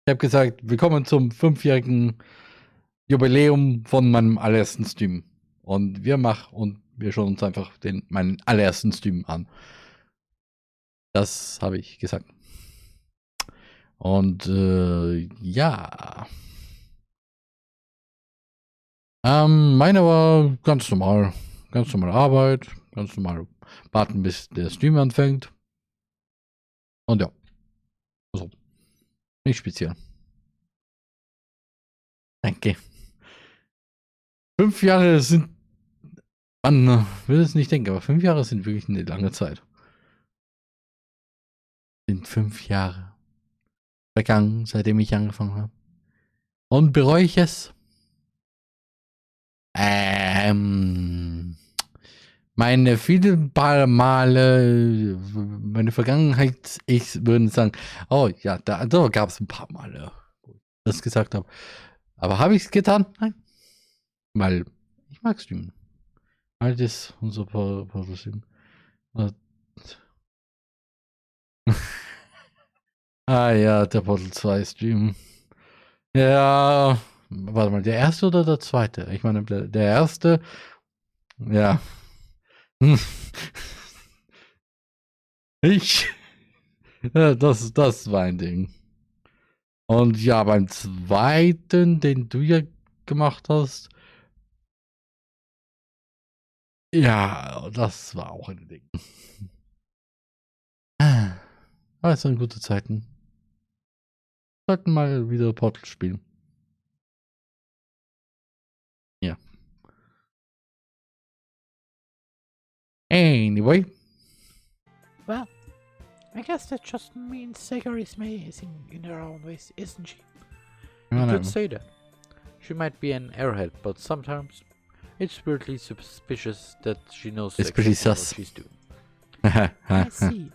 habe gesagt, willkommen zum 5-jährigen Jubiläum von meinem allerersten Stream. Und wir schauen uns einfach meinen allerersten Stream an. Das habe ich gesagt. Und ja. Meine war ganz normal. Ganz normale Arbeit. Ganz normal warten, bis der Stream anfängt. Und ja. Also. Nicht speziell. Danke. 5 Jahre sind. Man will es nicht denken, aber 5 Jahre sind wirklich eine lange Zeit. Sind 5 Jahre vergangen, seitdem ich angefangen habe. Und bereue ich es? Meine viele paar Male, meine Vergangenheit, ich würde sagen, oh ja, da gab es ein paar Male, wo ich das gesagt habe. Aber habe ich es getan? Nein. Weil ich mag streamen. Weil das unser Portal-Stream. Ah ja, der Portal 2 Stream. Ja, warte mal, der erste oder der zweite? Ich meine, der erste, ja. Ja, das war ein Ding. Und ja, beim zweiten, den du ja gemacht hast, ja, das war auch ein Ding. Aber es waren gute Zeiten. Sollten mal wieder Portal spielen. Ja. Anyway. Well, I guess that just means Sayori is amazing in her own ways, isn't she? You could say that. She might be an airhead, but sometimes it's weirdly suspicious that she knows It's pretty sus. what she's doing. I see.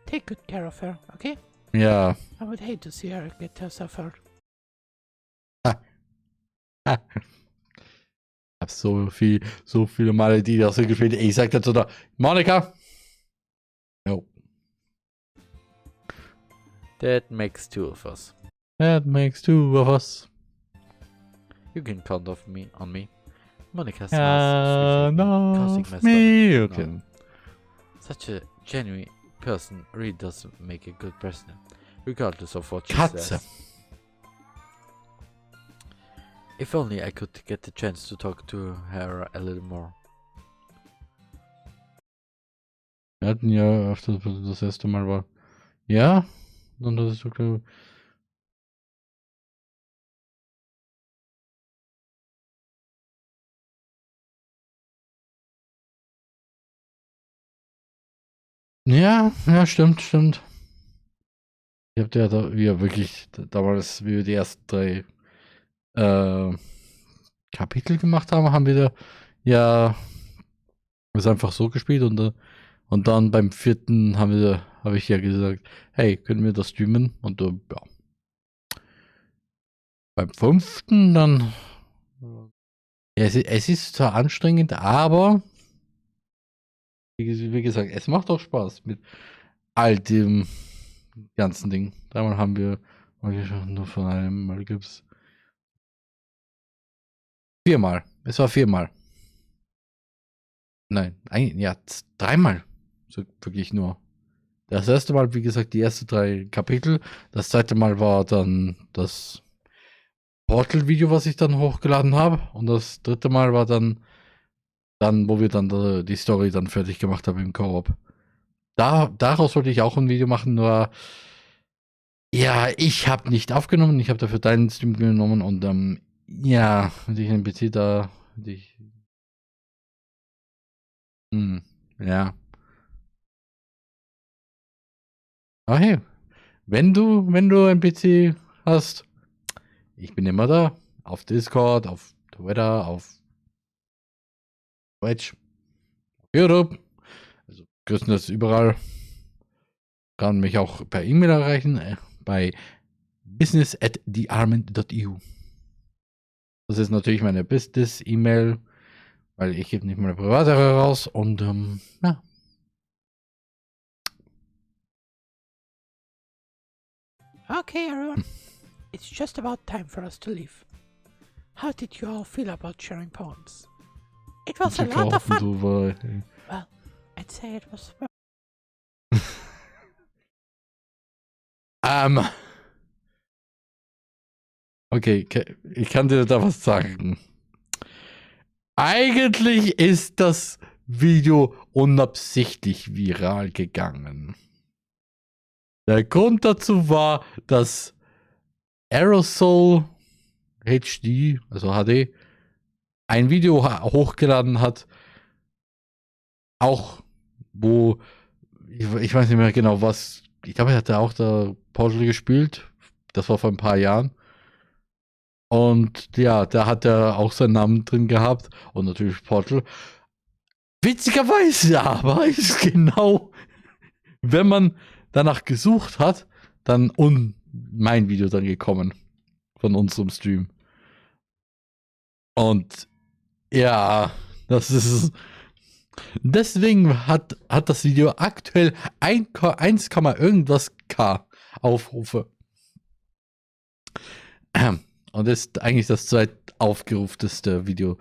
Take good care of her, okay? Ja. I would hate to see her get herself hurt. Ich hab so viele Male die das so gespielt. Ich sag dazu da, Monika! No. That makes two of us. That makes two of us. You can count on me. Monica Count smiles, of me, you can. Such a genuine person really does make a good president, regardless of what she Katze. says. If only I could get the chance to talk to her a little more. Wir hatten ja öfter das erste Mal war. Ja? Und das ist okay. Ja, stimmt. Ihr habt ja da wirklich damals, wie wir die ersten 3 Kapitel gemacht haben wir da ja das einfach so gespielt und dann beim 4. habe ich ja gesagt, hey, können wir das streamen? Und ja. Beim 5. dann ja, es ist zwar anstrengend, aber wie gesagt, es macht auch Spaß mit all dem ganzen Ding. Dreimal haben wir nur von einem Mal gibt's 4-mal. Es war 4-mal. Nein, 3-mal. So wirklich nur. Das erste Mal, wie gesagt, die ersten 3 Kapitel. Das zweite Mal war dann das Portal-Video, was ich dann hochgeladen habe. Und das dritte Mal war dann wo wir dann die Story dann fertig gemacht haben im Koop. Daraus wollte ich auch ein Video machen, nur ja, ich habe nicht aufgenommen. Ich habe dafür deinen Stream genommen und ja, und ich einen PC da. Ja. Ah, hey, wenn du ein PC hast, ich bin immer da. Auf Discord, auf Twitter, auf Twitch, auf YouTube. Also größtenteils überall. Kann mich auch per E-Mail erreichen bei business@TheRMan.eu. Das ist natürlich meine Business-E-Mail, weil ich gebe nicht meine private raus und ja. Okay, everyone. It's just about time for us to leave. How did you all feel about sharing poems? It was a lot of fun. Well, I'd say it was fun. Okay, ich kann dir da was sagen. Eigentlich ist das Video unabsichtlich viral gegangen. Der Grund dazu war, dass Aerosol HD, also HD, ein Video hochgeladen hat, auch wo, ich weiß nicht mehr genau was, ich glaube, er hatte auch da Portal gespielt, das war vor ein paar Jahren. Und ja, da hat er auch seinen Namen drin gehabt und natürlich Portal. Witzigerweise aber ist genau, wenn man danach gesucht hat, dann mein Video dann gekommen von unserem Stream. Und ja, das ist deswegen hat das Video aktuell 1, irgendwas K Aufrufe. Und ist eigentlich das zweitaufgerufteste Video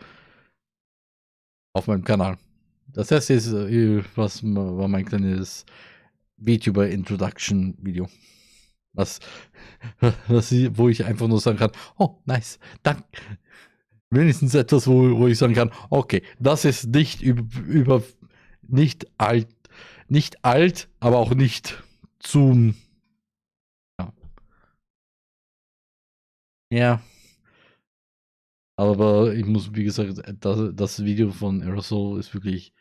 auf meinem Kanal. Das erste ist, war mein kleines VTuber Introduction Video. Wo ich einfach nur sagen kann, oh, nice, danke. Wenigstens etwas, wo ich sagen kann, okay, das ist nicht nicht alt, aber auch nicht zu. Ja. Aber ich muss, wie gesagt, das Video von Aerosol ist wirklich.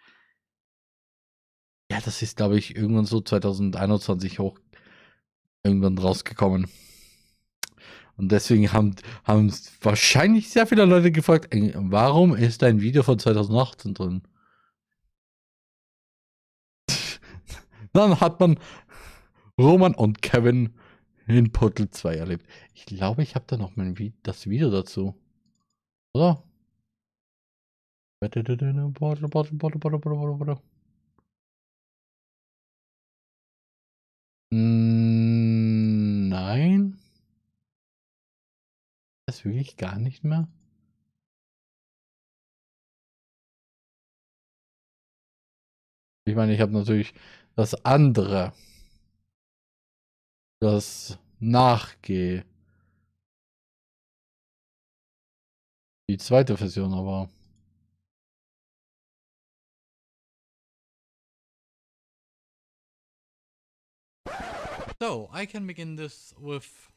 Ja, das ist, glaube ich, irgendwann so 2021 irgendwann rausgekommen. Und deswegen haben wahrscheinlich sehr viele Leute gefragt, warum ist ein Video von 2018 drin? Dann hat man Roman und Kevin in Portal 2 erlebt. Ich glaube, ich habe da noch das Video dazu. Oder? Nein. Das wirklich gar nicht mehr. Ich meine, ich habe natürlich das andere. Das Nachgeh. Die zweite Version aber. So, I can begin this with,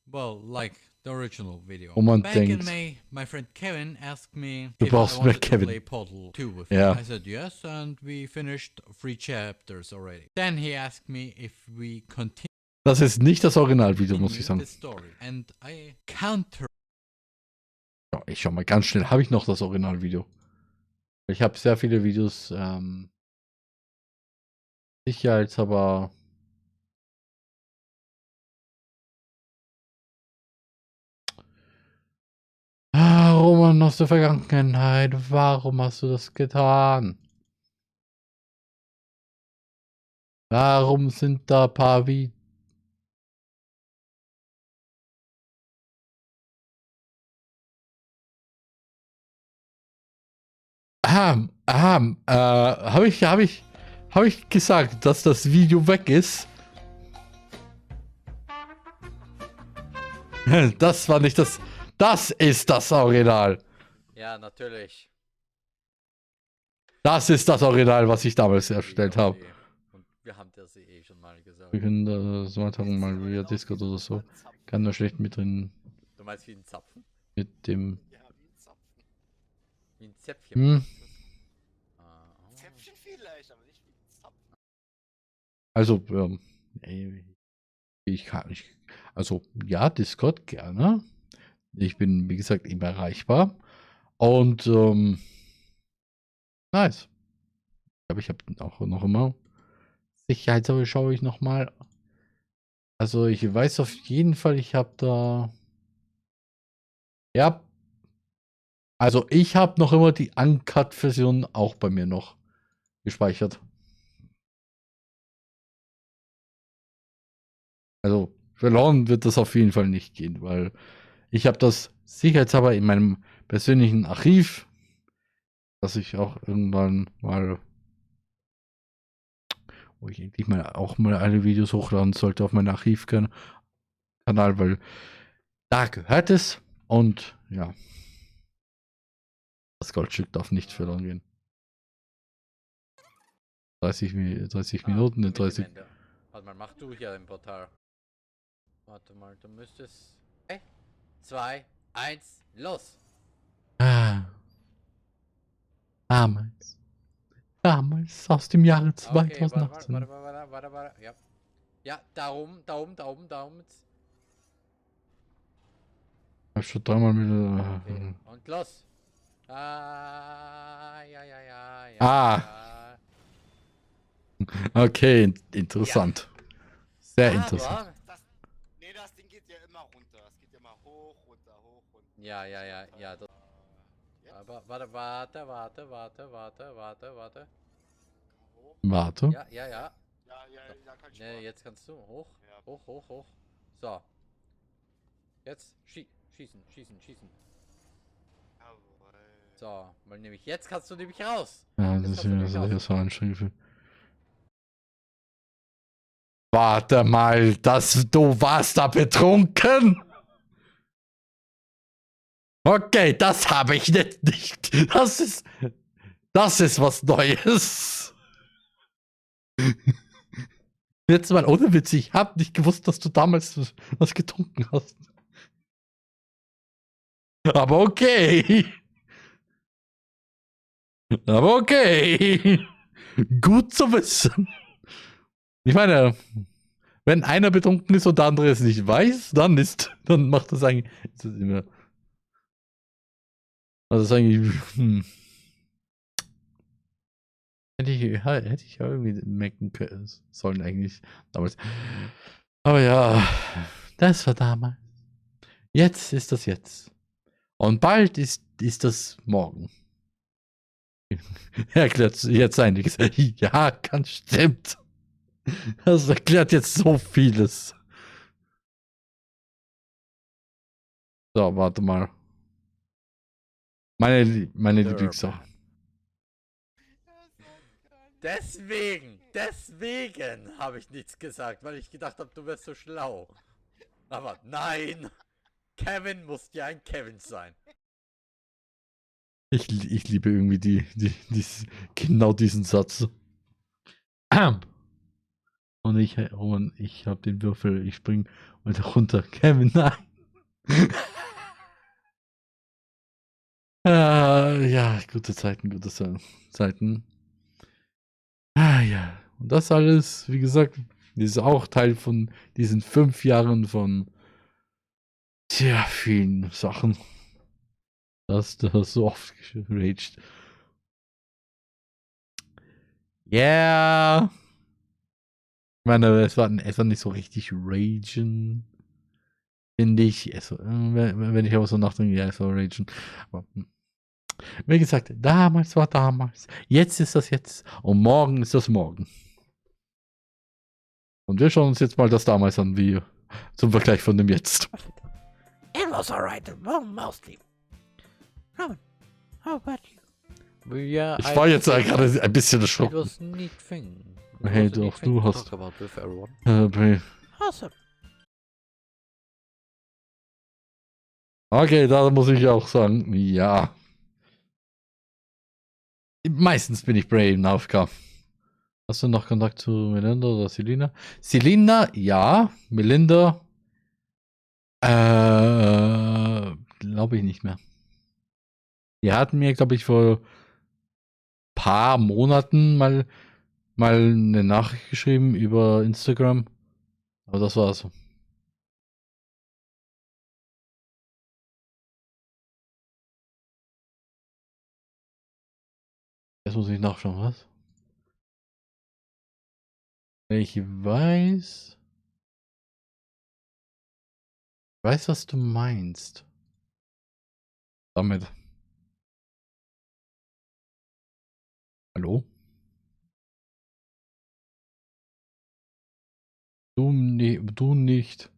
well, like the original video. Man Back denkt, in May, my friend Kevin asked me du if I brauchst mehr wanted to Kevin. play Portal 2 with Ja. him. I said yes, and we finished 3 chapters already. Then he asked me if we continue Das ist nicht das Originalvideo, muss ich sagen. the story, and I counter. Ja, ich schau mal ganz schnell. Habe ich noch das Originalvideo? Ich habe sehr viele Videos, sicherheitshalber. Roman aus der Vergangenheit, warum hast du das getan? Warum sind da ein paar wie... Habe ich gesagt, dass das Video weg ist? Das war nicht das... Das ist das Original. Ja, natürlich. Das ist das Original, was ich damals erstellt habe. Und wir haben das eh schon mal gesagt. Wir können das mal via Discord oder so. Kann nur schlecht mit drin. Du meinst wie ein Zapfen? Mit dem... Ja, wie ein Zapfen. Wie ein Zäpfchen. Zäpfchen vielleicht, aber nicht wie ein Zapfen. Also, ich kann nicht. Also, ja, Discord gerne. Ich bin, wie gesagt, immer erreichbar. Und, nice. Ich glaube, ich habe auch noch immer. Sicherheitshalber schaue ich nochmal. Also, ich weiß auf jeden Fall, ich habe da. Ja. Also, ich habe noch immer die Uncut-Version auch bei mir noch gespeichert. Also, verloren wird das auf jeden Fall nicht gehen, weil ich habe das sicherheitshalber in meinem persönlichen Archiv, das ich auch irgendwann mal, wo ich endlich mal auch mal alle Videos hochladen sollte auf meinen Archivkanal, weil da gehört es und ja, das Goldstück darf nicht verloren gehen. 30 Minuten, 30. Warte mal, mach du hier im Portal. Warte mal, du müsstest... 3, 2, 1, los! Damals aus dem Jahre Okay, 2018. warte. Ja. Ja, da oben. Ich hab schon dreimal mit. Okay. Und los! Ja. Okay, interessant. Sehr interessant. Das Ding geht ja immer runter. Es geht ja immer hoch, runter. Ja. Das, aber warte. Warte. Ja. Ja, kann ich machen. Jetzt kannst du. Hoch. So. Jetzt schießen. So, weil nämlich jetzt kannst du nämlich raus. Ja, das ist so anstrengend. Warte mal, du warst da betrunken? Okay, das habe ich nicht. Das ist was Neues. Jetzt mal ohne Witz, ich habe nicht gewusst, dass du damals was getrunken hast. Aber okay. Gut zu wissen. Ich meine, wenn einer betrunken ist und der andere es nicht weiß, dann macht das eigentlich. Das ist immer. Also das ist eigentlich. Hätte ich ja irgendwie merken sollen eigentlich damals. Aber ja, das war damals. Jetzt ist das jetzt. Und bald ist das morgen. Erklärt jetzt einiges. Ja, ganz stimmt. Das erklärt jetzt so vieles. So, warte mal. Meine Lieblingssache. Deswegen habe ich nichts gesagt, weil ich gedacht habe, du wärst so schlau. Aber nein, Kevin muss ja ein Kevin sein. Ich liebe irgendwie genau diesen Satz. Und ich habe den Würfel, ich spring weiter runter. Kevin, nein. Ja, gute Zeiten. Ah ja, und das alles, wie gesagt, ist auch Teil von diesen 5 Jahren von sehr vielen Sachen. Das so oft geraged. Yeah. Ich meine, es war nicht so richtig ragen, finde ich. Wenn ich aber so nachdenke, ja, es war ragen. Aber wie gesagt, damals war damals. Jetzt ist das jetzt. Und morgen ist das morgen. Und wir schauen uns jetzt mal das damals an, wie zum Vergleich von dem jetzt. It was alright, mostly. Roman, how about you? Yeah, Ich war jetzt gerade ein bisschen It erschrocken. was a neat thing. It Hey, was a neat doch, thing du to hast. talk about with everyone. Awesome. Okay, da muss ich auch sagen, ja. Meistens bin ich Brave in AFK. Hast du noch Kontakt zu Melinda oder Selina? Selina, ja. Melinda, glaube ich nicht mehr. Die hatten mir, glaube ich, vor paar Monaten mal eine Nachricht geschrieben über Instagram. Aber das war's. Jetzt muss ich nachschauen, was? Ich weiß, was du meinst. Damit. Hallo? Du nicht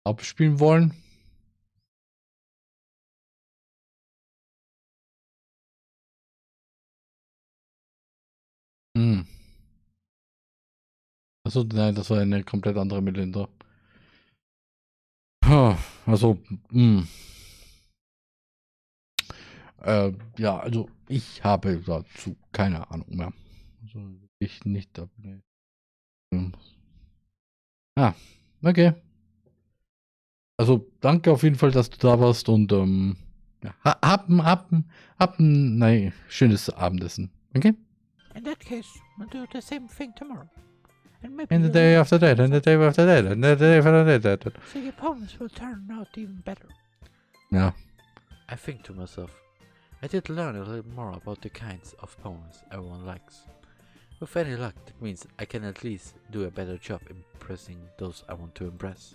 abspielen wollen? Hm. Achso, nein, das war eine komplett andere Melinda. Also, ja, also ich habe dazu keine Ahnung mehr. Also ich nicht. Okay. Also danke auf jeden Fall, dass du da warst und ja, hab ein schönes Abendessen. Okay? In that case, we'll do the same thing tomorrow. And maybe And the day after that, and the day after that, and the day after that. so your opponents will turn out even better. Ja. I think to myself, I did learn a little more about the kinds of opponents everyone likes. With any luck, that means I can at least do a better job impressing those I want to impress.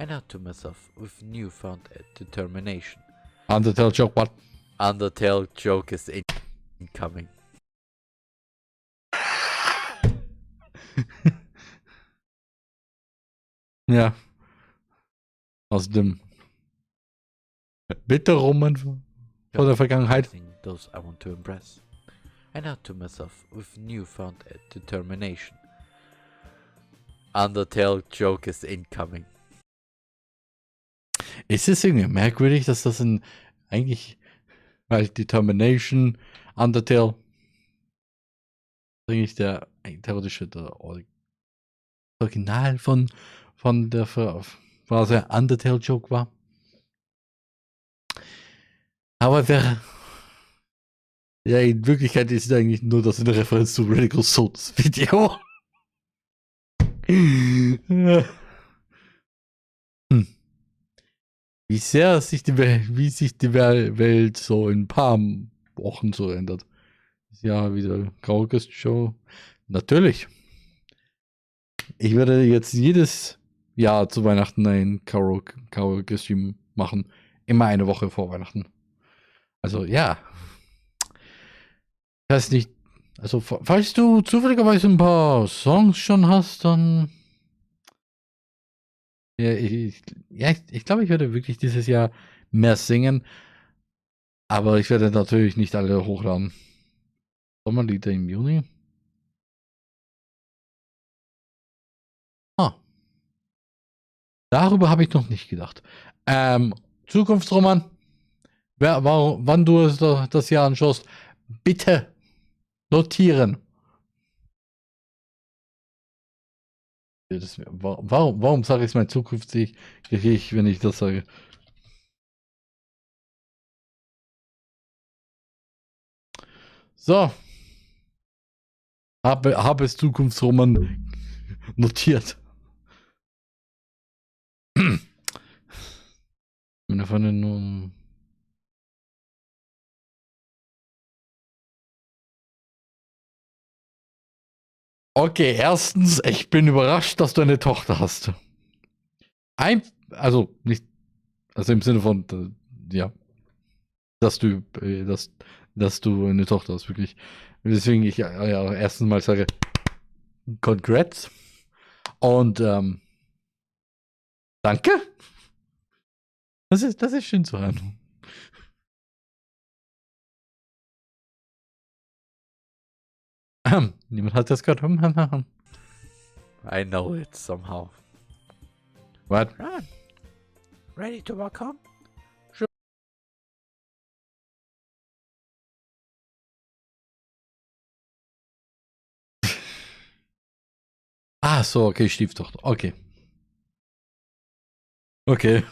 I thought to myself with newfound determination. Undertale joke, what? Undertale joke is incoming. Ja. Aus dem Bitterroman von der Vergangenheit. Those I want to impress. I thought to myself with newfound determination. Undertale joke is incoming. Ist es irgendwie merkwürdig, dass das eigentlich, weil Determination, Undertale, eigentlich der theoretische Original von der Phrase Undertale Joke war. Aber ja, in Wirklichkeit ist es eigentlich nur das eine Referenz zu Radical Souls Video. Wie sich die Welt so in ein paar Wochen so ändert. Ist ja wieder Karaoke-Show. Natürlich. Ich werde jetzt jedes Jahr zu Weihnachten einen Karaoke-Stream machen. Immer eine Woche vor Weihnachten. Also, ja. Ich weiß nicht. Also, falls du zufälligerweise ein paar Songs schon hast, dann. Ja, ich glaube, ich werde wirklich dieses Jahr mehr singen. Aber ich werde natürlich nicht alle hochladen. Sommerlieder im Juni. Darüber habe ich noch nicht gedacht. Zukunftsroman. Wann du das Jahr anschaust, bitte notieren. Warum sage ich es mein zukünftig, wenn ich das sage? So. Habe es Zukunftsroman notiert. Meine Freundin nur. Okay, erstens, ich bin überrascht, dass du eine Tochter hast. Also nicht, also im Sinne von, ja, dass du eine Tochter hast, wirklich. Deswegen ich ja erstens mal sage, congrats. Und danke. Das ist schön zu hören. Niemand hat das gehört. I know it somehow. What? Run. Ready to walk home? Sure. Ah, so, okay, Stieftochter. Okay. Okay.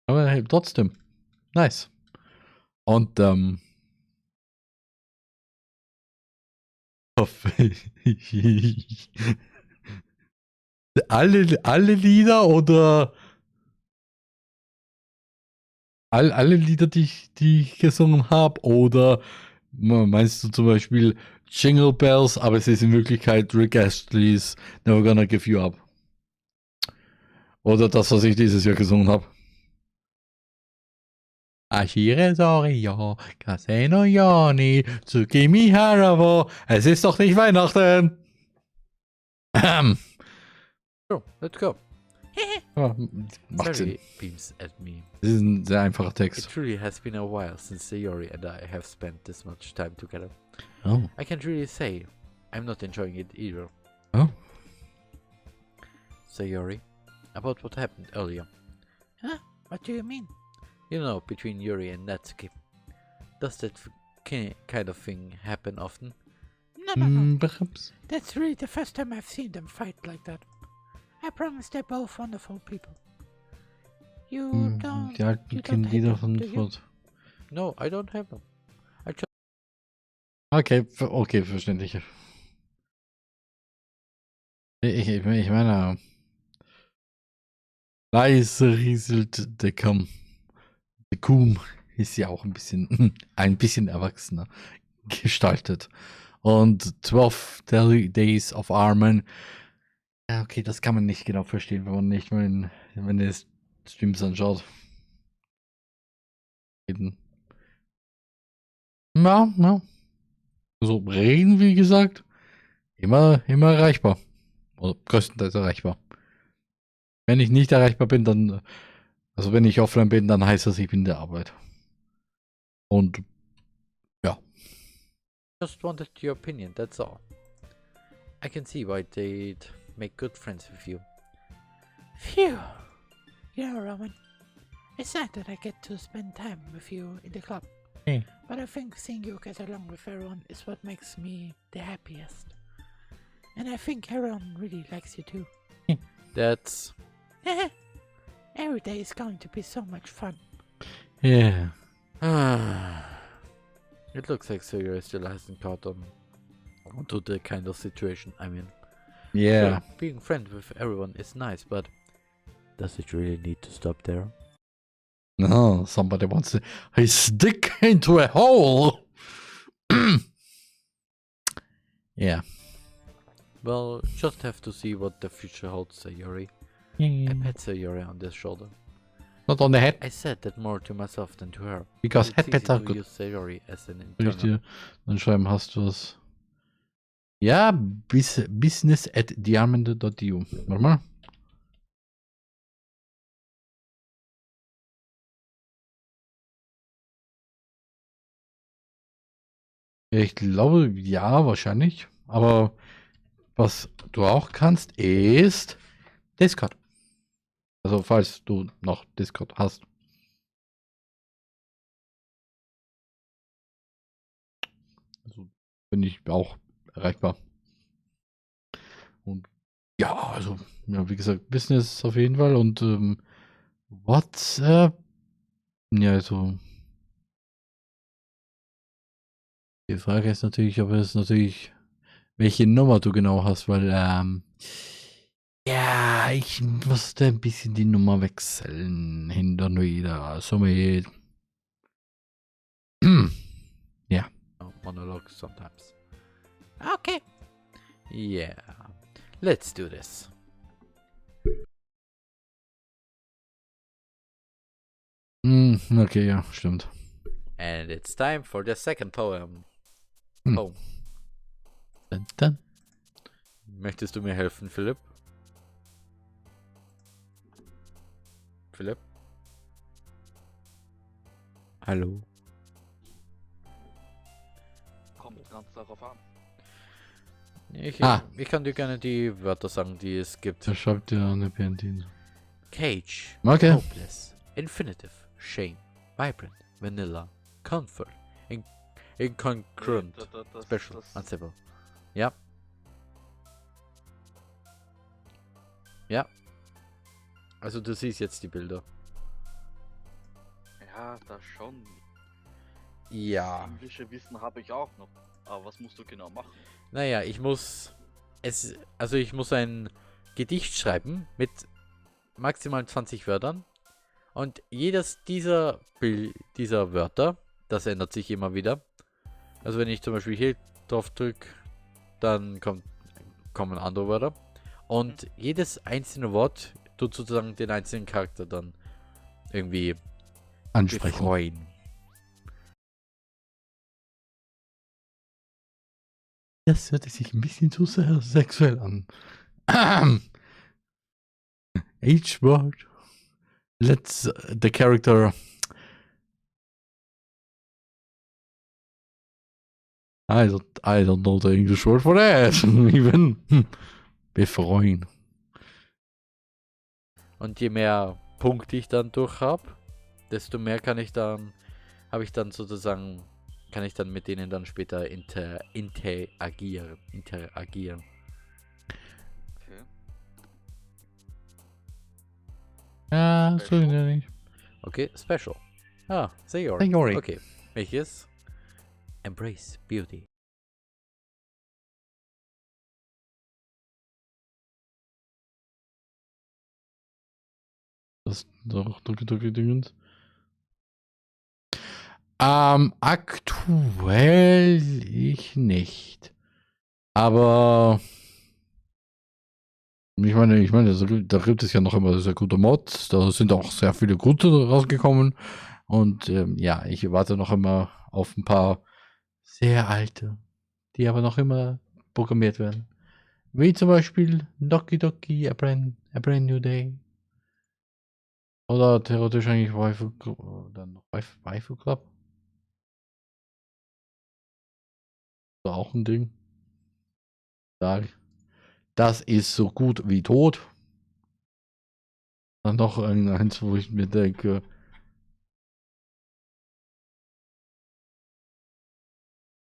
Aber hey, trotzdem. Nice. Und, alle Lieder oder alle Lieder, die ich gesungen habe, oder meinst du zum Beispiel Jingle Bells, aber es ist in Wirklichkeit Rick Astley's Never Gonna Give You Up? Oder das, was ich dieses Jahr gesungen habe? Ashire Sorio, Caseno Yoni, Tsukimi Haravo, es ist doch nicht Weihnachten! So, let's go. Ja, macht Sinn. Beams at me. Das ist ein sehr einfacher Text. It truly has been a while since Sayori and I have spent this much time together. Oh. I can't really say I'm not enjoying it either. Oh. Sayori, about what happened earlier. Huh? What do you mean? You know, between Yuri and Natsuki. Does that kind of thing happen often? No. That's really the first time I've seen them fight like that. I promise they're both wonderful people. You don't. Die alten Kinder von Ford. No, I don't have them. Okay, verständlich. Ich meine, leise rieselt der Kamm. Der Kuhm ist ja auch ein bisschen erwachsener gestaltet. Und 12 Days of TheRMan. Ja, okay, das kann man nicht genau verstehen, wenn ihr Streams anschaut. Ja. Also reden, wie gesagt, immer erreichbar. Oder größtenteils erreichbar. Wenn ich nicht erreichbar bin, dann, also wenn ich offline bin, dann heißt das, ich bin in der Arbeit. Und ja. Just wanted your opinion, that's all. I can see why they'd make good friends with you. Phew. You know, Roman, it's sad that I get to spend time with you in the club. Hey. But I think seeing you get along with everyone is what makes me the happiest. And I think everyone really likes you too. That's... Every day is going to be so much fun. Yeah. It looks like Sayori still hasn't caught on to the kind of situation I'm in. Yeah. Sure, being friends with everyone is nice, but does it really need to stop there? No, somebody wants his dick into a hole. Yeah. Well, just have to see what the future holds, Sayori. I pat Sayori on the shoulder. Not on the head. I said that more to myself than to her. Because But it's headpats easy are to good. use Sayori as an Soll ich internal. dir dann schreiben, hast du es? Ja, business@TheRMan.eu. Warte mal. Ich glaube, ja, wahrscheinlich. Aber was du auch kannst, ist Discord. Also, falls du noch Discord hast. Also, bin ich auch erreichbar. Und ja, also, ja, wie gesagt, Business auf jeden Fall. Und WhatsApp. Ja, also. Die Frage ist natürlich, welche Nummer du genau hast, weil, ja, ich musste ein bisschen die Nummer wechseln, hin und wieder, somit, ja. Monologue sometimes. Okay. Yeah. Let's do this. Okay, ja, stimmt. And it's time for the second poem. Oh. Dann. Möchtest du mir helfen, Philipp? Philipp? Hallo? Kommt ganz darauf an. Ich kann dir gerne die Wörter sagen, die es gibt. Da schreibt dir eine Piantin. Cage. Okay. Hopeless. Infinitive. Shame. Vibrant. Vanilla. Comfort. Incongruent. Special. Unstable. Ja. Ja. Also du siehst jetzt die Bilder. Ja, das schon. Ja. Englische Wissen habe ich auch noch. Aber was musst du genau machen? Naja, ich muss ein Gedicht schreiben mit maximal 20 Wörtern. Und jedes dieser Wörter, das ändert sich immer wieder. Also wenn ich zum Beispiel hier drauf drücke, dann kommen andere Wörter. Und jedes einzelne Wort tut sozusagen den einzelnen Charakter dann irgendwie ansprechen. Befreuen. Das hört sich ein bisschen zu sehr sexuell an. Each word lets the character I don't know the English word for that. Even befreuen. Und je mehr Punkte ich dann durch habe, desto mehr kann ich dann mit denen dann später interagieren. Okay. Ja, so nicht. Okay, special. Ah, Sayori. Sayori. Okay, welches? Embrace beauty. Das doch Dingens. Aktuell ich nicht. Aber ich meine, da gibt es ja noch immer sehr gute Mods. Da sind auch sehr viele gute rausgekommen. Und ja, ich warte noch immer auf ein paar sehr alte, die aber noch immer programmiert werden. Wie zum Beispiel Doki Doki, a brand new day. Oder theoretisch eigentlich Waifu Club. So auch ein Ding. Das ist so gut wie tot. Dann noch eins, wo ich mir denke,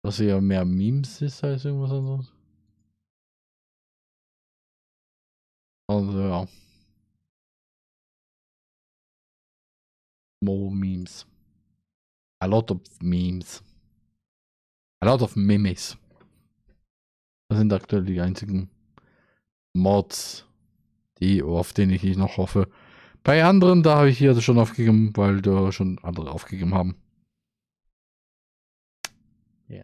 dass eher mehr Memes ist als irgendwas anderes. Also ja. More memes. A lot of memes. A lot of memes. Das sind aktuell die einzigen Mods, auf denen ich noch hoffe. Bei anderen, da habe ich hier schon aufgegeben, weil da schon andere aufgegeben haben. Ja.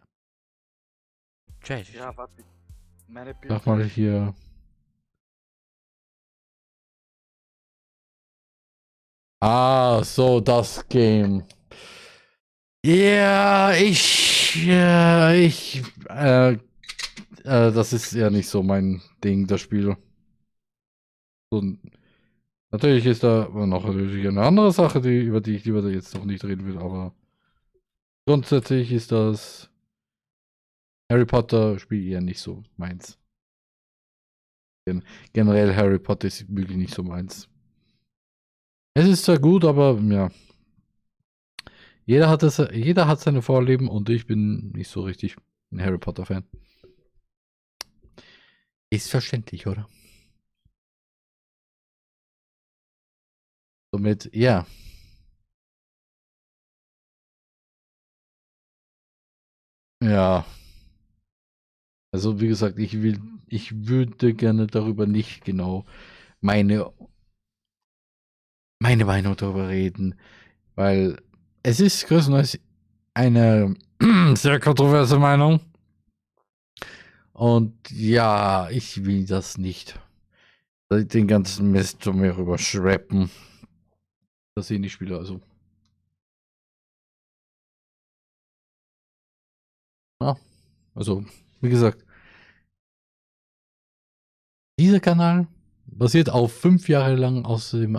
Ja, warte. Meine Sag mal hier. Ah, so, das Game. Ja, das ist ja nicht so mein Ding, das Spiel. So, natürlich ist da noch eine andere Sache, über die ich lieber jetzt noch nicht reden will, aber grundsätzlich ist das Harry Potter Spiel eher nicht so meins. Generell Harry Potter ist wirklich nicht so meins. Es ist zwar gut, aber ja. Jeder hat seine Vorlieben und ich bin nicht so richtig ein Harry Potter Fan. Ist verständlich, oder? Somit, ja. Ja. Also, wie gesagt, ich würde gerne darüber nicht genau meine Meinung darüber reden, weil es ist größtenteils eine sehr kontroverse Meinung. Und ja, ich will das nicht. Den ganzen Mist zu mir rüberschleppen. Das sehen die Spieler also. Ja, also, wie gesagt, dieser Kanal basiert auf 5 Jahre lang aus dem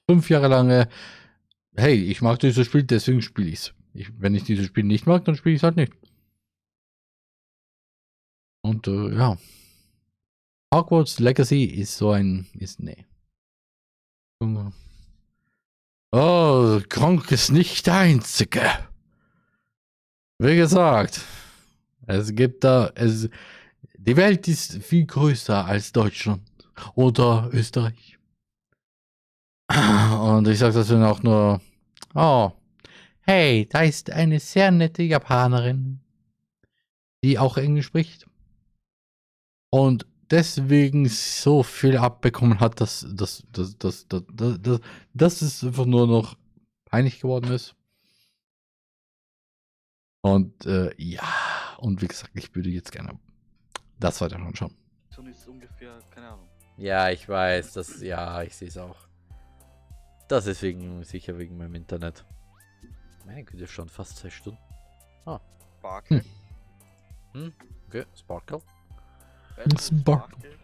5 Jahre lange, hey, ich mag dieses Spiel, deswegen spiele ich's. Wenn ich dieses Spiel nicht mag, dann spiele ich es halt nicht. Und ja. Hogwarts Legacy ist so ein, nee. Oh, Gronk ist nicht der Einzige. Wie gesagt, es gibt da, die Welt ist viel größer als Deutschland oder Österreich. Und ich sage das dann auch nur, oh, hey, da ist eine sehr nette Japanerin, die auch Englisch spricht. Und deswegen so viel abbekommen hat, dass es einfach nur noch peinlich geworden ist. Und ja, und wie gesagt, ich würde jetzt gerne das weiter anschauen. So ist ungefähr, keine Ahnung. Ja, ich weiß, ja, ich sehe es auch. Das ist sicher wegen meinem Internet. Meine Güte, schon fast 2 Stunden. Ah. Sparkle. Okay, Sparkle. Sparkle.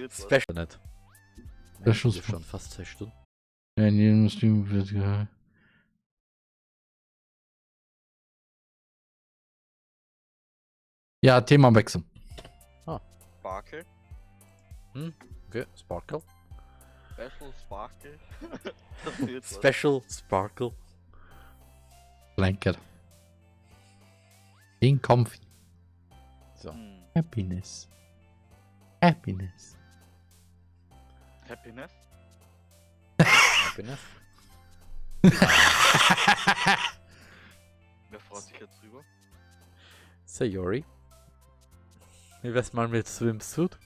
Special Net. Special schon fast 2 Stunden. Ja, in jedem Stream wird gehört. Ja, Thema wechseln. Ah. Sparkle. Okay, Sparkle. Special Sparkle. Special Sparkle. Blanket. Being comfy. So. Happiness. Happiness. Happiness? Happiness? Wer freut sich jetzt drüber? Sayori. Wie wär's mal mit Swimsuit?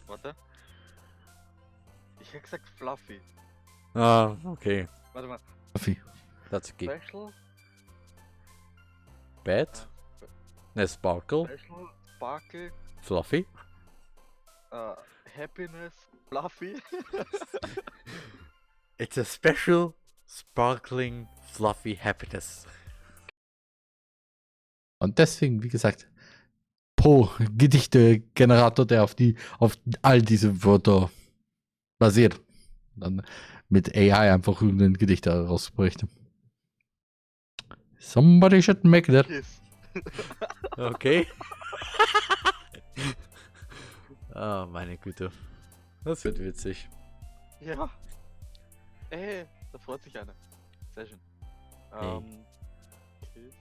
Warte. Ich hätte gesagt Fluffy. Ah, okay. Warte mal. Fluffy. That's okay. Special? Bad? Ne, Sparkle. Special Sparkle. Fluffy. Happiness. Fluffy. It's a special, sparkling, fluffy happiness. Und deswegen, wie gesagt, pro Gedichte-Generator, der auf all diese Wörter basiert. Dann mit AI einfach irgendein Gedicht rausbricht. Somebody should make that. Okay. Oh, meine Güte. Das wird witzig. Ja. Ey, da freut sich einer. Sehr schön. Kiss.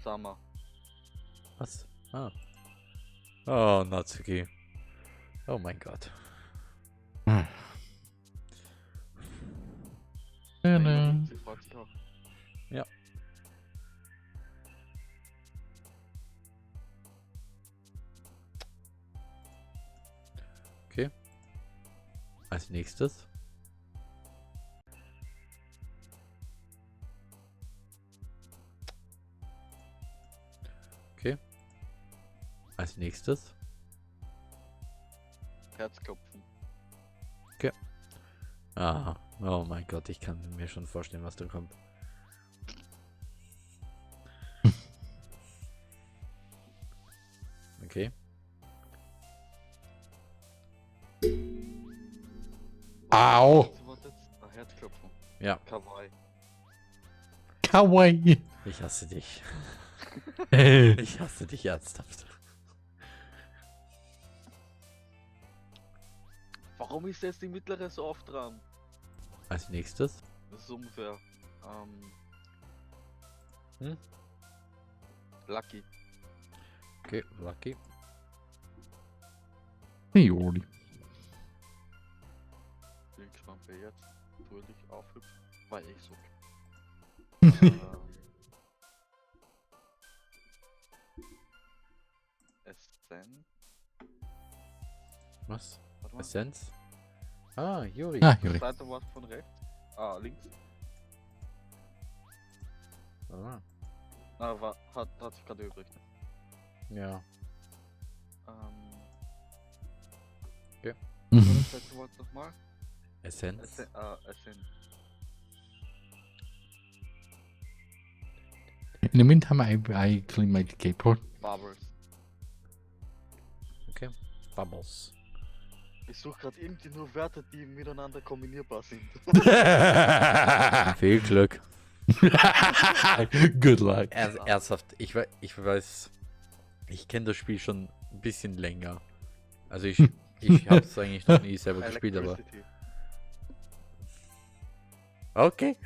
Summer. Was? Ah. Oh, Natsuki. Oh mein Gott. Sie freut sich auch. Ja. Als nächstes. Okay. Als nächstes. Herzklopfen. Okay. Ah, oh mein Gott, ich kann mir schon vorstellen, was da kommt. Okay. Au! Herzklopfen. Ja. Kawaii. Kawaii. Ich hasse dich. Ich hasse dich ernsthaft. Warum ist jetzt die mittlere so oft dran? Als nächstes. Das ist ungefähr. Lucky. Okay, Lucky. Hey, Jordi. Bin gespannt, wer jetzt natürlich aufhüpft, weil ich so. Essen. Was? Warte mal. Essenz? Ah, Juri. Ah, Juri. Zweiter Wort von rechts. Ah, links. Ah. Hat sich gerade übrig. Ja. Okay. Mhm. Das zweite Wort nochmal. Essenz. Essen. In the meantime, I clean my skateboard. Bubbles. Okay. Bubbles. Ich suche gerade irgendwie nur Wörter, die miteinander kombinierbar sind. Viel Glück. Good luck. Ernsthaft, ich weiß, ich kenne das Spiel schon ein bisschen länger. Also ich habe es eigentlich noch nie selber gespielt, aber... Okay.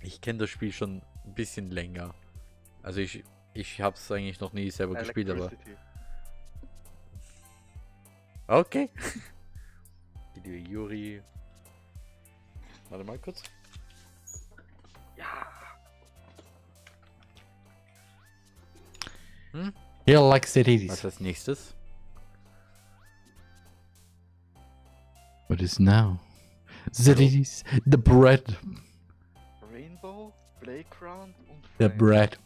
Ich kenne das Spiel schon ein bisschen länger. Also ich habe es eigentlich noch nie selber gespielt, aber... Okay. Die liebe Juri. Warte mal kurz. Ja. He likes it. Was ist als nächstes? What is now? Cities, the bread. Rainbow, Playground und The Friends. bread.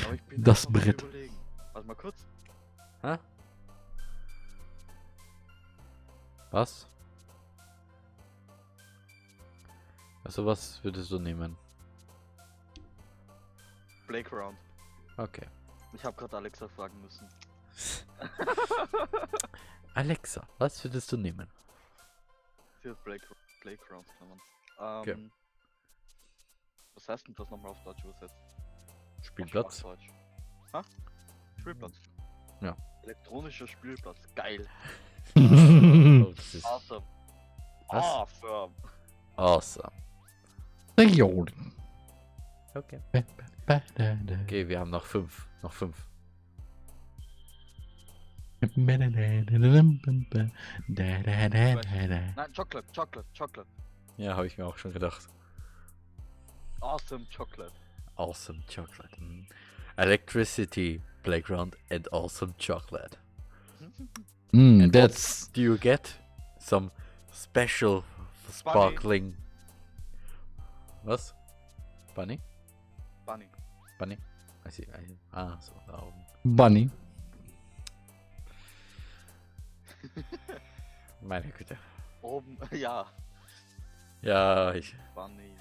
Aber ich bin Das einfach mal Brett. überlegen. Warte mal kurz. Hä? Was? Also was würdest du nehmen? Playground. Okay. Ich habe gerade Alexa fragen müssen. Alexa, was würdest du nehmen? Sie hat Playground genommen. Okay. Was heißt denn das nochmal auf Deutsch übersetzt? Spielplatz? Auf Deutsch. Ha? Spielplatz. Ja. Elektronischer Spielplatz. Geil. Oh, das ist Awesome. Was? Awesome. awesome. The Jordi. Okay. Okay. Okay, wir haben noch 5. Noch 5. Nein, Chocolate. Ja, habe ich mir auch schon gedacht. Awesome Chocolate. Awesome chocolate. Electricity, playground and awesome chocolate. And That's... what do you get? Some special sparkling... Was? Bunny? Bunny. Bunny? I see. Ah, so, da oben. Bunny. Meine Güte. Oben, ja. Ja, ich... Bunny.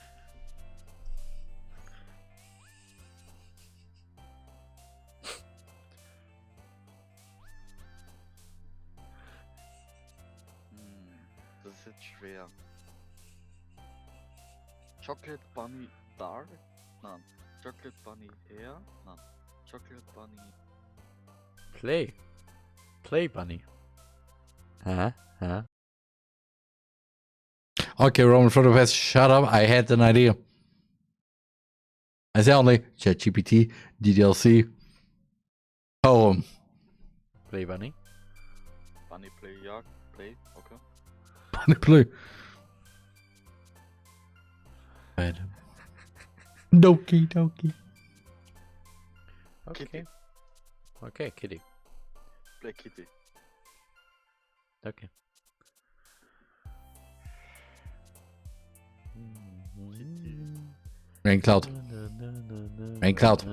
Das ist jetzt schwer. Chocolate Bunny Dark? Nein. Chocolate Bunny Air? Nein. Chocolate Bunny. Play Bunny. Huh? Okay, Roman front of us, shut up. I had an idea. I say only ChatGPT, DDLC, poem. Play Bunny. Bunny Play, ja. Play, okay. Bunny play. Doki doki. Okay. Kitty. Okay, Kitty. Play Kitty. Okay. Rain Cloud. Rain Cloud.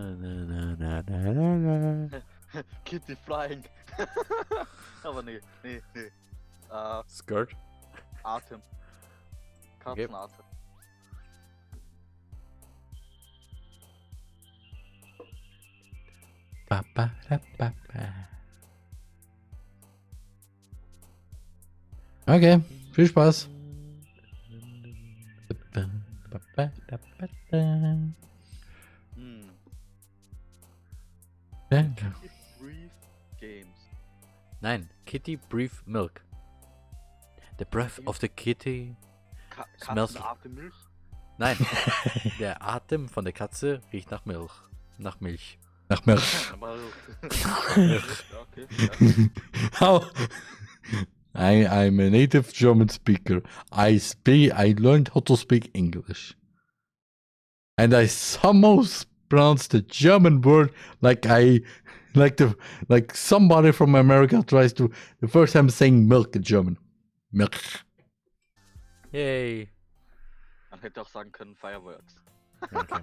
Kitty flying. Aber nee. Skirt. Atem. Katzenatem. Okay, viel Spaß. Brief games. Nein, Kitty Brief Milk. The breath of the kitty smells. Katzenatemilch? Nein, der Atem von der Katze riecht nach Milch. Nach Milch. Nach Milch. Okay. How? I'm a native German speaker. I learned how to speak English. And I somehow pronounce the German word like somebody from America tries to the first time saying milk in German. Milk. Yay. Man hätte auch sagen können Fireworks. Okay.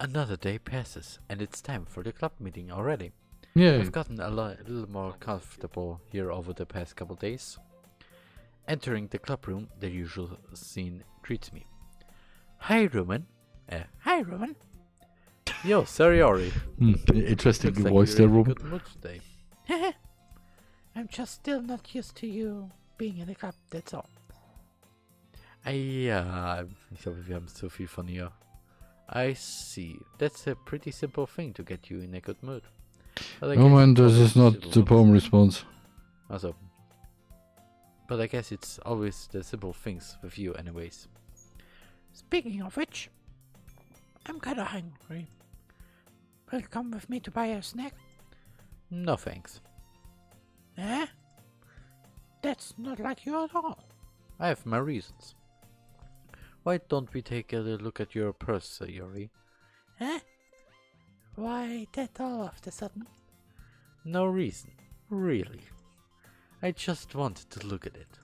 Another day passes, and it's time for the club meeting already. Yeah. I've gotten a little more comfortable here over the past couple days. Entering the club room, the usual scene greets me. Hi, Roman. Hi, Roman. Yo, sorry, Ori. Interesting Looks like voice you're there, in a Roman. good mood today. I'm just still not used to you being in a club, that's all. Ja, ich glaube, wir haben so viel von ihr. I see. That's a pretty simple thing to get you in a good mood. But I guess Roman, it's this always is not simple the ones. poem response. Also. But I guess it's always the simple things with you anyways. Speaking of which, I'm kinda hungry. Will you come with me to buy a snack? No thanks. Eh? That's not like you at all. I have my reasons. Why don't we take a look at your purse, Yuri? Eh? Why that all of a sudden? No reason, really. I just wanted to look at it.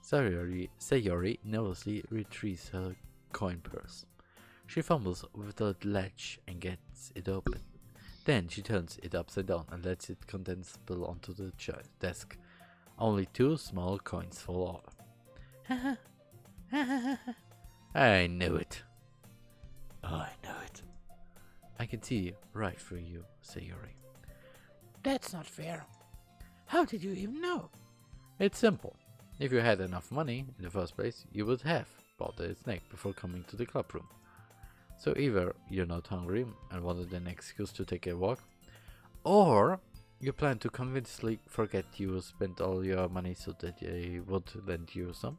Sayori nervously retrieves her coin purse. She fumbles with the latch and gets it open. Then she turns it upside down and lets it condense spill onto the desk. Only 2 small coins fall out. I knew it. Oh, I know it. I can see right through you, Sayori. That's not fair. How did you even know? It's simple. If you had enough money in the first place, you would have bought a snack before coming to the club room. So either you're not hungry and wanted an excuse to take a walk, or you plan to convincingly forget you spent all your money so that they would lend you some.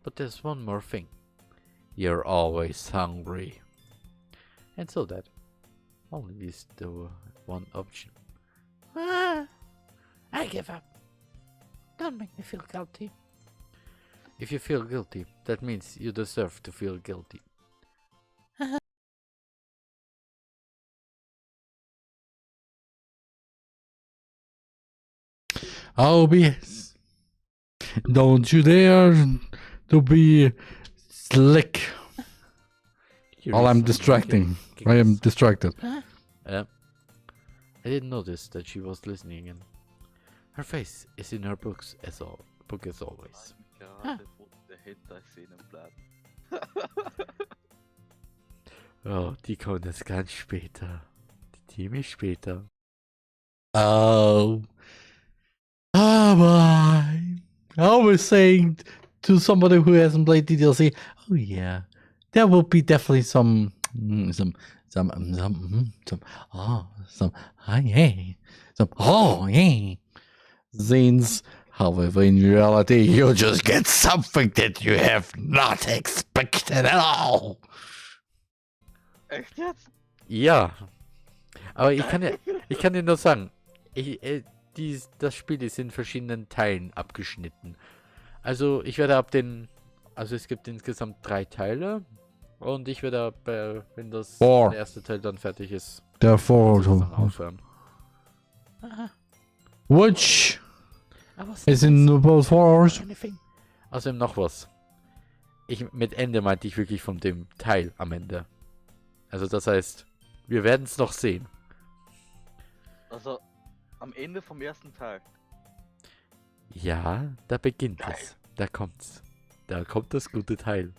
But there's one more thing. You're always hungry. And so that only leaves the one option. I give up. Don't make me feel guilty. If you feel guilty, that means you deserve to feel guilty. Oh, don't you dare to be slick. While I'm distracting. I am distracted. I didn't notice that she was listening again. Her face is in her book as always. Gerade wo dahinter Szenen bleiben. Oh, die kommt jetzt ganz später. Die ziemlich später. Oh. Oh my. I was saying to somebody who hasn't played the DLC, oh yeah, there will be definitely some scenes. However, in reality, you just get something that you have not expected at all. Echt jetzt? Ja. Aber ich kann dir nur sagen, das Spiel ist in verschiedenen Teilen abgeschnitten. Also ich werde also es gibt insgesamt 3 Teile und ich werde, wenn der erste Teil dann fertig ist, aufhören. Which is in both 4 hours? Außerdem noch was. Mit Ende meinte ich wirklich von dem Teil am Ende. Also das heißt, wir werden es noch sehen. Also, am Ende vom ersten Teil. Ja, da beginnt es. Da kommt's. Da kommt das gute Teil.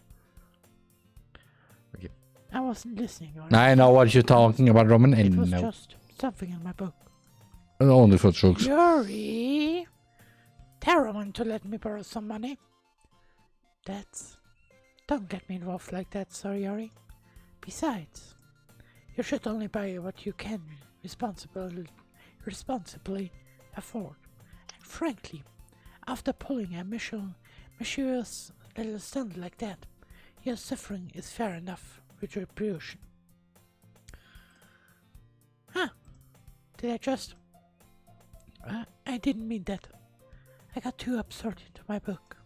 Okay. I wasn't listening. Or I know what you're talking about, Roman, It and was no. just something in my book. Only for jokes. Yuri! TheRMan to let me borrow some money. That's... Don't get me involved like that, sorry, Yuri. Besides, you should only buy what you can responsibly afford. And frankly, after pulling a Monsieur's little stunt like that, your suffering is fair enough retribution. Huh? Did I just... I didn't mean that. I got too absorbed into my book.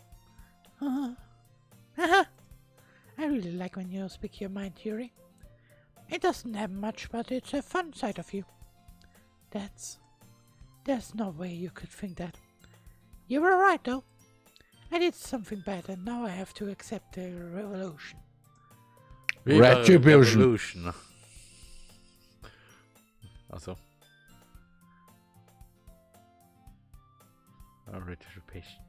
I really like when you speak your mind, Yuri. It doesn't have much, but it's a fun side of you. There's no way you could think that. You were right, though. I did something bad, and now I have to accept the revolution. Retribution. Also. Retribution.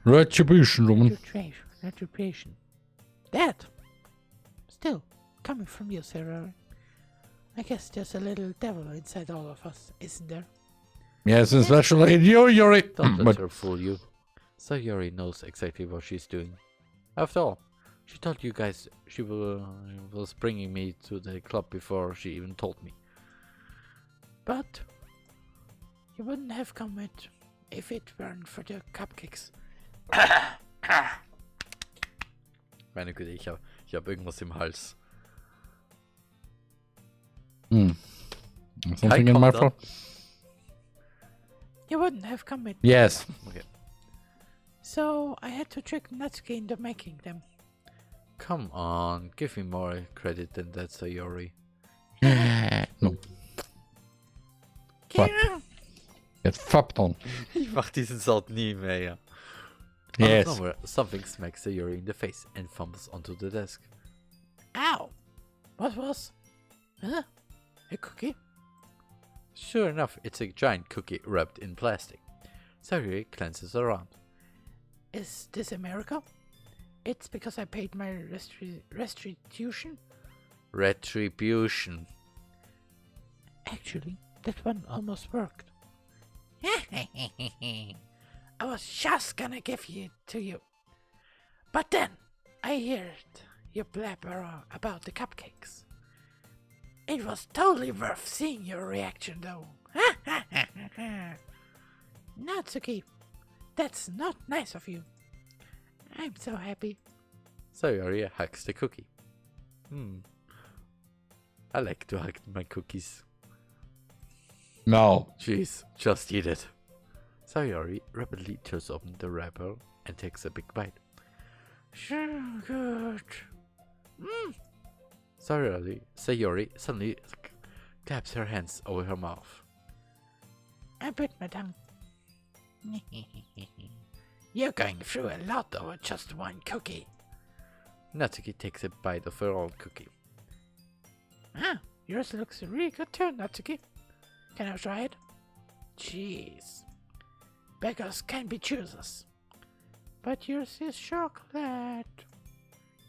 Retribution, Roman. Retribution. That. Still, coming from you, Sarah. I guess there's a little devil inside all of us, isn't there? Yes, especially in you, Yuri. Don't let her fool you. So Yuri knows exactly what she's doing. After all, she told you guys she was bringing me to the club before she even told me. But you wouldn't have come if it weren't for the cupcakes. Meine Güte, ich hab irgendwas im Hals. Something in my throat. You wouldn't have come with. Yes. Okay. So I had to trick Natsuki into making them. Come on, give me more credit than that, Sayori. No. Get fucked on. Ich mach diesen Sound nie mehr, ja. Yes. Out of nowhere, something smacks Sayori in the face and fumbles onto the desk. Ow! What was? Huh? A cookie? Sure enough, it's a giant cookie wrapped in plastic. Sayori glances around. Is this a miracle? It's because I paid my restitution? Retribution. Actually, that one almost worked. I was just gonna give it to you. But then, I heard you blabber about the cupcakes. It was totally worth seeing your reaction, though. Natsuki, that's not nice of you. I'm so happy. Sayori hugs the cookie. I like to hug my cookies. No. Jeez, just eat it. Sayori rapidly tears open the wrapper and takes a big bite. So good. Sayori suddenly claps her hands over her mouth. I bit my tongue. You're going through a lot over just one cookie. Natsuki takes a bite of her own cookie. Yours looks really good too, Natsuki. Can I try it? Jeez. Beggars can be choosers. But yours is chocolate.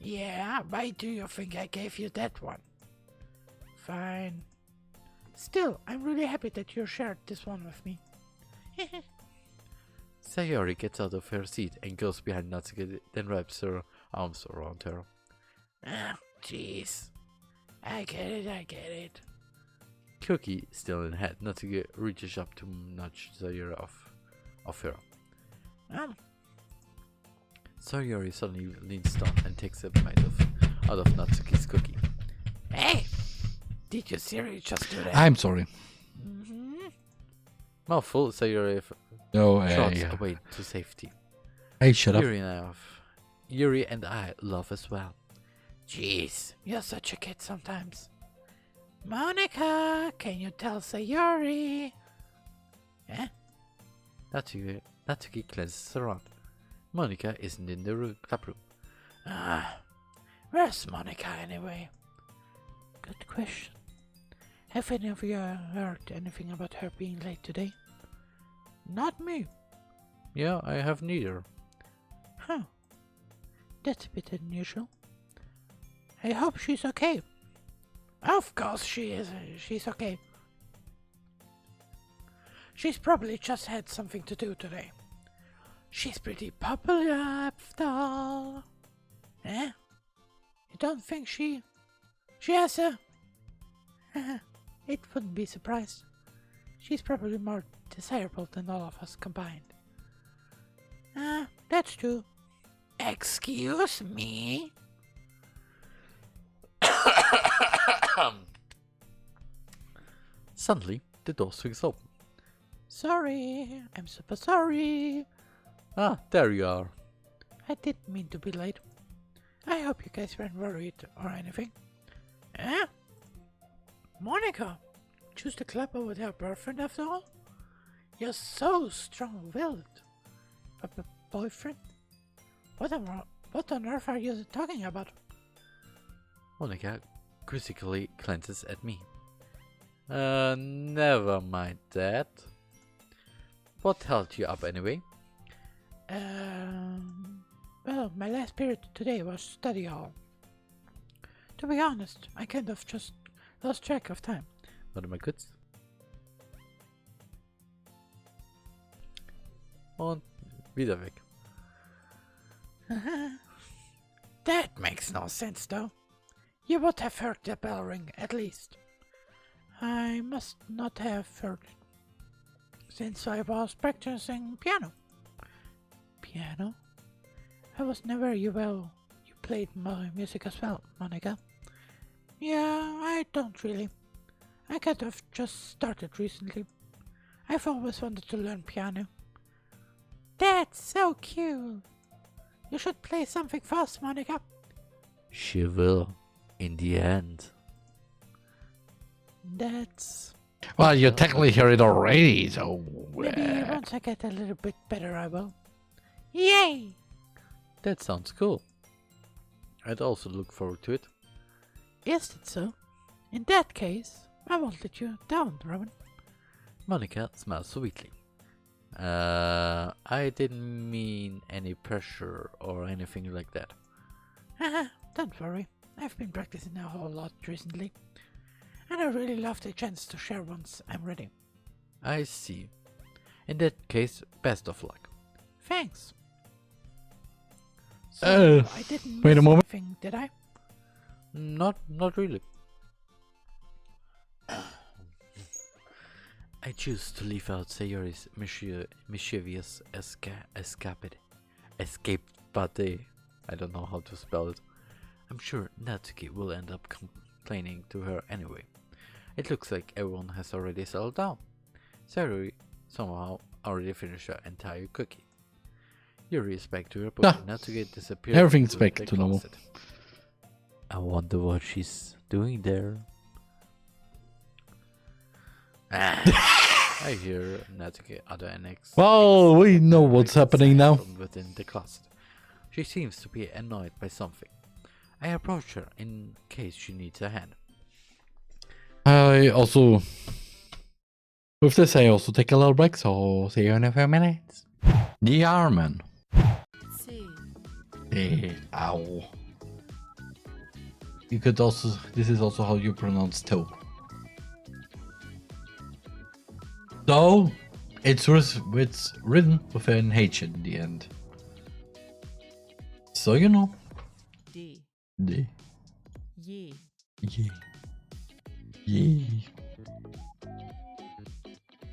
Yeah, why do you think I gave you that one? Fine. Still, I'm really happy that you shared this one with me. Sayori gets out of her seat and goes behind Natsuki, then wraps her arms around her. Jeez. I get it. Cookie still in hand, Natsuki reaches up to nudge Sayori off her. Sayori suddenly leans down and takes a bite out of Natsuki's cookie. Hey! Did you seriously just do that? I'm sorry. Mouthful, Sayori trots away to safety. Hey, shut up. Yuri and I laugh as well. Jeez, you're such a kid sometimes. Monica, can you tell Sayori? Natsuki glances around. Monica isn't in the club room. Ah, where's Monica anyway? Good question. Have any of you heard anything about her being late today? Not me. Yeah, I have neither. Huh. That's a bit unusual. I hope she's okay. Of course she is. She's okay. She's probably just had something to do today. She's pretty popular after all. Eh? You don't think she has a... It wouldn't be surprised. She's probably more desirable than all of us combined. That's true. Excuse me? Suddenly, the door swings open. Sorry, I'm super sorry. Ah, there you are. I didn't mean to be late. I hope you guys weren't worried or anything. Eh? Monica, choose the club over her boyfriend after all? You're so strong-willed. A boyfriend? What on earth are you talking about? Monica quizzically glances at me. Never mind that. What held you up anyway? Well, my last period today was study hall. To be honest, I kind of just lost track of time. What am I good? Und wieder weg. That makes no sense though. You would have heard the bell ring at least. I must not have heard it, since I was practicing piano. Piano? I was never you played music as well, Monica. Yeah, I don't really. I kind of just started recently. I've always wanted to learn piano. That's so cute. You should play something for us, Monica. She will, in the end. That's... Well, you technically hear it already, so... Maybe once I get a little bit better I will. Yay! That sounds cool. I'd also look forward to it. Is it so? In that case, I won't let you down, Rowan. Monica smiles sweetly. I didn't mean any pressure or anything like that. Don't worry. I've been practicing a whole lot recently. And I really love the chance to share once I'm ready. I see. In that case, best of luck. Thanks. So, I didn't wait a miss moment. anything, did I? Not really. I choose to leave out Sayori's mischievous escape, but I don't know how to spell it. I'm sure Natsuki will end up complaining to her anyway. It looks like everyone has already settled down. Sayori somehow already finished her entire cookie. Yuri is back to her book and Natsuki disappeared. Everything's into back the to normal. closet. I wonder what she's doing there. I hear Natsuki utter an Well, we know what's happening now. from within the closet. She seems to be annoyed by something. I approach her in case she needs a hand. I also... With this, I also take a little break, so see you in a few minutes. TheRMan. Ow. You could also... This is also how you pronounce toe. So, it's written with an H in the end. So you know. D. D. Ye. Yeah. Yeah.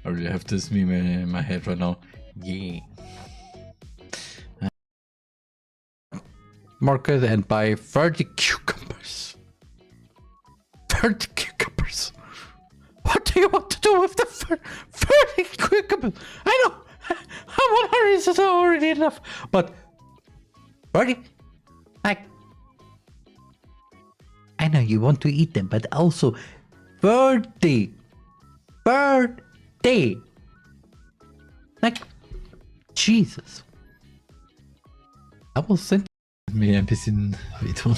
I really have this meme in my head right now. Yeah. Market and buy 30 cucumbers. 30 cucumbers. What do you want to do with the 30 cucumbers? I know. How much is already enough? But 30? Like, I know you want to eat them, but also 30. 30. Like, Jesus. Aber es sind mir ein bisschen wehtun.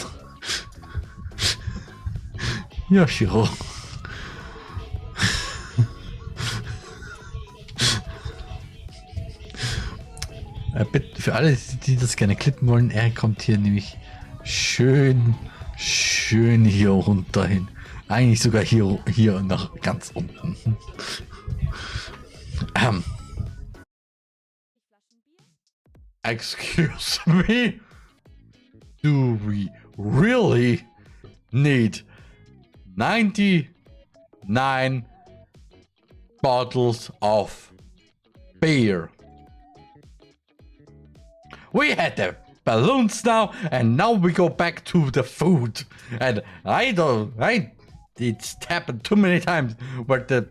Ja, Shiro. Bitte für alle, die das gerne klippen wollen, er kommt hier nämlich schön hier runter hin. Eigentlich sogar hier nach ganz unten. Excuse me? Do we really need 99 bottles of beer? We had the balloons now, and now we go back to the food. And it's happened too many times where the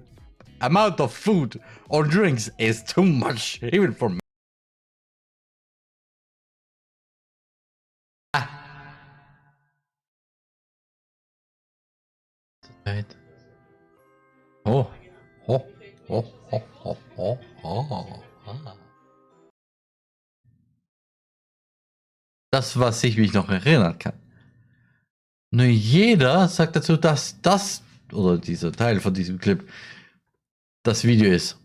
amount of food or drinks is too much, even for me. Oh. Das, was ich mich noch erinnern kann. Nur jeder sagt dazu, dass das, oder dieser Teil von diesem Clip, das Video ist.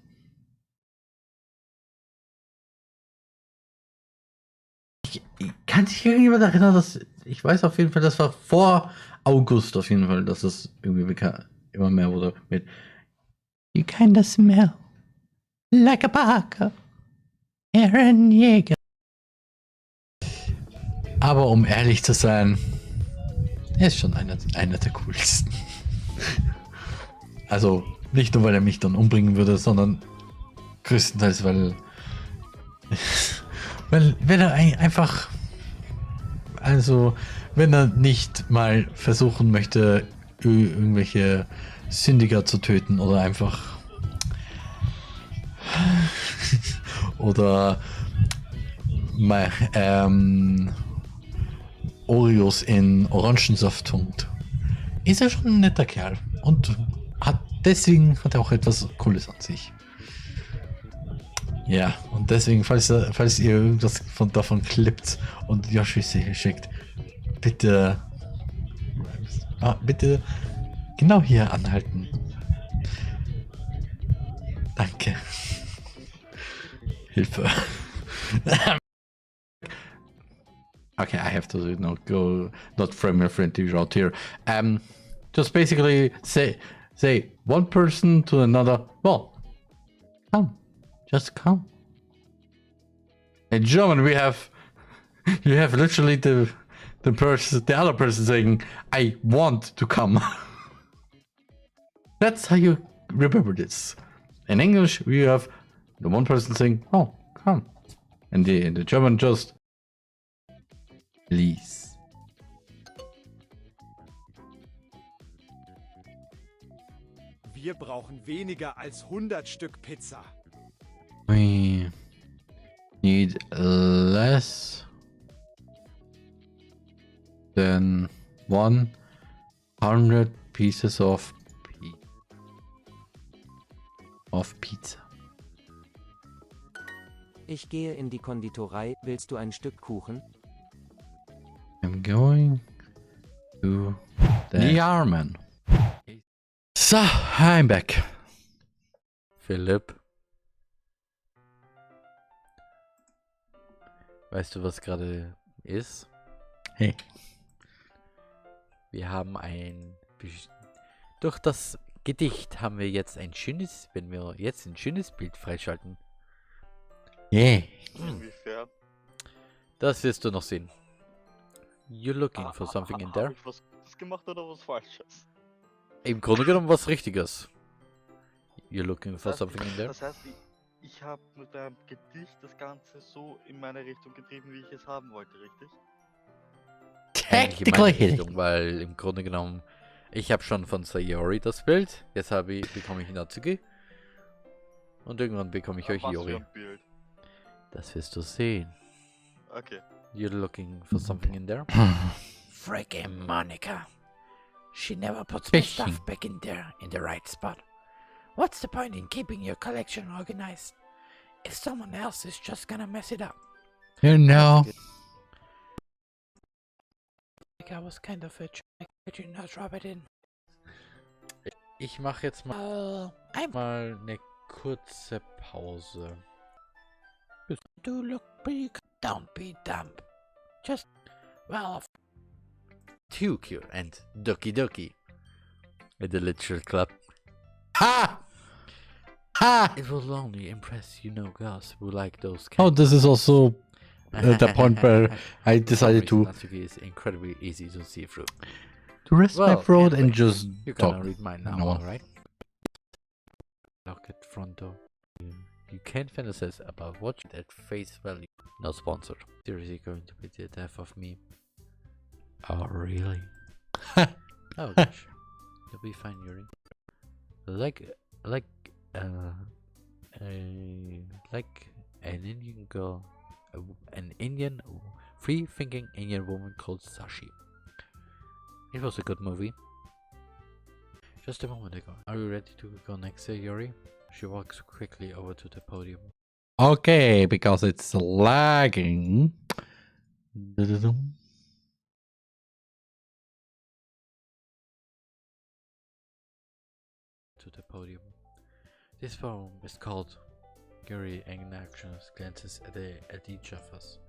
Kann sich irgendjemand erinnern, dass, ich weiß auf jeden Fall, das war vor August auf jeden Fall, dass das irgendwie immer mehr wurde mit You kinda smell like a Parker, Aaron Jäger. Aber um ehrlich zu sein, er ist schon einer der coolsten. Also nicht nur, weil er mich dann umbringen würde, sondern größtenteils, weil wenn er einfach, also wenn er nicht mal versuchen möchte, irgendwelche Sündiger zu töten oder einfach oder mal Oreos in Orangensaft tunkt, ist er schon ein netter Kerl und deswegen hat er auch etwas Cooles an sich. Ja, und deswegen, falls ihr irgendwas davon klippt und Yoshi schickt, bitte genau hier anhalten. Danke. Hilfe. Okay, I have to not frame a friendly route here. Just basically say one person to another, well, come. Just come. In German, you have literally the other person saying, "I want to come." That's how you remember this. In English, we have the one person saying, "Oh, come," and the German just, "Please." Wir brauchen weniger als 100 Stück Pizza. We need less than 100 pieces of pizza. Ich gehe in die Konditorei. Willst du ein Stück Kuchen? I'm going to TheRMan. So, I'm back. Philipp. Weißt du, was gerade ist? Hey. Wir haben durch das Gedicht haben wir jetzt wenn wir jetzt ein schönes Bild freischalten. Yeah. Inwiefern? Das wirst du noch sehen. You're looking for something in there. Hab ich was Gutes gemacht oder was Falsches? Im Grunde genommen was Richtiges. You're looking for something in there. Das heißt, ich habe mit einem Gedicht das Ganze so in meine Richtung getrieben, wie ich es haben wollte, richtig? Eigentlich in meine Richtung, weil im Grunde genommen, ich habe schon von Sayori das Bild, jetzt bekomme ich Natsuki und irgendwann bekomme ich euch Yori. Das wirst du sehen. Okay. You're looking for something in there? Freaking Monica. She never puts my stuff back in there in the right spot. What's the point in keeping your collection organized if someone else is just gonna mess it up? You know, like I was kind of a jerk. Could you not rub it in? Ich mache jetzt mal eine kurze Pause. Do look pretty. Don't be dumb. Just, well, Too cute and Doki Doki at the Literature Club. Ha! Ha! It will only impress girls who like those. Oh, this is also the point where I decided to Natsuki is incredibly easy to see through. rest my throat and anyway, just You talk. can read mine now, No. alright? Look at front door. You can't fantasize about watching at face value. Not sponsored. Seriously going to be the death of me. Oh, really? Oh gosh. You'll be fine, Yuri. Like an Indian girl, an Indian, free-thinking Indian woman called Sashi. It was a good movie. Just a moment ago. Are you ready to go next, Yuri? She walks quickly over to the podium. Okay, because it's lagging. To the podium. This poem is called Yuri in action glances at each of us.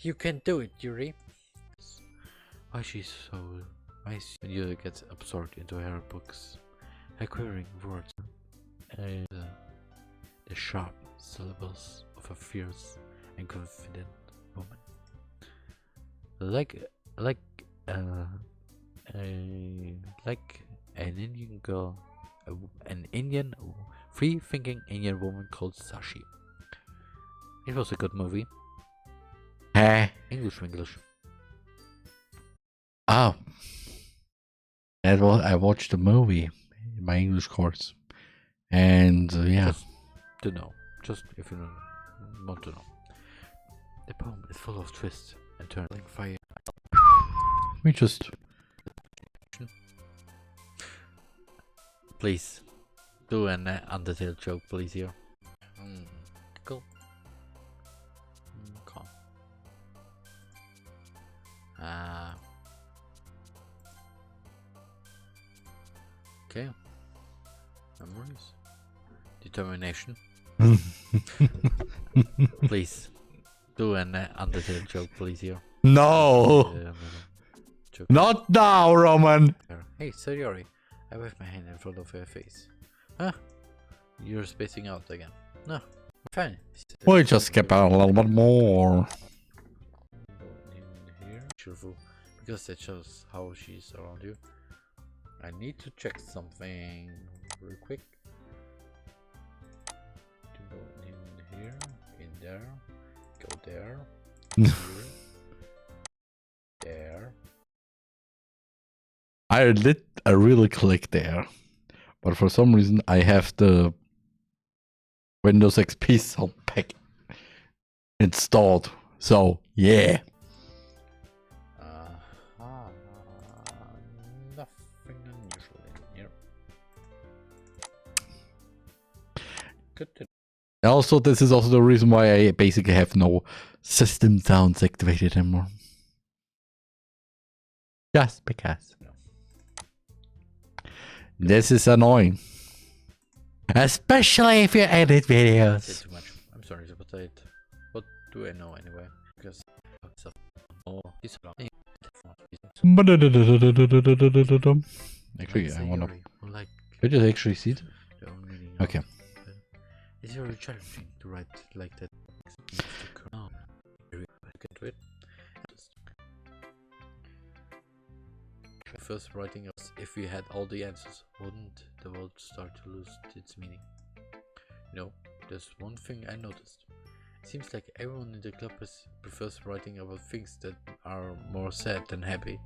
You can do it, Yuri. Why she's so nice. Yuri gets absorbed into her books, her quivering words, and the sharp syllables of a fierce and confident woman. Like an Indian girl, an Indian, free-thinking Indian woman called Sashi. It was a good movie. English. Oh. That was, I watched the movie in my English course. And yeah. Just to know. Just if you want to know. The poem is full of twists and turns like fire. We just... Please. Do an Undertale joke, please, here. Cool. Calm. Okay. Memories. Determination. Please. Do an Undertale joke, please, here. No! Joke. Not now, Roman! Hey, Sayori. I wave my hand in front of her face. Huh? You're spacing out again. No, fine. We just skip out a little bit more. In here, cheerful, because that shows how she's around you. I need to check something real quick. To go in here, in there, go there, here, there. I really clicked there, but for some reason I have the Windows XP sub pack installed. So yeah. Nothing unusual in here. Good. Also, this is also the reason why I basically have no system sounds activated anymore. Just because. This is annoying. Especially if you edit videos. Too much. I'm sorry, but what do I know anyway? Because actually, I wanna. Could you actually see it? Okay. It's very challenging to write like that. No, you can do it. First writing us, if we had all the answers, wouldn't the world start to lose its meaning? You know, there's one thing I noticed. It seems like everyone in the club prefers writing about things that are more sad than happy.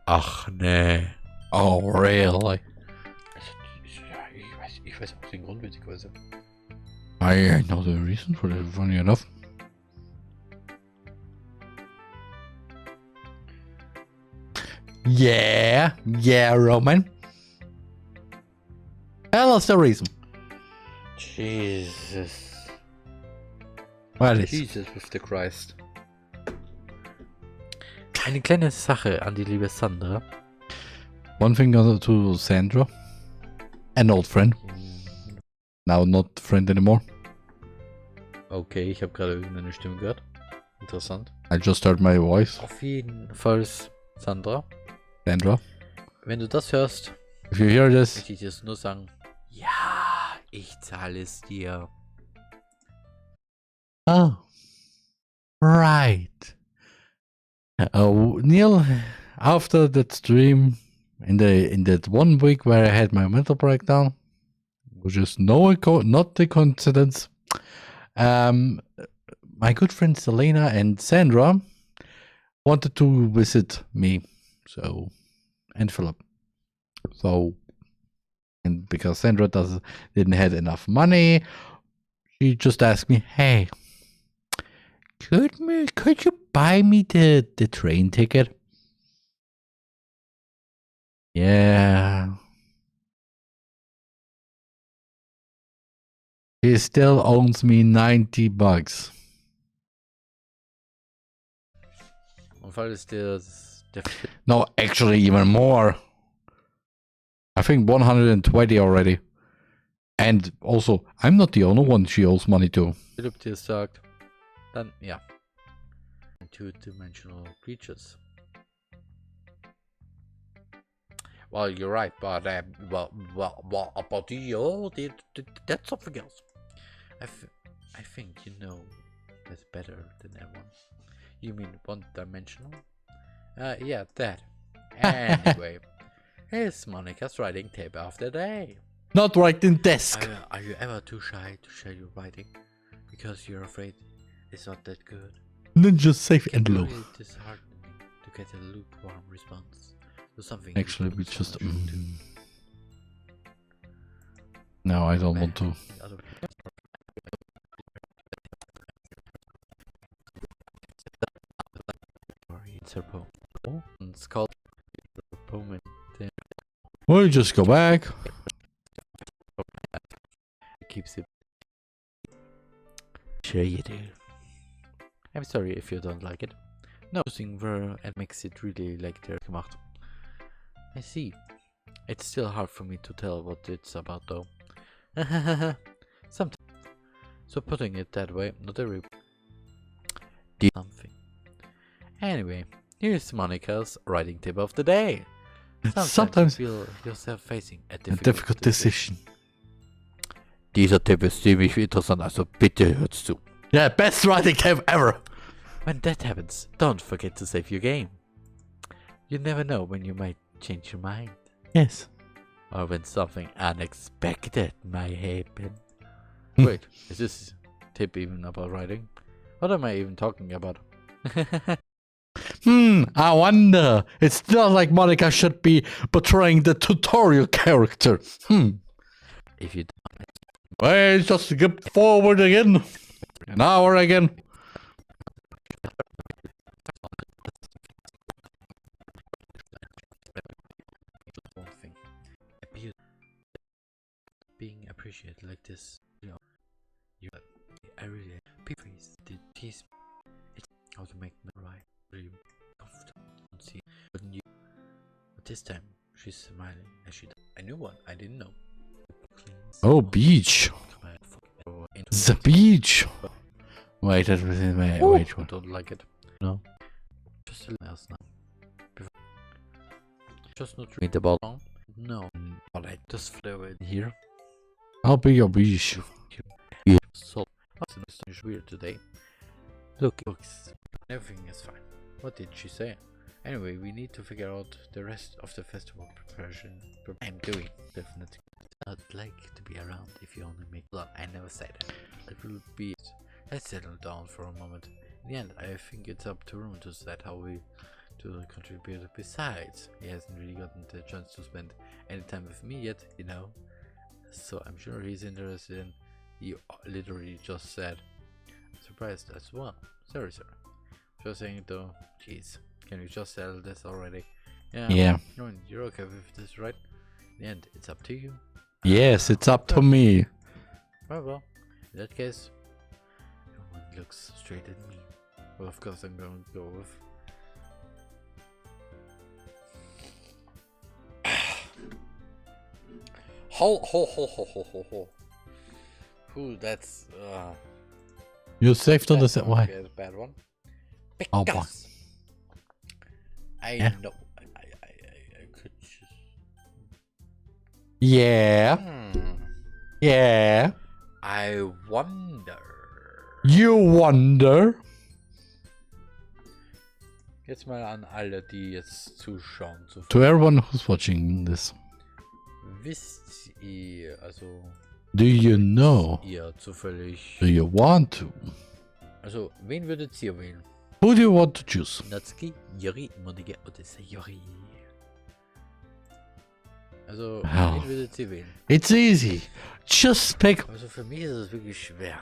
Ach nee. Oh really? Ich weiß auch den Grund, witzigerweise. I know the reason for that, funny enough. Yeah, Roman. Tell us the reason. Jesus. What is? Jesus with the Christ. Eine kleine Sache an die liebe Sandra. One thing to Sandra. An old friend. Now not friend anymore. Okay, ich habe gerade irgendeine Stimme gehört. Interessant. I just heard my voice. Auf jeden Fall, Sandra. Sandra. Wenn du das hörst, if you hear this, möchte ich dir nur sagen, ja, ich zahle es dir. Oh, right. Neil, after that stream, in that 1 week where I had my mental breakdown, which is not a coincidence, my good friends Selena and Sandra wanted to visit me, and Philip. So, and because Sandra didn't have enough money, she just asked me, "Hey, could you buy me the train ticket?" Yeah. He still owes me $90. Und weil es der No, actually even more. I think 120 already. And also, I'm not the only one she owes money to. Philipp dir sagt, dann ja. Two-dimensional creatures. Well, you're right, but well, about you, that's something else. I think you know that's better than everyone. You mean one-dimensional? Yeah, that. Anyway, here's Monica's writing tip of the day. Not writing desk. Are you ever too shy to share your writing because you're afraid it's not that good? Ninja safe and low. Really disheartening to get a lukewarm response to something. Actually, we just. No, I don't want to. It's a poem. It's called a poem. Well, you just go back. Keeps it. Sure you do. I'm sorry if you don't like it. No, using ver and makes it really like they're gemacht. I see. It's still hard for me to tell what it's about though. Sometimes. So putting it that way, not every something. Anyway, here's Monica's writing tip of the day. Sometimes you feel yourself facing a difficult decision. Dieser Tipp ist ziemlich interessant, also bitte hört's zu. Yeah, best writing tip ever. When that happens, don't forget to save your game. You never know when you might change your mind. Yes. Or when something unexpected might happen. Wait, is this tip even about writing? What am I even talking about? I wonder. It's not like Monica should be portraying the tutorial character. If you don't. Wait, just skip forward again. An hour again. One thing. Being appreciated like this, I really please did tease it's how to make me right really comfortable and see but this time she's smiling as she does. I knew one I didn't know. Oh, beach. The beach. Wait, wait. I don't like it. No. Just a else now. Just not read about long. No. But I just flew in here. I'll be your beach. Yeah. So it's weird today. Look, everything is fine. What did she say? Anyway, we need to figure out the rest of the festival preparation. I'm doing definitely. I'd like to be around if you only make love. I never said it. It will be it. Let's settle down for a moment. In the end, I think it's up to Room to decide how we to contribute. Besides, he hasn't really gotten the chance to spend any time with me yet, you know. So I'm sure he's interested in. You literally just said. Surprised as well. Sorry, sir. Just saying though. Jeez, can we just settle this already? Yeah. You're okay with this, right? In the end, it's up to you. Yes, it's up to me. Well, in that case, no one looks straight at me. Well, of course, I'm going to go with Ho. Ooh, that's You saved on the set. Why? okay, bad one. Oh, boy. Because I Yeah. know I could just Yeah. Yeah. I wonder. You wonder. Jetzt mal an alle, die jetzt zuschauen. To everyone who's watching this, Wisst ihr, also do you know? ihr zufällig, Do you want to? also wen würdet ihr wählen? Who do you want to choose? Natsuki, Yuri, Modige oder Sayori? Also, Wow. wen würdet ihr wählen? It's easy. Just pick. Also für mich ist es wirklich schwer.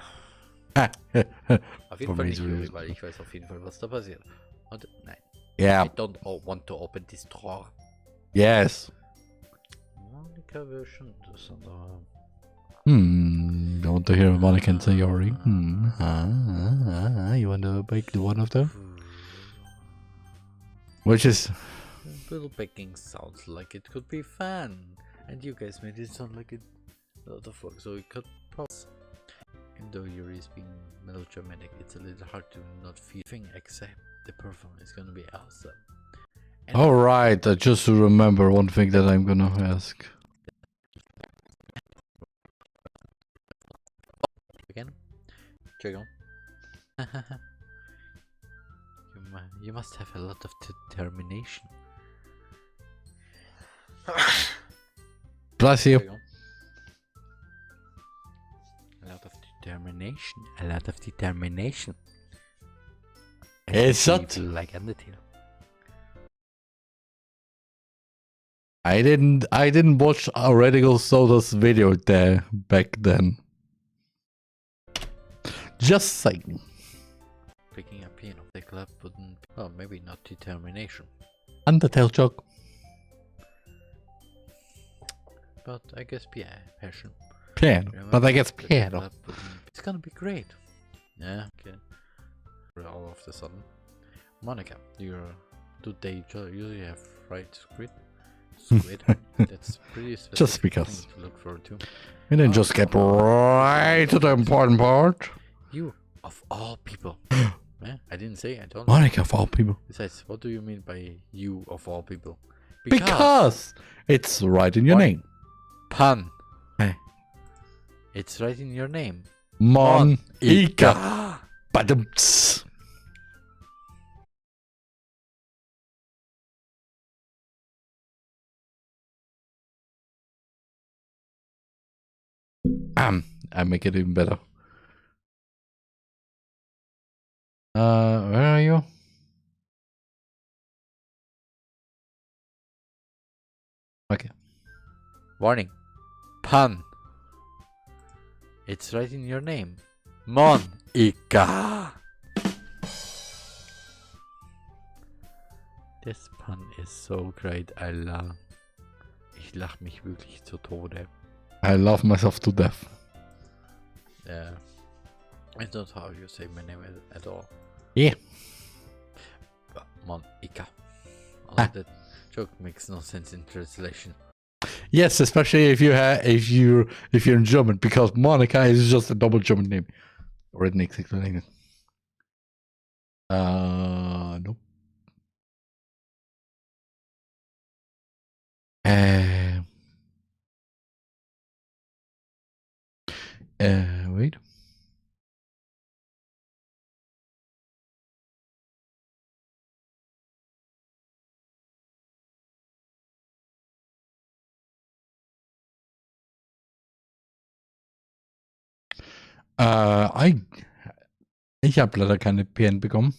Auf For jeden Fall me nicht it's really Yuri, weil ich weiß auf jeden Fall, was da passiert. Und nein. Yeah. I don't want to open this drawer. Yes. Monika version, das andere. You want to hear Monica and Sayori? You want to pick the one of them? Which is... Little picking sounds like it could be fun. And you guys made it sound like a lot of work, so it could pause. Even though Yuri is being melodramatic, it's a little hard to not feel anything except the performance is gonna be awesome. And Alright, I just remember one thing that I'm gonna ask. again? Check you must have a lot of determination. Bless you. A lot of determination. Is that? Like Undertale. I didn't watch Radical Soda's video there back then. Just saying. Picking a piano of the club wouldn't. Well, maybe not determination. Undertale joke. But I guess passion. Piano. But I guess piano. It's gonna be great. Yeah, okay. All of a sudden. Monica, do they usually have fried squid? That's pretty specific Just because. thing to look forward to. And then just get right to the important part. You, of all people. Yeah, I didn't say I don't. Monica of all people. Besides, what do you mean by you of all people? Because it's right in your name. Pun. Hey. It's right in your name. Monica. Badumts. I make it even better. Where are you? Okay. Warning. Pun. It's right in your name. Monica. This pun is so great. Ich lach mich wirklich zu Tode. I love myself to death. Yeah. It's not how you say my name at all. Yeah. Monica. That joke makes no sense in translation. Yes, especially if you're in German, because Monica is just a double German name. Written exactly like it. Nope. Wait. Ich habe leider keine PN bekommen.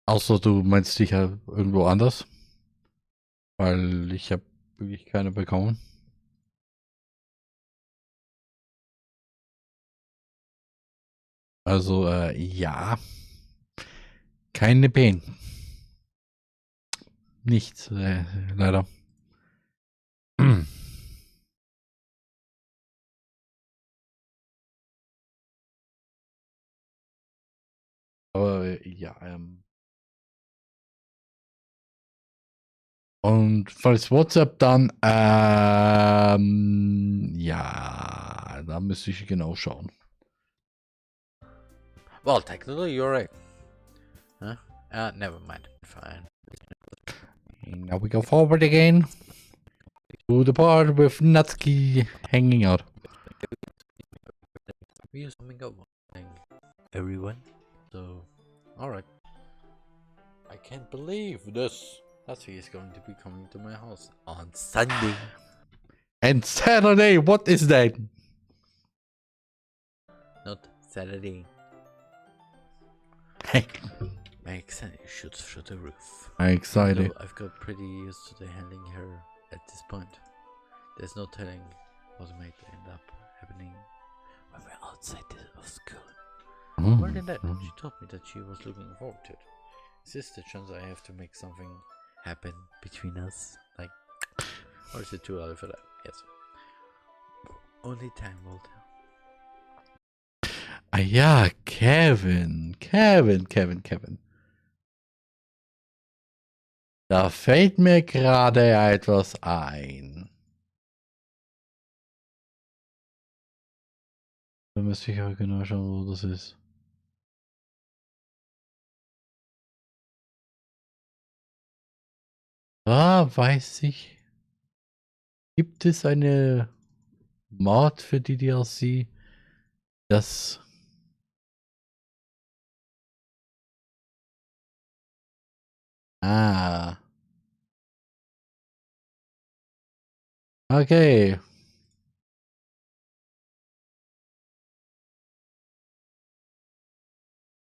Außer du meinst dich ja irgendwo anders. Weil ich habe wirklich keine bekommen. Also, ja. Keine PN. Nichts, leider. Aber ja, Und falls WhatsApp dann, ja, da müsste ich genau schauen. Well, technically you're right. Huh? Never mind. Fine. Now we go forward again to the part with Natsuki hanging out. We are coming over. Everyone. So, alright. I can't believe this. Natsuki is going to be coming to my house on Sunday. And Saturday, what is that? Not Saturday. Hey. My anxiety shoots through the roof. I'm excited. Though I've got pretty used to the handling her at this point. There's no telling what might end up happening when we're outside of school. More than that, she told me that she was looking forward to it. Is this the chance I have to make something happen between us? Like, or is it too early for that? Yes. Only time will tell. Ah ja, Kevin. Da fällt mir gerade etwas ein. Da müsste ich aber genau schauen, wo das ist. Da weiß ich. Gibt es eine Mod für die DLC, das okay.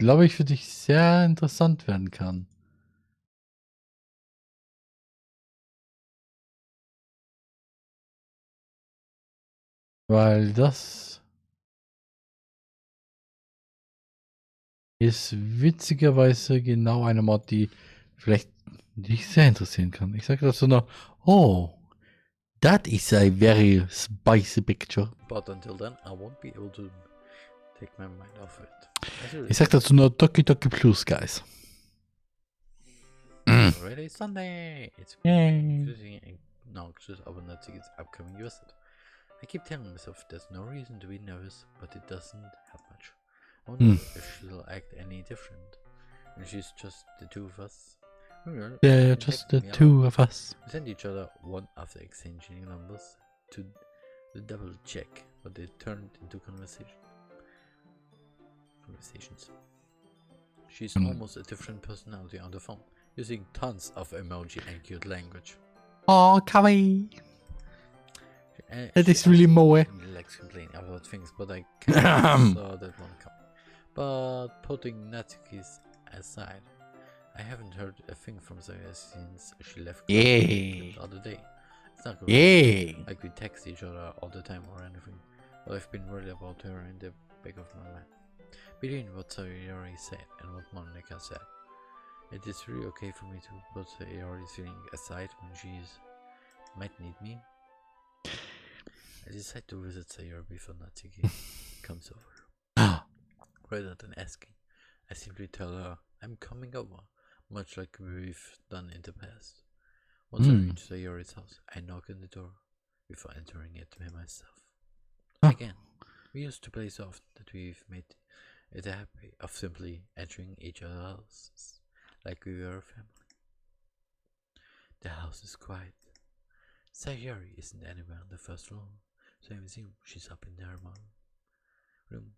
Glaube ich, für dich sehr interessant werden kann. Weil das ist witzigerweise genau eine Mod, die vielleicht dich sehr interessieren kann. Ich sage dazu noch, oh, that is a very spicy picture. But until then, I won't be able to take my mind off it. Ich sag dazu nur Doki Doki Plus, guys. Already Sunday! It's Yay. now just over Natsuki's upcoming visit. I keep telling myself there's no reason to be nervous, but it doesn't help much. I wonder if she'll act any different. And she's just the two of us. Yeah, just the two of us. We send each other one after exchanging numbers to the double check, but they turned into conversations. She's almost a different personality on the phone, using tons of emoji and cute language. Oh, kawaii. That is really moe. Likes complaining about things, but I kind of saw that one coming. But putting Natsuki's aside, I haven't heard a thing from Saya since she left the other day. It's not good. Like we text each other all the time or anything, but I've been worried about her in the back of my mind. Between what Sayori said and what Monica said, it is really okay for me to put Sayori's feeling aside when she might need me. I decide to visit Sayori before Natsuki comes over. Rather than asking, I simply tell her I'm coming over, much like we've done in the past. Once I reach Sayori's house, I knock on the door before entering it by myself. Again, we used to play so often that we've made it a habit of simply entering each other's houses like we were a family. The house is quiet. Sayori isn't anywhere on the first floor, so I assume she's up in the TheRMan room.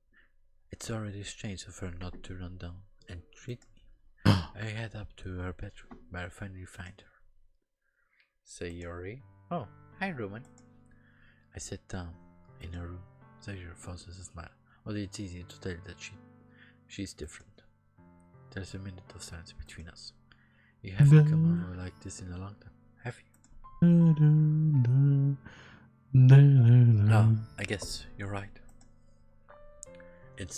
It's already strange of her not to run down and treat me. I head up to her bedroom, where I finally find her. Sayori? Oh, hi Roman. I sit down in her room. Sayori forces a smile, although it's easy to tell that she's different. There's a minute of silence between us. You haven't come over like this in a long time, have you? No, I guess you're right. It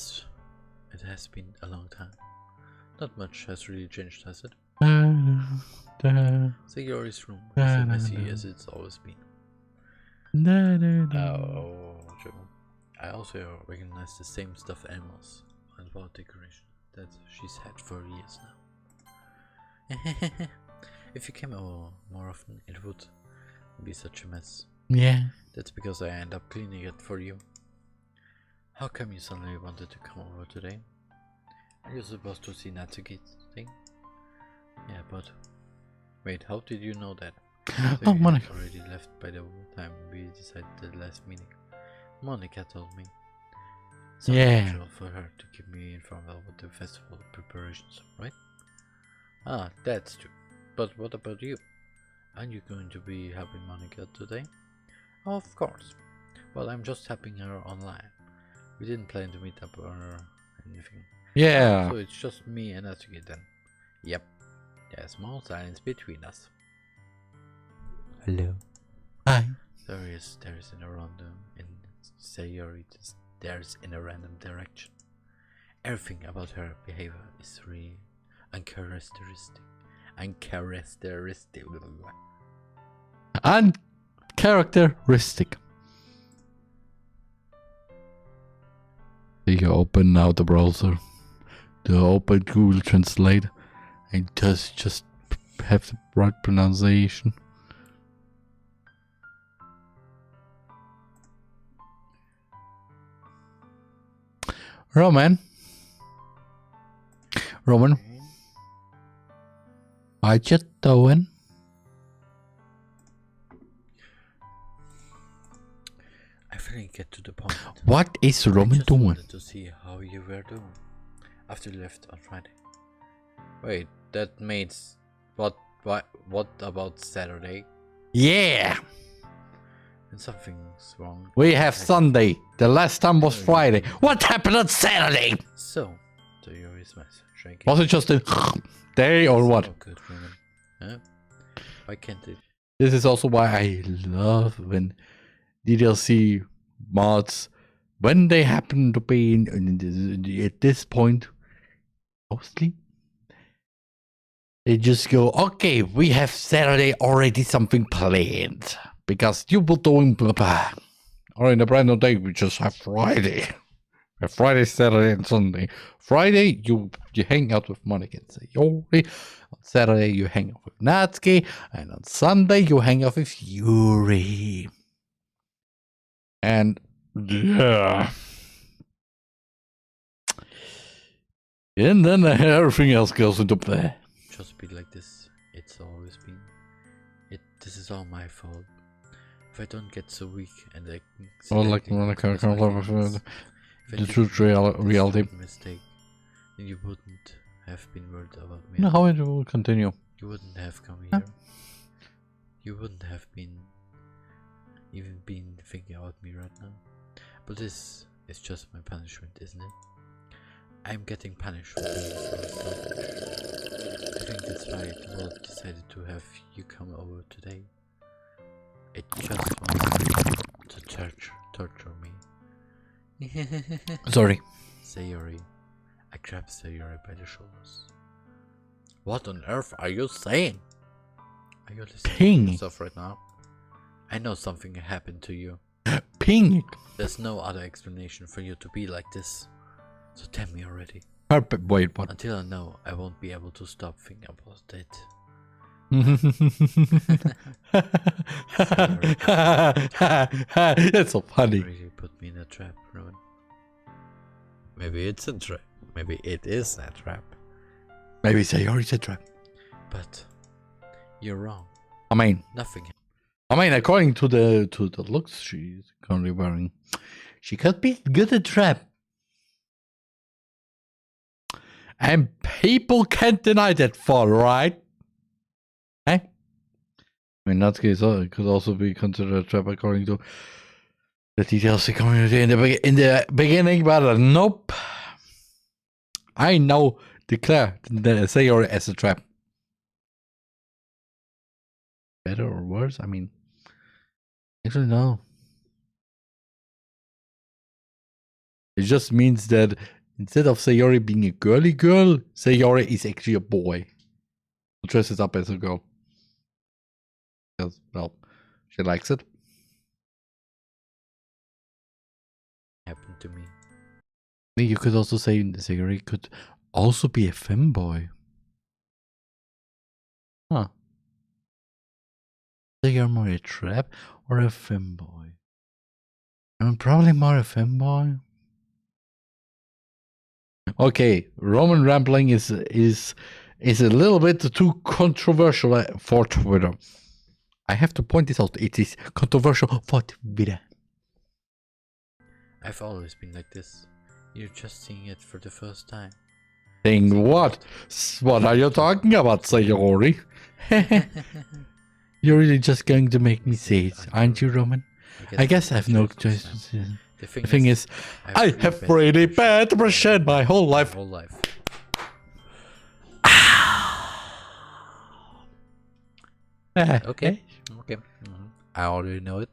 has been a long time. Not much has really changed, has it? Sayori's room is as messy as it's always been. Oh, Joe. I also recognize the same stuffed animals and wall decoration that she's had for years now. If you came over more often, it would be such a mess. Yeah. That's because I end up cleaning it for you. How come you suddenly wanted to come over today? Are you supposed to see Natsuki's thing? Yeah, but... Wait, how did you know that? Oh, Monica. Already left by the time we decided the last meeting. Monica told me. So natural for her to keep me informed about the festival preparations, right? Ah, that's true. But what about you? Aren't you going to be helping Monica today? Of course. Well, I'm just helping her online. We didn't plan to meet up or anything. Yeah. So it's just me and Natsuki then. Yep. There's small silence between us. Hello. Hi. There is in a random in a random direction. Everything about her behavior is really uncharacteristic. Uncharacteristic. Uncharacteristic. You open now the browser, open Google Translate, and just have the right pronunciation. Roman, what you doing? I finally get to the point. What is Roman I doing? wanted to see how you were doing after you left on Friday. Wait, that means what about Saturday? Yeah. And something's wrong. We have Sunday. The last time was Friday. What happened on Saturday? So, do you erase my shrinking? Was it just a day or what? Oh, good woman. Huh? Why can't it? This is also why I love when DLC mods, when they happen to be at this point, mostly, they just go, okay, we have Saturday already something planned. Because you were doing blah blah. Or in a brand new day, we just have Friday. We have Friday, Saturday, and Sunday. Friday, you hang out with Monica and Sayori. On Saturday, you hang out with Natsuki. And on Sunday, you hang out with Yuri. And yeah. And then everything else goes into play. Just be like this. It's always been. This is all my fault. If I don't get so weak and I well, like Monica can't live with the true reality. Mistake, then you wouldn't have been worried about me. No, how it will continue. You wouldn't have come here. You wouldn't have even been thinking about me right now. But this is just my punishment, isn't it? I'm getting punished for being so selfish. I think that's why the world decided to have you come over today. It just wants to torture me. Sorry. Sayori. I grabbed Sayori by the shoulders. What on earth are you saying? Are you listening to yourself right now? I know something happened to you. Ping. There's no other explanation for you to be like this. So tell me already. Wait, what? Until I know, I won't be able to stop thinking about it. That's so funny. You really put me in a trap, Rowan. Maybe it's a trap. Maybe it is a trap. Maybe Sayori's a trap. But you're wrong. I mean, nothing. I mean, according to the looks she's currently wearing, she could be good at trap. And people can't deny that fact, right? Eh? I mean, Natsuki could also be considered a trap according to the details of the community in the beginning, but nope. I now declare the Sayori as a trap. Better or worse? I mean, actually no. It just means that instead of Sayori being a girly girl, Sayori is actually a boy who dresses up as a girl. Because, well, she likes it. Happened to me. You could also say Sayori could also be a femboy. Huh. So you're more a trap or a femboy? I'm probably more a femboy. Okay, Roman rambling is a little bit too controversial for Twitter. I have to point this out. It is controversial for Twitter. I've always been like this. You're just seeing it for the first time. Saying what? What are you talking about, Sayori? You're really just going to make me say it, aren't you, Roman? I guess I have no choice. The thing is, I have really bad depression my whole life. Okay. Okay. I already know it.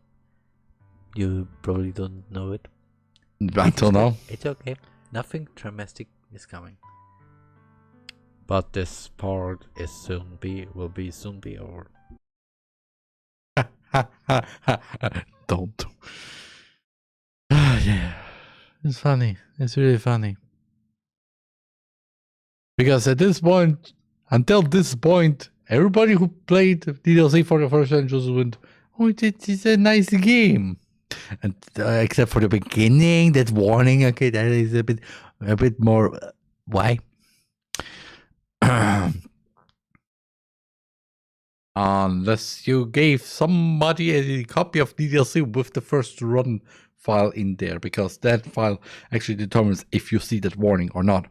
You probably don't know it. Until now. It's okay. Nothing dramatic is coming. But this part is will soon be over. Don't. Yeah. It's funny. It's really funny. Because at this point, until this point, everybody who played DLC for the first time just went, oh, it's a nice game. And except for the beginning, that warning, okay, that is a bit more. Why? Unless you gave somebody a copy of DLC with the first run file in there, because that file actually determines if you see that warning or not.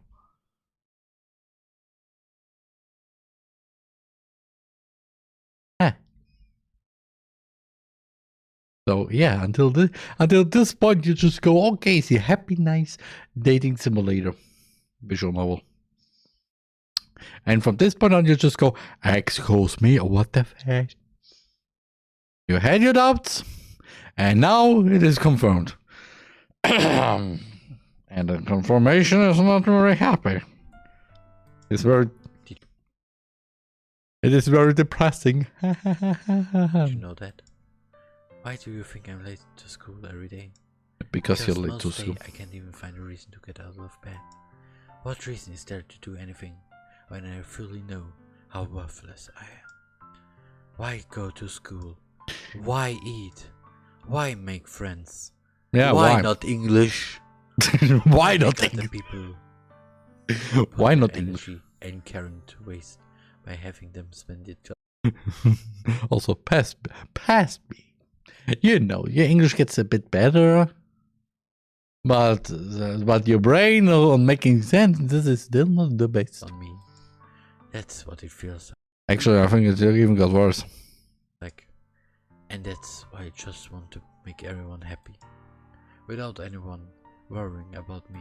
So yeah, until this point, you just go, okay, it's a happy, nice dating simulator visual novel. And from this point on, you just go, excuse me, what the heck? You had your doubts, and now it is confirmed. And the confirmation is not very happy. It is very depressing. Did you know that? Why do you think I'm late to school every day? Because you're late to most school. day I can't even find a reason to get out of bed. What reason is there to do anything when I fully know how worthless I am? Why go to school? Why eat? Why make friends? Yeah, why not English? Why not English? People why not English? And caring to waste by having them spend it. Also, pass me. You know, your English gets a bit better, but your brain on making sentences is still not the best. On me, that's what it feels Actually, I think it even got worse. like, and that's why I just want to make everyone happy, without anyone worrying about me.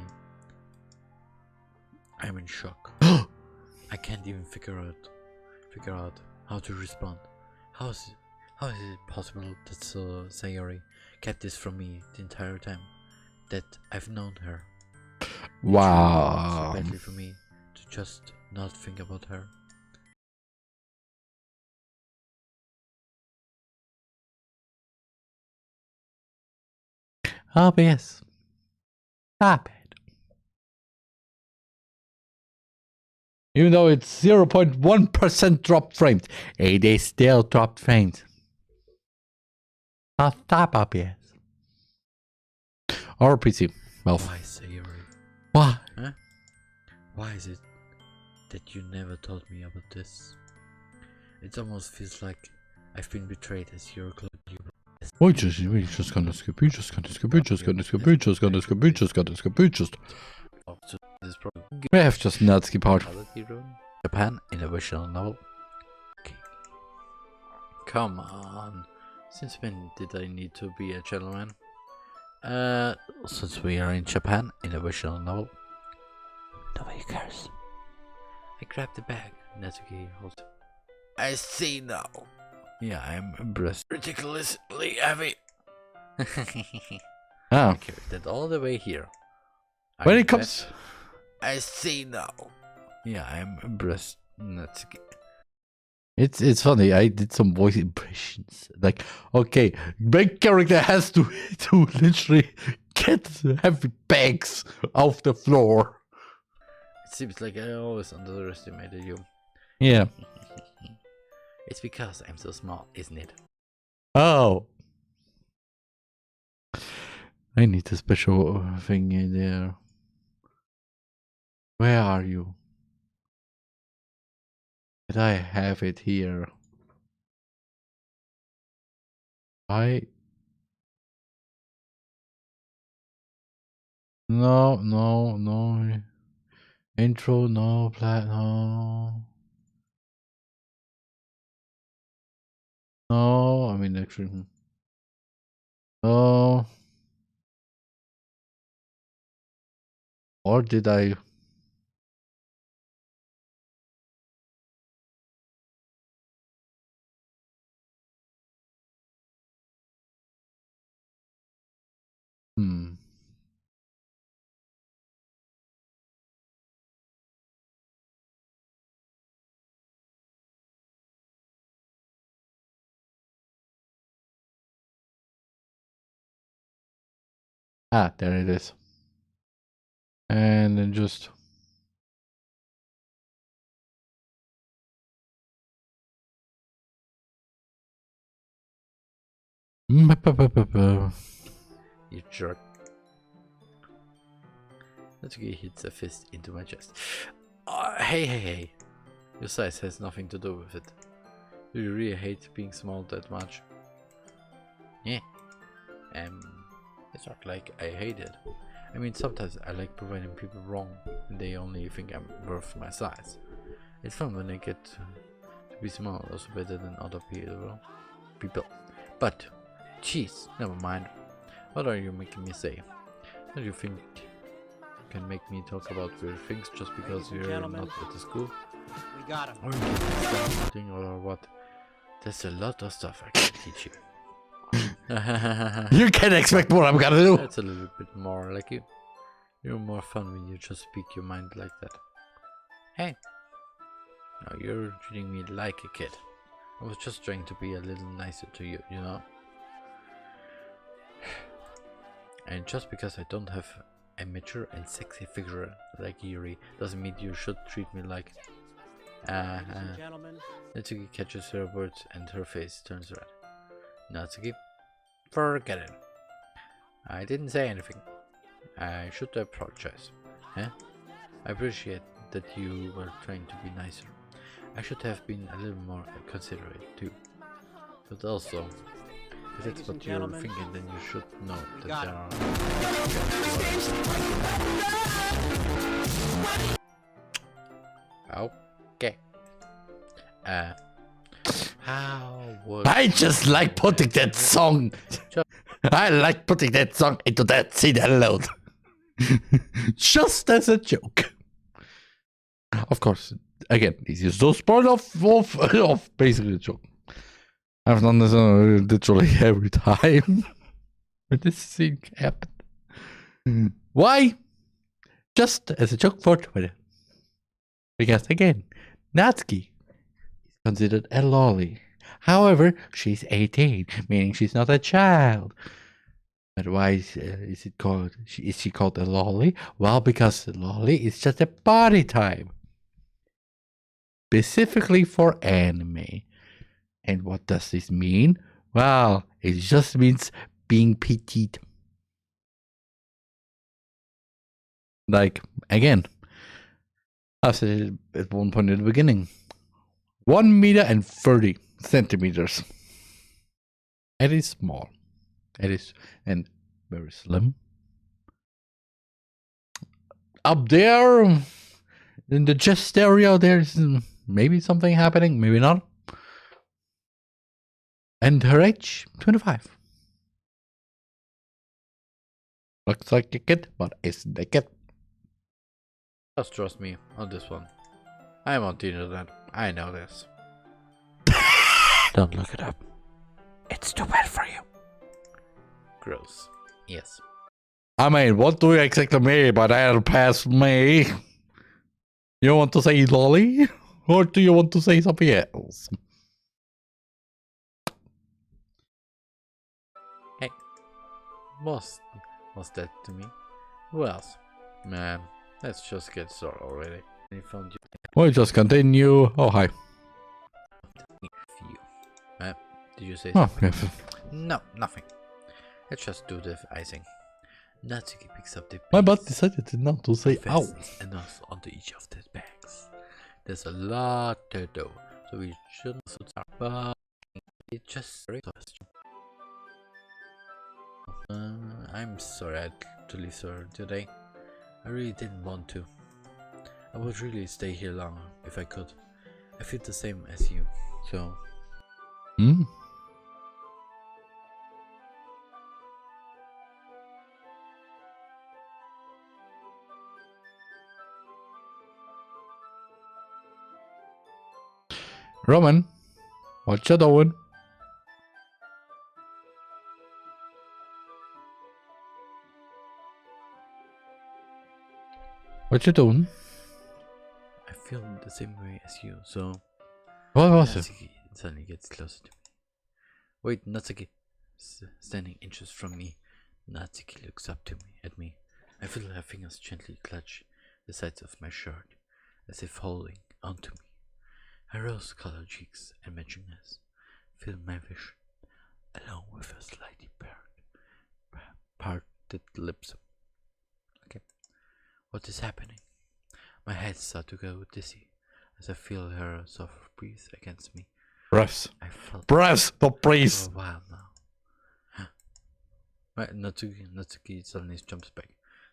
I'm in shock. I can't even figure out how to respond. How is it possible that Sayori kept this from me the entire time that I've known her? Wow. So badly for me to just not think about her. Oh, yes. Stop it. Even though it's 0.1% dropped frames, it is still dropped frames. Oh, stop OBS. Or PC. Well, Why, Sayori? Why? Huh? Why is it that you never told me about this? It almost feels like I've been betrayed as your close. We're just gonna skip. We have just not skip out. Japan in a visual novel. Okay. Come on. Since when did I need to be a gentleman? Since we are in Japan in a visual novel. Nobody cares. I grabbed the bag. That's okay. I see now. Yeah, I'm impressed. Ridiculously heavy. Ah. I carried that all the way here. When it comes, I see now. Yeah, I'm impressed. That's okay. It's funny. I did some voice impressions. Like, okay, main character has to literally get heavy bags off the floor. It seems like I always underestimated you. Yeah. It's because I'm so small, isn't it? Oh. I need a special thing in there. Where are you? Did I have it here? No. Intro, no. No. No, I mean actually. No. Or did I? Ah, there it is. And then just You jerk. Natsuki hits a fist into my chest. Hey. Your size has nothing to do with it. Do you really hate being small that much? Yeah. It's not like I hate it. I mean, sometimes I like providing people wrong and they only think I'm worth my size. It's fun when I get to be small, also better than other people. But, jeez, never mind. What are you making me say? Do you think you can make me talk about weird things just because you're not at the school? We got him. Or what? There's a lot of stuff I can teach you. You can expect what I'm gonna do. That's a little bit more like you. You're more fun when you just speak your mind like that. Hey. Now you're treating me like a kid. I was just trying to be a little nicer to you, you know? And just because I don't have a mature and sexy figure like Yuri doesn't mean you should treat me like... Natsuki catches her words and her face turns red. Natsuki, forget it. I didn't say anything. I should apologize. Huh? I appreciate that you were trying to be nicer. I should have been a little more considerate too. But also, if that's what you're thinking, then you should know that there are... Okay. How would... I just like putting that song. I like putting that song into that scene alone. Just as a joke. Of course, again, this is no spoil of basically a joke. I've done this literally every time when this scene happened. Why? Just as a joke for Twitter. Because again, Natsuki is considered a lolly. However, she's 18, meaning she's not a child. But why is it called? Is she called a lolly? Well, because the lolly is just a body type, specifically for anime. And what does this mean? Well, it just means being petite. Like, again, I said it at one point in the beginning, 1 meter and 30 centimeters. It is small. It is, and very slim. Up there in the chest area, there's maybe something happening, maybe not. And her age, 25. Looks like a kid, but isn't a kid. Just trust me on this one. I'm on the internet. I know this. Don't look it up. It's too bad for you. Gross. Yes. I mean, what do you exactly mean by that past me? You want to say lolly? Or do you want to say something else? Hey. Was that to me? Who else? Man, let's just get started already. I found you. We'll just continue. Oh, hi. Did you say Oh, something? yes. No, nothing. Let's just do the icing. Natsuki picks up the My butt piece decided not to say ow. fastens and knocks onto each of the bags. There's a lot to do, so we shouldn't start, but it just I'm sorry I had to leave so early today. I really didn't want to. I would really stay here longer if I could. I feel the same as you, so... Hmm? Roman, what you doing? What you doing? I feel the same way as you, so... What was it? Natsuki suddenly gets closer to me. Wait, Natsuki. Standing inches from me, Natsuki looks up to me, at me. I feel her fingers gently clutch the sides of my shirt, as if holding onto me. Her rose-colored cheeks and matching eyes fill my vision, along with her slightly parted lips. Okay, what is happening? My head starts to go dizzy as I feel her soft breath against me. Breaths. I felt Breaths, not breathe. for a while now. Right, Natsuki suddenly jumps back.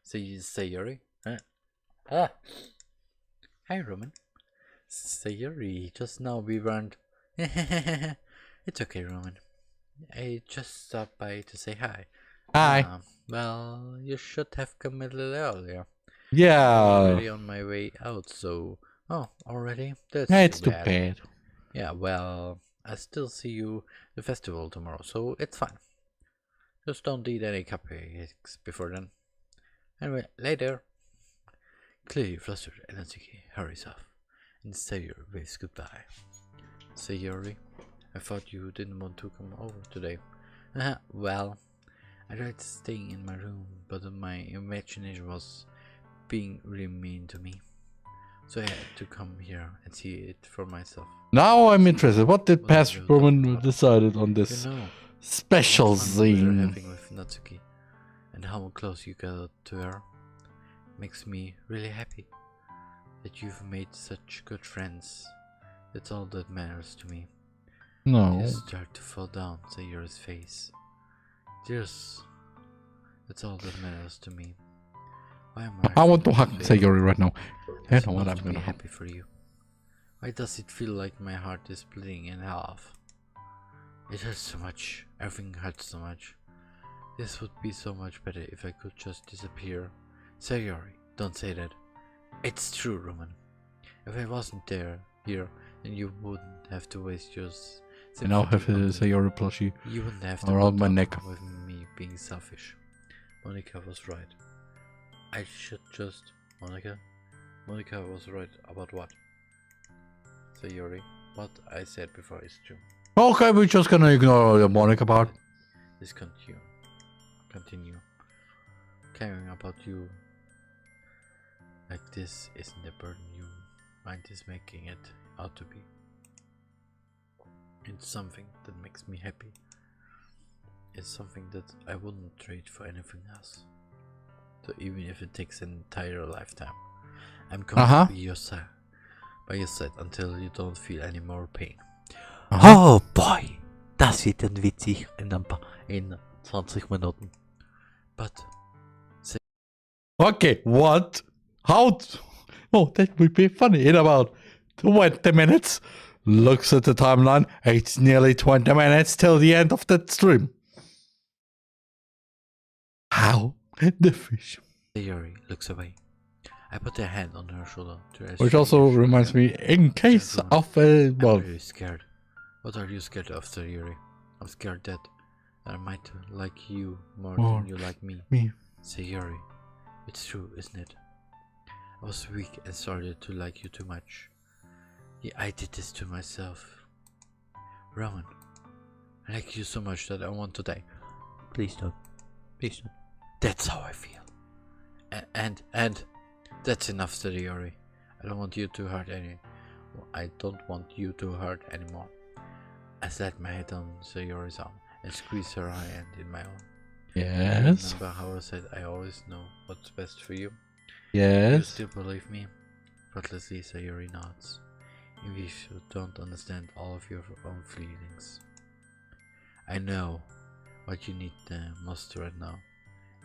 Sayori? Huh? Ah! Hi, Roman. Sayori, just now we weren't... It's okay, Roman. I just stopped by to say hi. Hi. Well, you should have come a little earlier. Yeah. I'm already on my way out, so... Oh, already? That's Yeah, it's too bad. Yeah, well, I still see you the festival tomorrow, so it's fine. Just don't eat any cupcakes before then. Anyway, later. Clearly flustered, Natsuki hurries off, and Sayori waves goodbye. Sayori, I thought you didn't want to come over today. Well, I tried staying in my room, but my imagination was being really mean to me. So I had to come here and see it for myself. Now I'm interested. What did Pastor are you Roman decided on this You know, special how much fun we're scene? having with Natsuki, and how close you got to her makes me really happy. That you've made such good friends. That's all that matters to me. No. You start to fall down, Sayori's face. Tears. That's all that matters to me. Why am I want to hug feeling Sayori right now. I It's know what enough I'm to be gonna hug. happy for you. Why does it feel like my heart is splitting in half? It hurts so much. Everything hurts so much. This would be so much better if I could just disappear. Sayori, don't say that. It's true, Roman. If I wasn't here, then you wouldn't have to waste yours. I now have a Sayori plushie You wouldn't have to around my put up neck. with me being selfish. Monica was right. I should just... Monica was right about what? Sayori, what I said before is true. Okay, we're just gonna ignore the Monica part. This continue. Caring about you like this isn't a burden your mind is making it out to be. It's something that makes me happy. It's something that I wouldn't trade for anything else. So even if it takes an entire lifetime, I'm going to be by your side until you don't feel any more pain. Oh boy, das wird dann witzig in 20 Minuten. But Okay, what? How? Oh, that would be funny in about 20 minutes. Looks at the timeline. It's nearly 20 minutes till the end of that stream. How? The fish. Sayori looks away. I put a hand on her shoulder to Which also reminds me, in case of a... well... I'm really scared. What are you scared of, Sayori? I'm scared that I might like you more than you like me. Sayori, it's true, isn't it? I was weak and started to like you too much. Yeah, I did this to myself. Roman, I like you so much that I want to die. Please don't. Please don't. That's how I feel. And that's enough, Sayori. I don't want you to hurt any. I don't want you to hurt anymore. I sat my head on Sayori's arm and squeezed her hand in my own. Yes. Remember how I said I always know what's best for you? Yes. You still believe me? Breathlessly, Sayori nods. Even if you don't understand all of your own feelings. I know what you need most right now.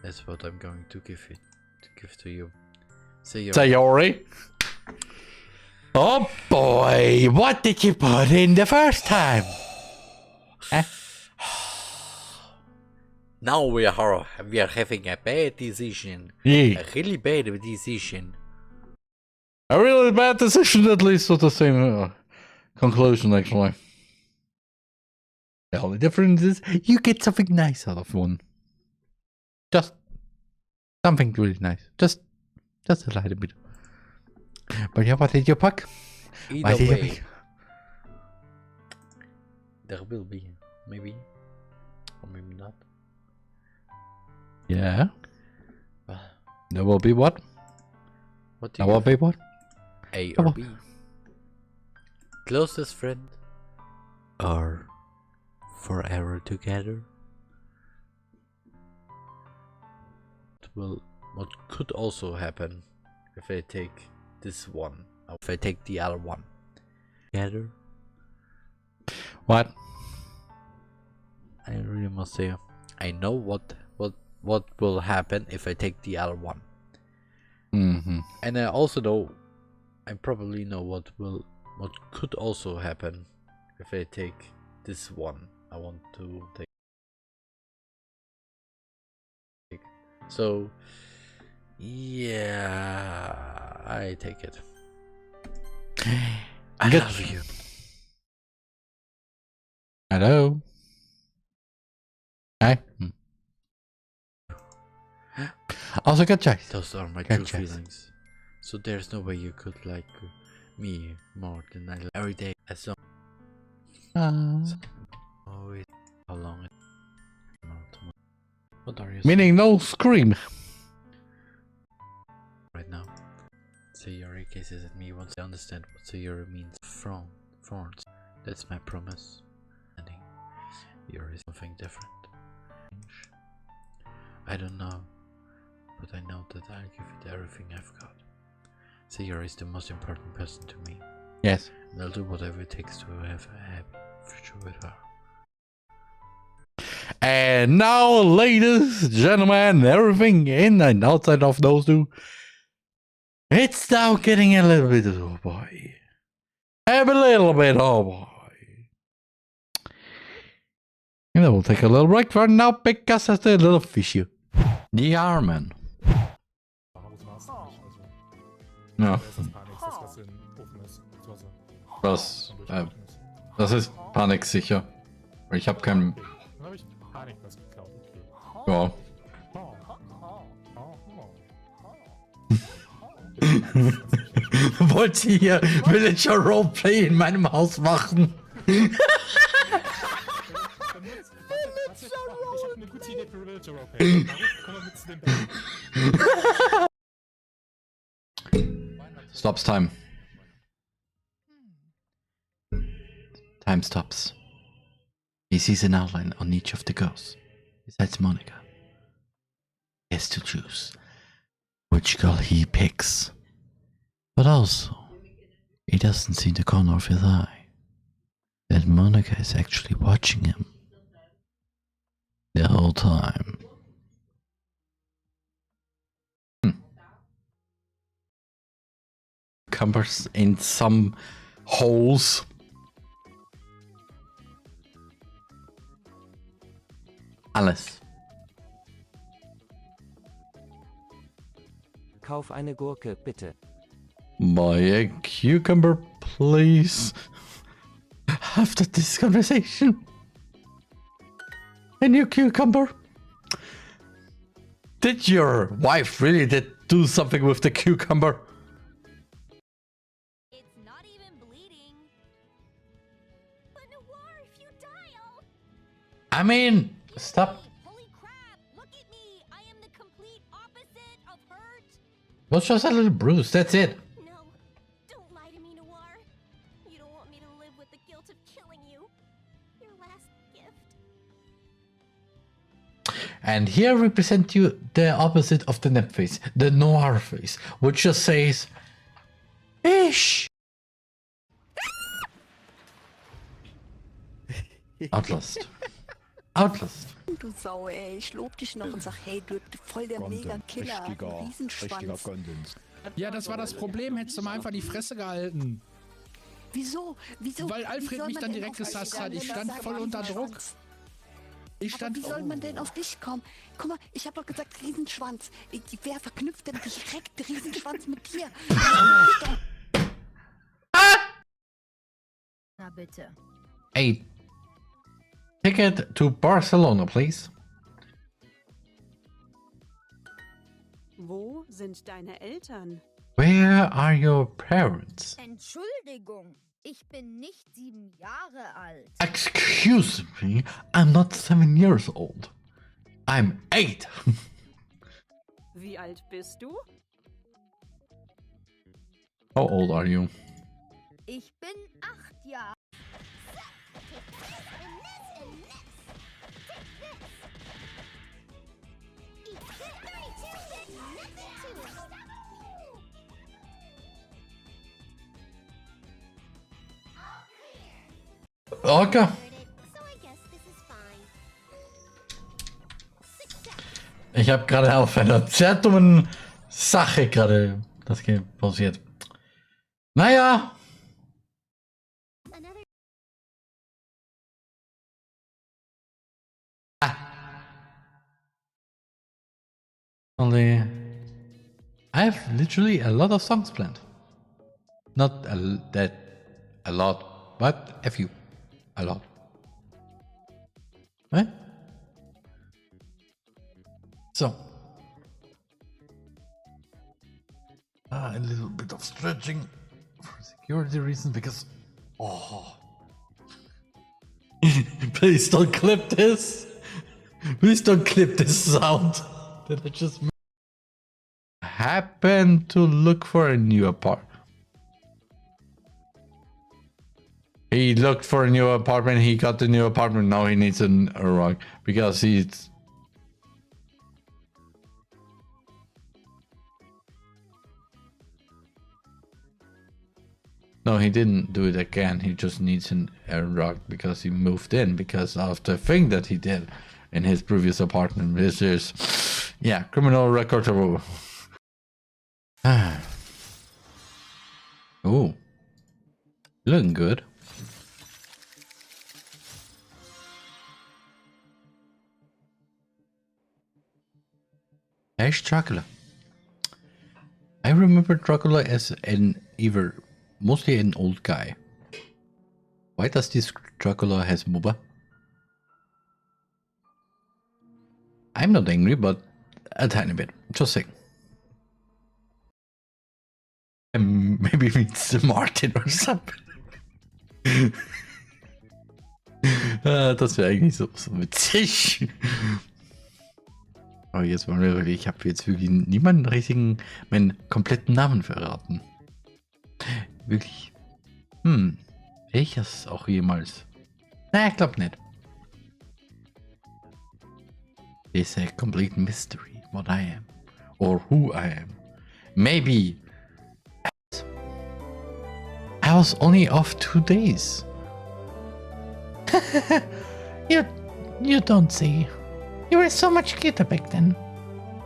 That's what I'm going to give to you. Sayori? Oh boy, what did you put in the first time? Now we are having a bad decision. Yeah. A really bad decision. A really bad decision, at least with the same conclusion, actually. The only difference is you get something nice out of one. Just something really nice. Just a little bit. But yeah, what did you pick? Either way, there will be, maybe, or maybe not. Yeah. There will be what? What do there you will be what? A or B? Closest friend? Or forever together? What could also happen if I take this one, or if I take the other one? Together? What? I really must say, I know what will happen if I take the other one. Mm-hmm. And I also know, I probably know what could also happen if I take this one. I want to take. So, yeah, I take it. I Good. love you. Hello. Hi. Also, good choice. Those are my Good true choice. feelings. So there's no way you could like me more than I like every day. As long always how long it. What are you Meaning no scream. right now? Sayori gazes at me once I understand what Sayori means. Thorns. That's my promise. Sayori is something different. I don't know, but I know that I'll give it everything I've got. Sayori is the most important person to me. Yes. And I'll do whatever it takes to have a happy future with her. And now, ladies, gentlemen, everything in and outside of those two, it's now getting a little bit, oh boy. A little bit, oh boy. And then we'll take a little break for now because it's a little fishy. TheRMan. Ja. Das ist Panik sicher. Ich habe keinen. Dann habe ich Panik was geklaut, okay. Ja. Wollt ihr hier Villager Roleplay in meinem Haus machen? Ich habe eine gute Idee für Villager Roleplay. Komm mal mit zu dem Bett. Stops time. Time stops. He sees an outline on each of the girls, besides Monica. He has to choose which girl he picks. But also, he doesn't see the corner of his eye that Monica is actually watching him the whole time. Cumbers in some holes. Alles. Kauf eine Gurke, bitte. Buy a cucumber, please. After this conversation. A new cucumber. Did your wife really do something with the cucumber? It's not even bleeding. But Noir, if you die, I mean, stop. Holy crap, look at me. I am the complete opposite of hurt. Well, just a little bruise, that's it. No, don't lie to me, Noir. You don't want me to live with the guilt of killing you. Your last gift. And here we present you the opposite of the nep face, the noir face, which just says, Ish! Outlast. Outlast. Du Sau, ey, ich lob dich noch und sag, hey, du voll der Mega-Killer, Riesenschwanz. Ja, das war das Problem, hättest du mal einfach die Fresse gehalten. Wieso? Weil Alfred mich dann direkt gesasst hat, ich stand voll unter Druck. Wie soll man denn auf dich kommen? Guck mal, ich hab doch gesagt Riesenschwanz. Wer verknüpft denn direkt Riesenschwanz mit dir? Na bitte. A ticket to Barcelona, please. Wo sind deine Eltern? Where are your parents? Entschuldigung, ich bin nicht 7 Jahre alt. Excuse me, I'm not 7 years old. I'm 8. Wie alt bist du? How old are you? Ich bin 8 Jahre. Okay. Ich habe gerade auf einer sehr dummen Sache gerade das passiert. Naja. Only I have literally a lot of songs planned. Not a lot, but a few. A lot. Right? So. A little bit of stretching for security reasons because... Oh. Please don't clip this. Please don't clip this sound that I just made. Happened to look for a new apartment. He looked for a new apartment. He got the new apartment. Now he needs a rug because he's... No, he didn't do it again. He just needs a rug because he moved in because of the thing that he did in his previous apartment. This is, yeah, criminal record. Oh, looking good. Ash Dracula. I remember Dracula as mostly an old guy. Why does this Dracula has MOBA? I'm not angry, but a tiny bit. Just saying. Maybe it's Martin or something. Das wäre eigentlich so witzig. Aber jetzt wollen wir wirklich, ich habe jetzt wirklich niemanden meinen kompletten Namen verraten. Wirklich. Ich es auch jemals. Ich glaube nicht. It's a complete mystery what I am. Or who I am. Maybe. I was only off 2 days. You don't see. You were so much cuter back then.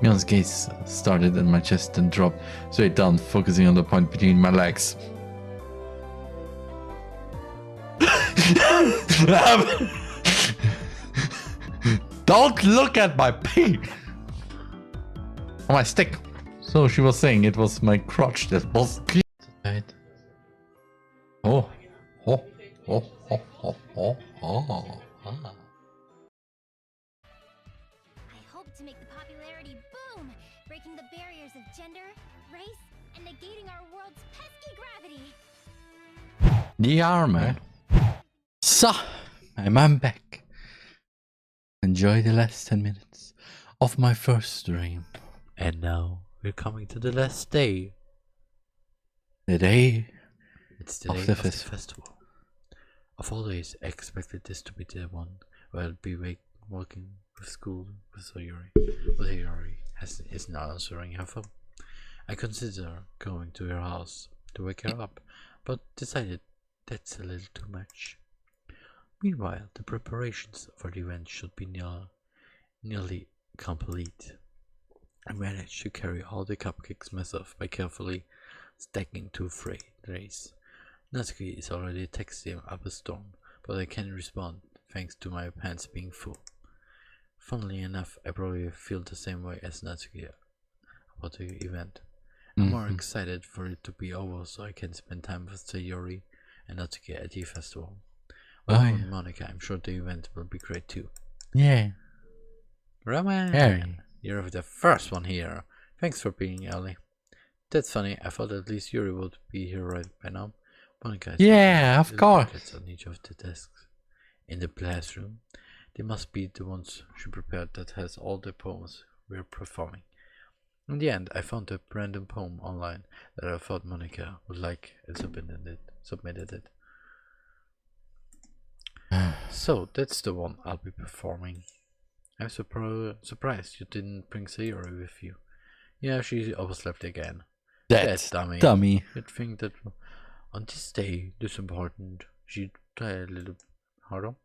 Mion's gaze started in my chest and dropped straight down, focusing on the point between my legs. Don't look at my pee! On my stick. So she was saying it was my crotch that was clean. Oh. Oh. Oh. Oh. Oh. Oh. Oh. Ah. To make the popularity boom, breaking the barriers of gender, race, and negating our world's pesky gravity. TheRMan. So, I'm back. Enjoy the last 10 minutes of my first stream. And now we're coming to the last day. The day It's the of day the of the festival. Of all days, I expected this to be the one where I'd be walking with school with Sayori. But Sayori is not answering her phone. I considered going to her house to wake her up, but decided that's a little too much. Meanwhile, the preparations for the event should be nearly complete. I managed to carry all the cupcakes myself by carefully stacking 2 trays. Natsuki is already texting up a storm, but I can't respond thanks to my pants being full. Funnily enough, I probably feel the same way as Natsuki about the event. I'm more excited for it to be over so I can spend time with Sayori and Natsuki at the festival. With Monica, I'm sure the event will be great too. Yeah. Roman! You're the first one here. Thanks for being early. That's funny, I thought at least Yuri would be here right by now. Monica, yeah, of course. On each of the desks. In the classroom, they must be the ones she prepared that has all the poems we're performing. In the end, I found a random poem online that I thought Monica would like and submitted it. So, that's the one I'll be performing. I'm surprised you didn't bring Sayori with you. Yeah, she overslept again. That's dummy. You'd think that on this day, this important, she'd try a little harder.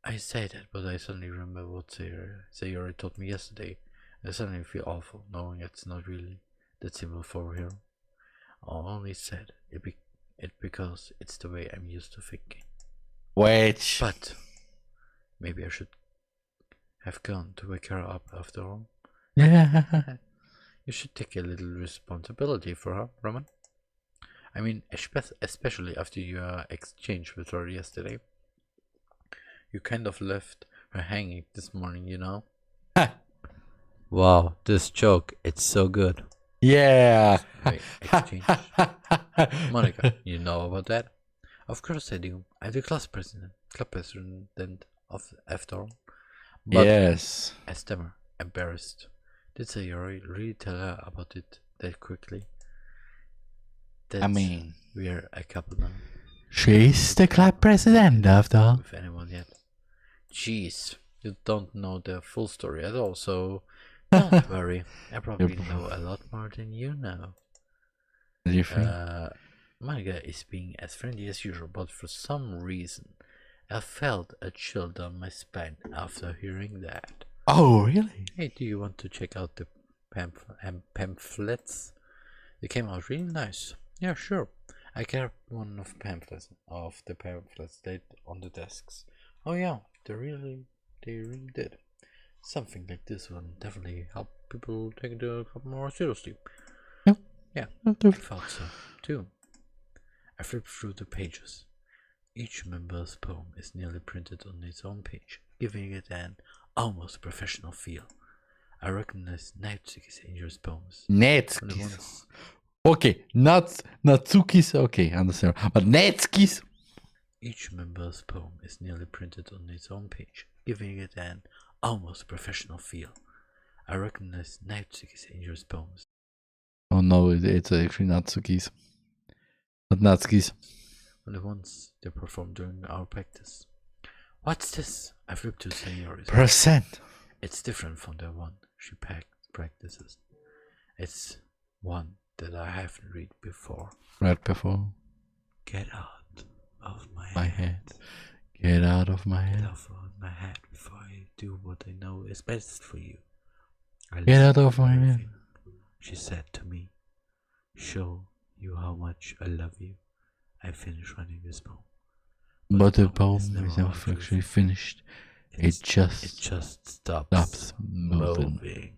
I say that, but I suddenly remember what Sayori told me yesterday. I suddenly feel awful, knowing it's not really that simple for her. I only said it because it's the way I'm used to thinking. Wait. But maybe I should have gone to wake her up after all. Yeah. You should take a little responsibility for her, Roman. I mean, especially after your exchange with her yesterday. You kind of left her hanging this morning, you know? Wow, this joke, it's so good. Yeah. Wait, exchange. Monica, you know about that? Of course I do. I'm the club president of after all. But yes. I stammer, embarrassed. Did Sayori really tell her about it that quickly? I mean, we're a couple now. She's the club president after all. With anyone yet? Jeez, you don't know the full story at all, so don't worry. I probably know a lot more than you know. Monica is being as friendly as usual, but for some reason, I felt a chill down my spine after hearing that. Oh, really? Hey, do you want to check out the pamphlets? They came out really nice. Yeah, sure. I grabbed one of the pamphlets laid on the desks. Oh yeah, they really did. Something like this one definitely help people take the cup more seriously. Yeah, I thought so too. I flipped through the pages. Each member's poem is nearly printed on its own page, giving it an almost professional feel. I recognize Natsuki's in your poems. Natsuki's. Okay, not Natsuki's. Okay, understand. But Natsuki's. Each member's poem is nearly printed on its own page, giving it an almost professional feel. I recognize Natsuki's in your poems. Oh no, it's actually Natsuki's. Not Natsuki's. On the ones they perform during our practice. What's this? I flipped to Sayori's. Percent. It's different from the one she practices. It's one that I haven't read before. Read before. Get out of my head. Get out of my head. Get out of my head before I do what I know is best for you. Get out of my head. She said to me, show you how much I love you. I finished writing this poem. But the poem is never actually finished. It just stops moving.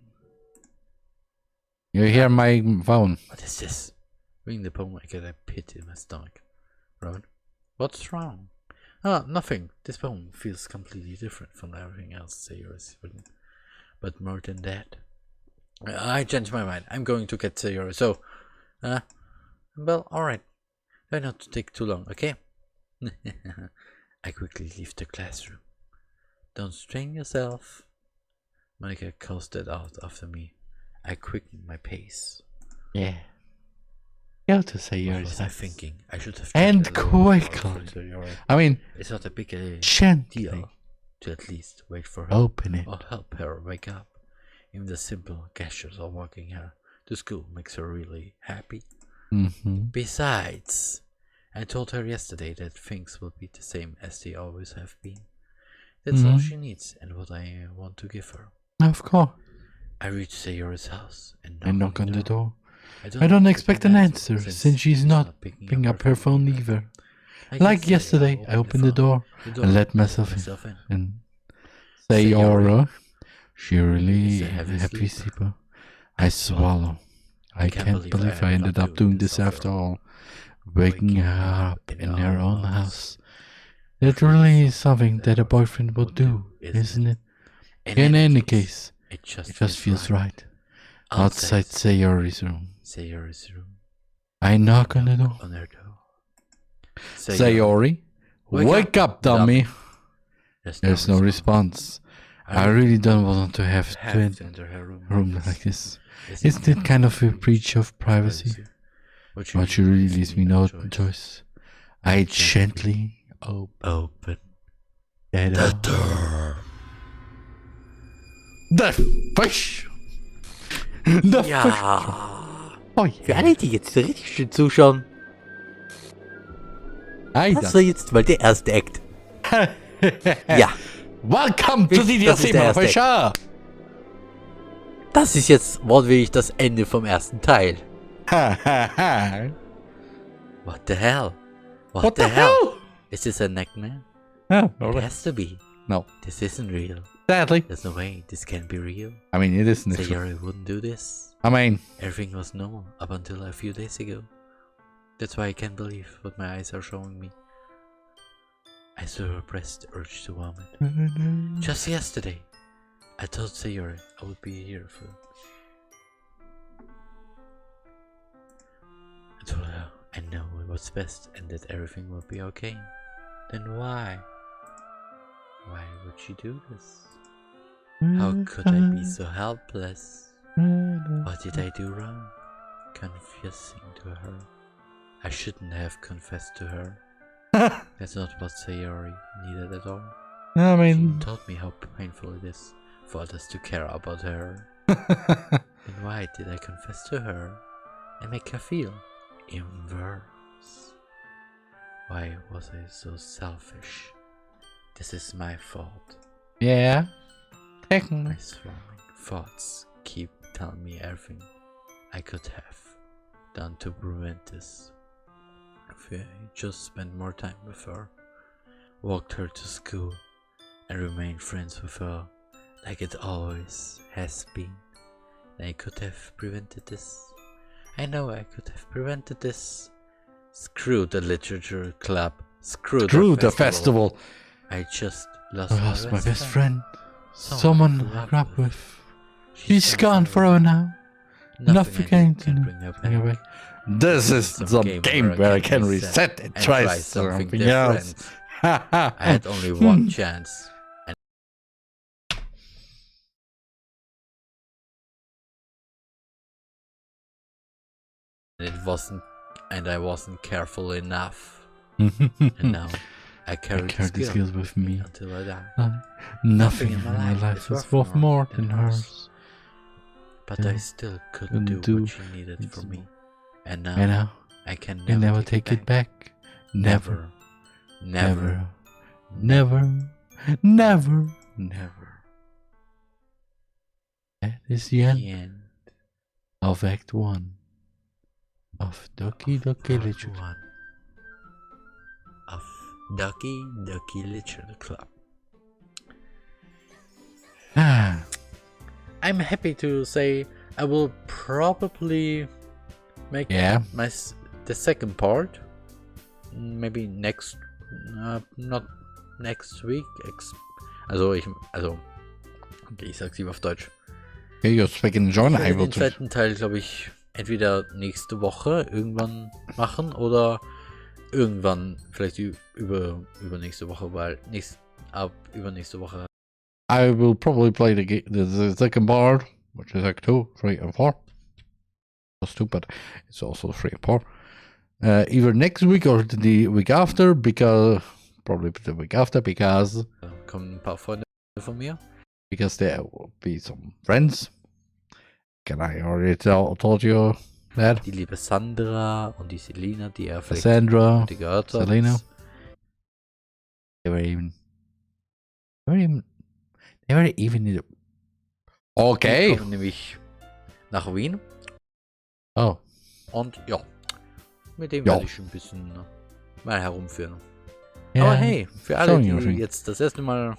You hear my phone? What is this? Reading the poem, I get a pit in my stomach. Rowan, what's wrong? Ah, nothing. This poem feels completely different from everything else Sayori's written. But more than that, I changed my mind. I'm going to get Sayori. So, well, alright. Try not to take too long, okay? I quickly leave the classroom. Don't strain yourself. Monica coasted out after me. I quickened my pace. Yeah. Go to What Sayori's was I house. thinking? I should have And tried a little more for quickly. Sayori. I mean, it's not a big gently deal to at least wait for her open it. or help her wake up. Even the simple gestures of walking her to school makes her really happy. Besides, I told her yesterday that things will be the same as they always have been. That's all she needs and what I want to give her. Of course. I reached Sayori's house and knock on the door. I don't expect an answer since she's not picking up her phone either. Like yesterday, I opened the door and let myself in. And Sayori, she really a happy sleeper. I swallow. I can't believe I ended up doing this after all. Waking her up in her own house. That really is something that a boyfriend would do, isn't it? In any case, it just feels right. Outside Sayori's room. I knock on the door. Sayori, wake up, dummy. There's no response. I really don't want to have to enter her room like this. Isn't it kind of a breach of privacy? But she really leaves me no choice. I gently open the door. The fish! The fish! Oh, für alle, die jetzt richtig schön zuschauen. Das war jetzt mal der erste Act. Ja. Welcome to the DOVA-Syndrome. Das ist jetzt wortwörtlich das Ende vom ersten Teil. What the hell? What the hell? Is this a nightmare? No, it has to be. No. This isn't real. Sadly. There's no way this can be real. I mean, it isn't. Sayori wouldn't do this. I mean, everything was normal up until a few days ago. That's why I can't believe what my eyes are showing me. I still repress the urge to vomit. Just yesterday, I told Sayori I would be here for. I told her I know what's best and that everything will be okay. Then why? Why would she do this? How could I be so helpless? What did I do wrong? Confessing to her. I shouldn't have confessed to her. That's not what Sayori needed at all. I mean, she taught me how painful it is for others to care about her. Then why did I confess to her and make her feel even worse? Why was I so selfish? This is my fault. Yeah. My swarming thoughts keep telling me everything I could have done to prevent this. If I just spent more time with her, walked her to school, and remained friends with her like it always has been, then I could have prevented this. I know I could have prevented this. Screw the literature club. Screw the festival. I just lost my best friend. Someone I grew up with. She's gone forever now. Nothing can bring her back. This is some game where I can reset and try something else. I had only one chance. And I wasn't careful enough. And now I carry the skills with me until I die. Nothing in my life is worth more than hers. But I still couldn't do what she needed from me. And now I can never take it back. Never. Never. Never. Never. Never. That is the end of Act 1 of Doki Doki Literature. Of Doki Doki Literature Club. I'm happy to say I will probably make the second part. Maybe next, not next week. Okay, ich sag's lieber auf Deutsch. Okay, you're speaking John. Ich werde den zweiten Teil, glaube ich, entweder nächste Woche irgendwann machen oder irgendwann vielleicht übernächste Woche, weil übernächste Woche. I will probably play the second part, which is Act 2, 3, and 4. Plus 2, but it's also 3 and 4. Either next week or the week after, because probably the week after, because kommen ein paar Freunde von mir. Because there will be some friends. Can I already told you that? Die liebe Sandra und die Selina, die er vielleicht Sandra, die gehört hat. Selina. They were even okay. Die kommen nämlich nach Wien. Oh. Und ja, mit dem Ja. werde ich ein bisschen mal herumführen. Ja. Aber hey, für alle, Showing die everything. jetzt das erste Mal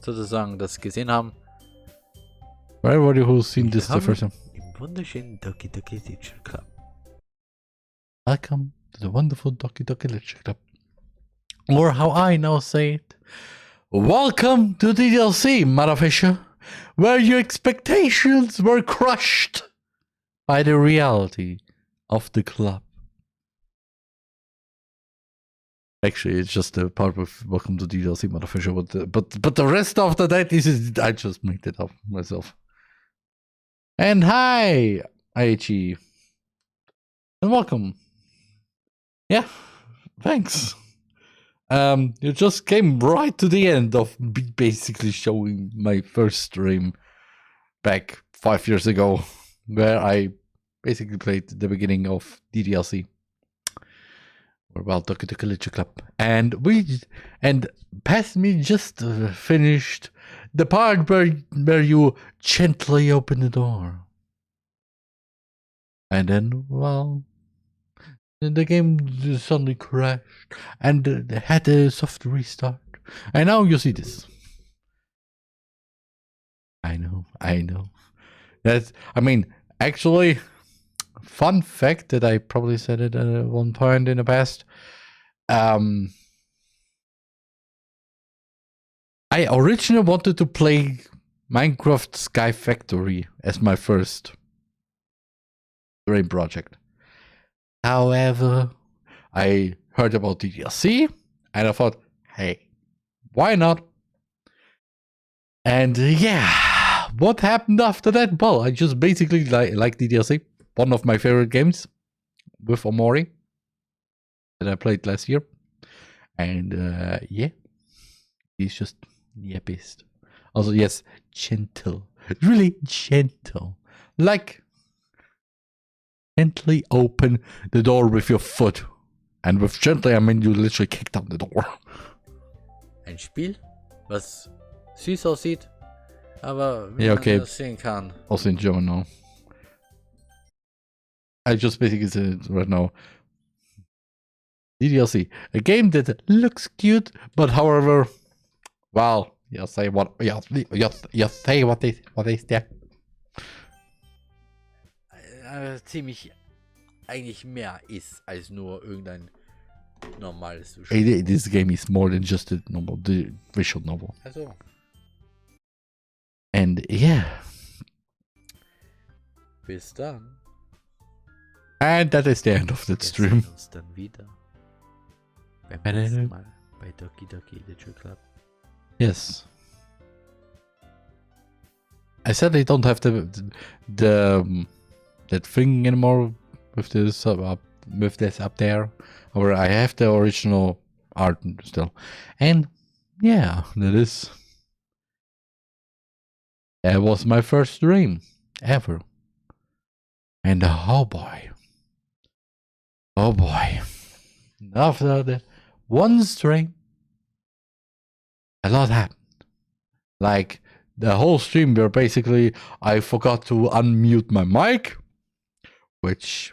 sozusagen das gesehen haben. For everybody who's seen this the first time. Im wunderschönen Doki Doki Literature Club. Welcome to the wonderful Doki Doki Literature Club. Or how I now say it. Welcome to DLC, motherfisher, where your expectations were crushed by the reality of the club. Actually, it's just a part of Welcome to DLC, motherfisher, but the rest of that is I just made it up myself. And hi, IHE, and welcome. Yeah, thanks. You just came right to the end of basically showing my first stream back 5 years ago, where I basically played the beginning of DDLC. Or well, Doki Doki Literature Club, and past me just finished the part where you gently open the door, and then well, the game suddenly crashed and had a soft restart, and now you see this. I know. Actually, fun fact that I probably said it at one point in the past. I originally wanted to play Minecraft Sky Factory as my first dream project. However, I heard about the DLC and I thought, hey, why not? And yeah, what happened after that? Well, I just basically like the DLC. One of my favorite games with Omori that I played last year. And yeah, he's just best. Also, yes, gentle. Really gentle. Like, gently open the door with your foot. And with gently, I mean you literally kick down the door. Ein Spiel, was süß aussieht, aber wie Yeah, man okay. das sehen kann. Also in German now. I just basically said it right now. DDLC, a game that looks cute, but however, well, you say what is there? Ziemlich eigentlich mehr ist als nur irgendein normales This game is more than just a normal visual novel. Also. And yeah. Bis dann. And that is the end of that stream. Wir sehen uns dann wieder beim nächsten Mal bei Doki Doki Literature Club. Yes. I sadly don't have that thing anymore with this up there. Or I have the original art still. And yeah, that was my first stream ever. And oh boy. After the one stream, a lot happened. Like the whole stream where basically I forgot to unmute my mic, which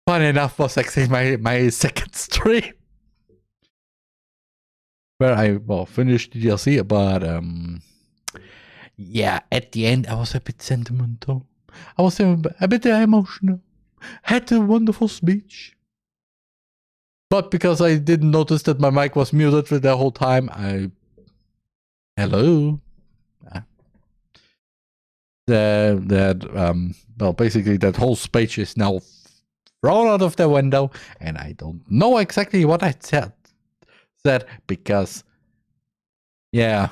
funny enough was actually my second stream. Where I finished the DLC, but yeah, at the end I was a bit sentimental. I was a bit emotional. Had a wonderful speech. But because I didn't notice that my mic was muted for the whole time, hello. Basically that whole speech is now thrown out of the window, and I don't know exactly what I said because, yeah,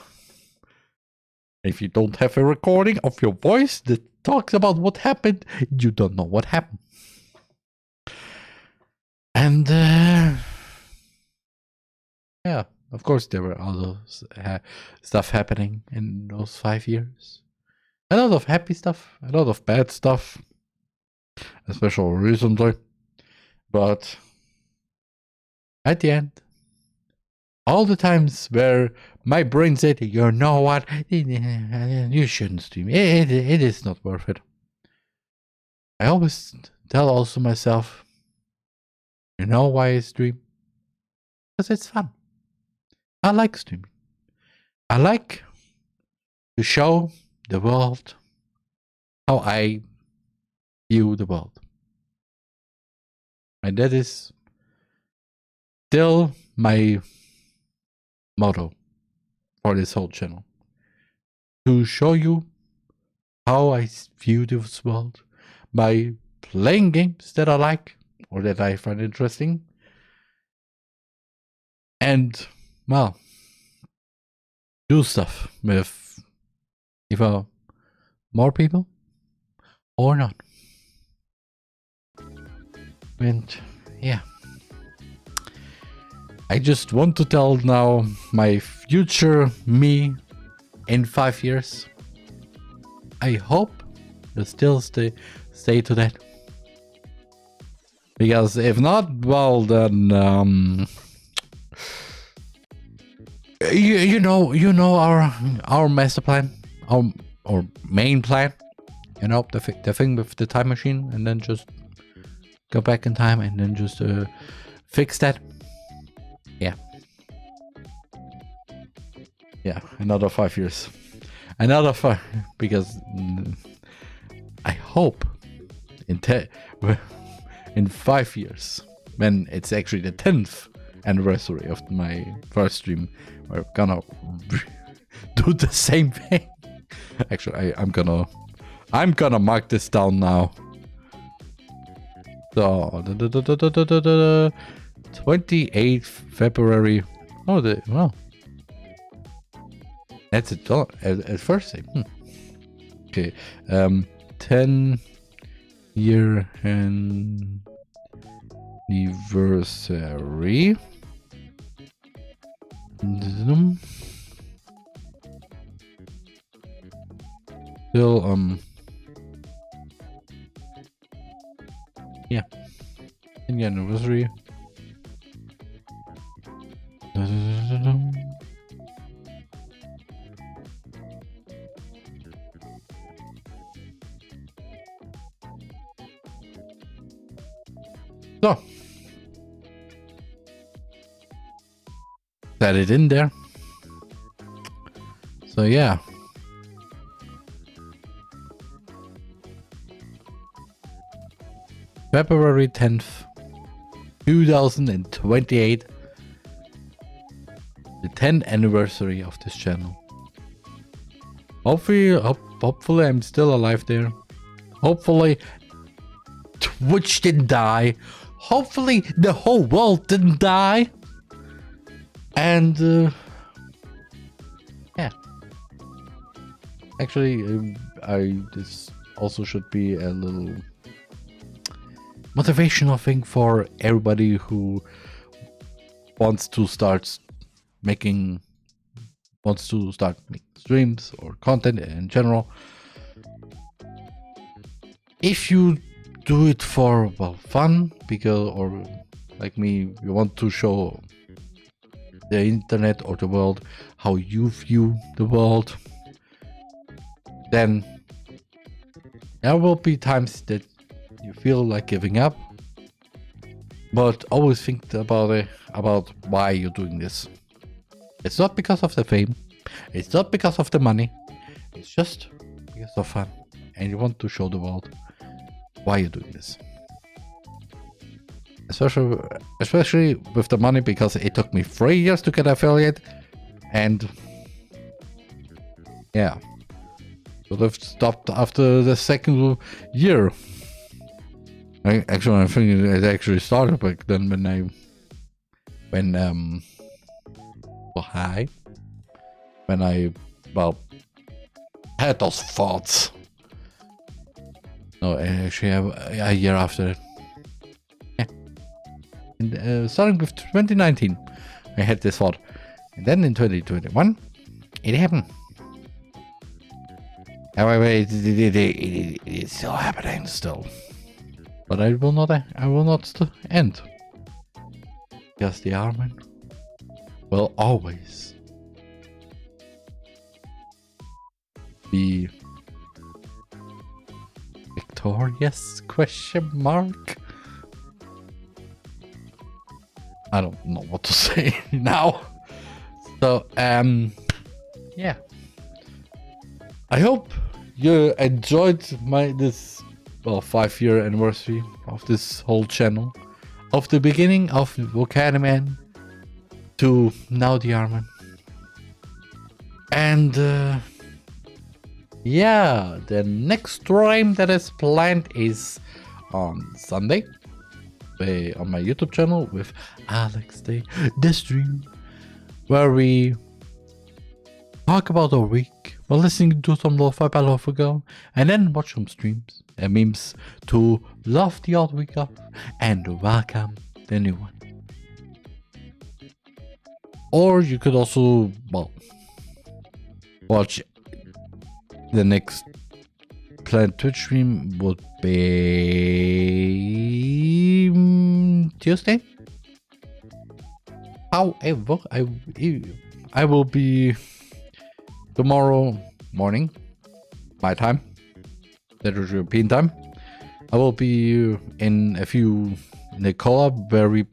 if you don't have a recording of your voice, talks about what happened, you don't know what happened. And yeah, of course there were other stuff happening in those 5 years. A lot of happy stuff, a lot of bad stuff, especially recently. But at the end, all the times where my brain said, you know what, you shouldn't stream, it is not worth it. I always tell also myself, you know why I stream? Because it's fun. I like streaming. I like to show the world how I view the world. And that is still my motto for this whole channel. To show you how I view this world by playing games that I like or that I find interesting. And, well, do stuff with either more people or not. And yeah, I just want to tell now my future me in 5 years. I hope you still stay to that. Because if not, well then you know our master plan, our main plan. You know, the thing with the time machine, and then just go back in time and then just fix that. Yeah. Yeah, another 5 years. Another 5, because I hope in 5 years, when it's actually the 10th anniversary of my first stream, we're gonna do the same thing. Actually, I'm gonna mark this down now. So 28th February. Oh, well, that's it. At first, okay. 10-year anniversary. Still, yeah, 10-year anniversary. So, set it in there. So yeah. February 10th, 2028. The 10th anniversary of this channel. Hopefully I'm still alive there. Hopefully Twitch didn't die. Hopefully the whole world didn't die. And yeah. Actually, this also should be a little motivational thing for everybody who wants to start making streams or content in general. If you do it for, well, fun, because, or like me, you want to show the internet or the world how you view the world, then there will be times that you feel like giving up, but always think about why you're doing this. It's not because of the fame, it's not because of the money, it's just because of fun, and you want to show the world why you're doing this. Especially with the money, because it took me 3 years to get affiliate, and yeah, so I've stopped after the second year. I think it actually started back then when I well had those thoughts No, actually, a year after it. Yeah. And starting with 2019, I had this thought. And then in 2021, it happened. However, it's still happening still. But I will not end. Because TheRMan will always be victorious? Question mark. I don't know what to say now. So yeah. I hope you enjoyed this 5-year anniversary of this whole channel. Of the beginning of TheRMan to now TheRMan. And yeah, the next stream that is planned is on Sunday on my YouTube channel with Alex Day, the stream where we talk about our week while listening to some lo-fi by Girl, and then watch some streams and memes to love the odd week up and welcome the new one. Or you could also, watch the next planned Twitch stream would be Tuesday. However, I will be tomorrow morning, my time, that is European time. I will be in a collab where we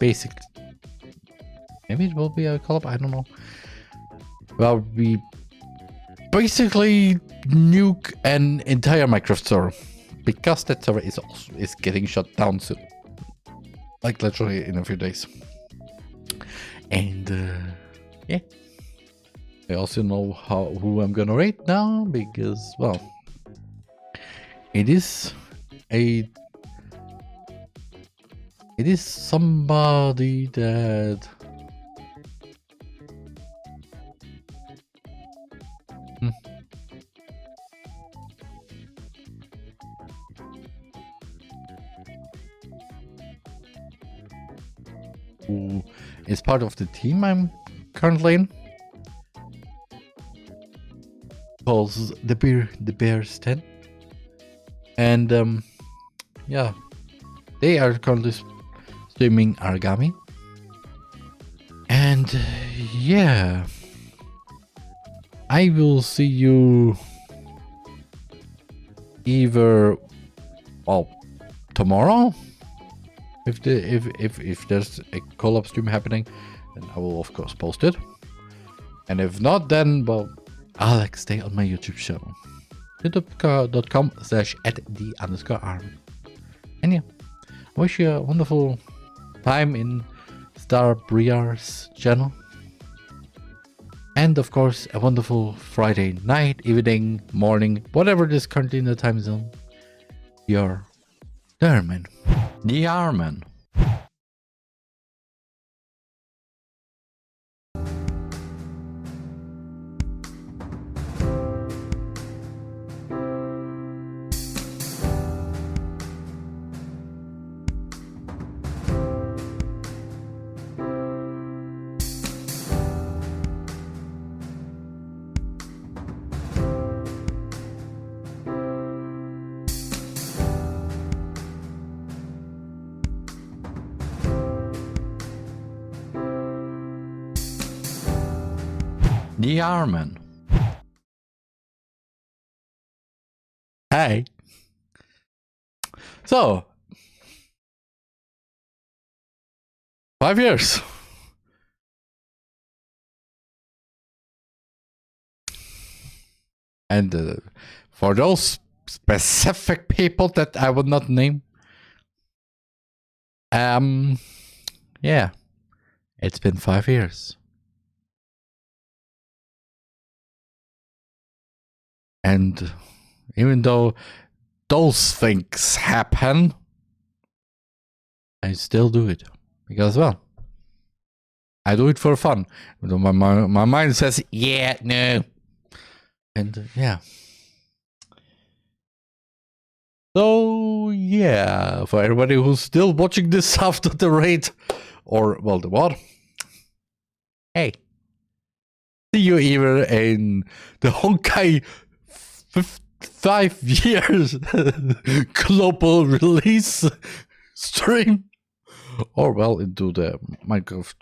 maybe it will be a collab, I don't know. Well, we basically nuke an entire Minecraft server because that server is getting shut down soon, like literally in a few days. And yeah, I also know who I'm gonna rate now because, well, it is somebody that who is part of the team I'm currently in. Calls the Bears 10. And yeah, they are currently streaming Origami. And yeah, I will see you either tomorrow. If there's a collab stream happening, then I will of course post it. And if not, then I'll stay on my YouTube channel, youtube.com/@the_RMan. And yeah, I wish you a wonderful time in Star Briar's channel. And of course, a wonderful Friday night, evening, morning, whatever it is currently in the time zone. Your TheRMan. TheRMan. TheRMan. Hey. So, 5 years. And for those specific people that I would not name, yeah, it's been 5 years. And even though those things happen, I still do it because, well, I do it for fun. My mind says, yeah, no. And yeah. So yeah, for everybody who's still watching this after the raid, or, well, the what? Hey. See you either in the Honkai 5 years global release stream, or, well, into the Minecraft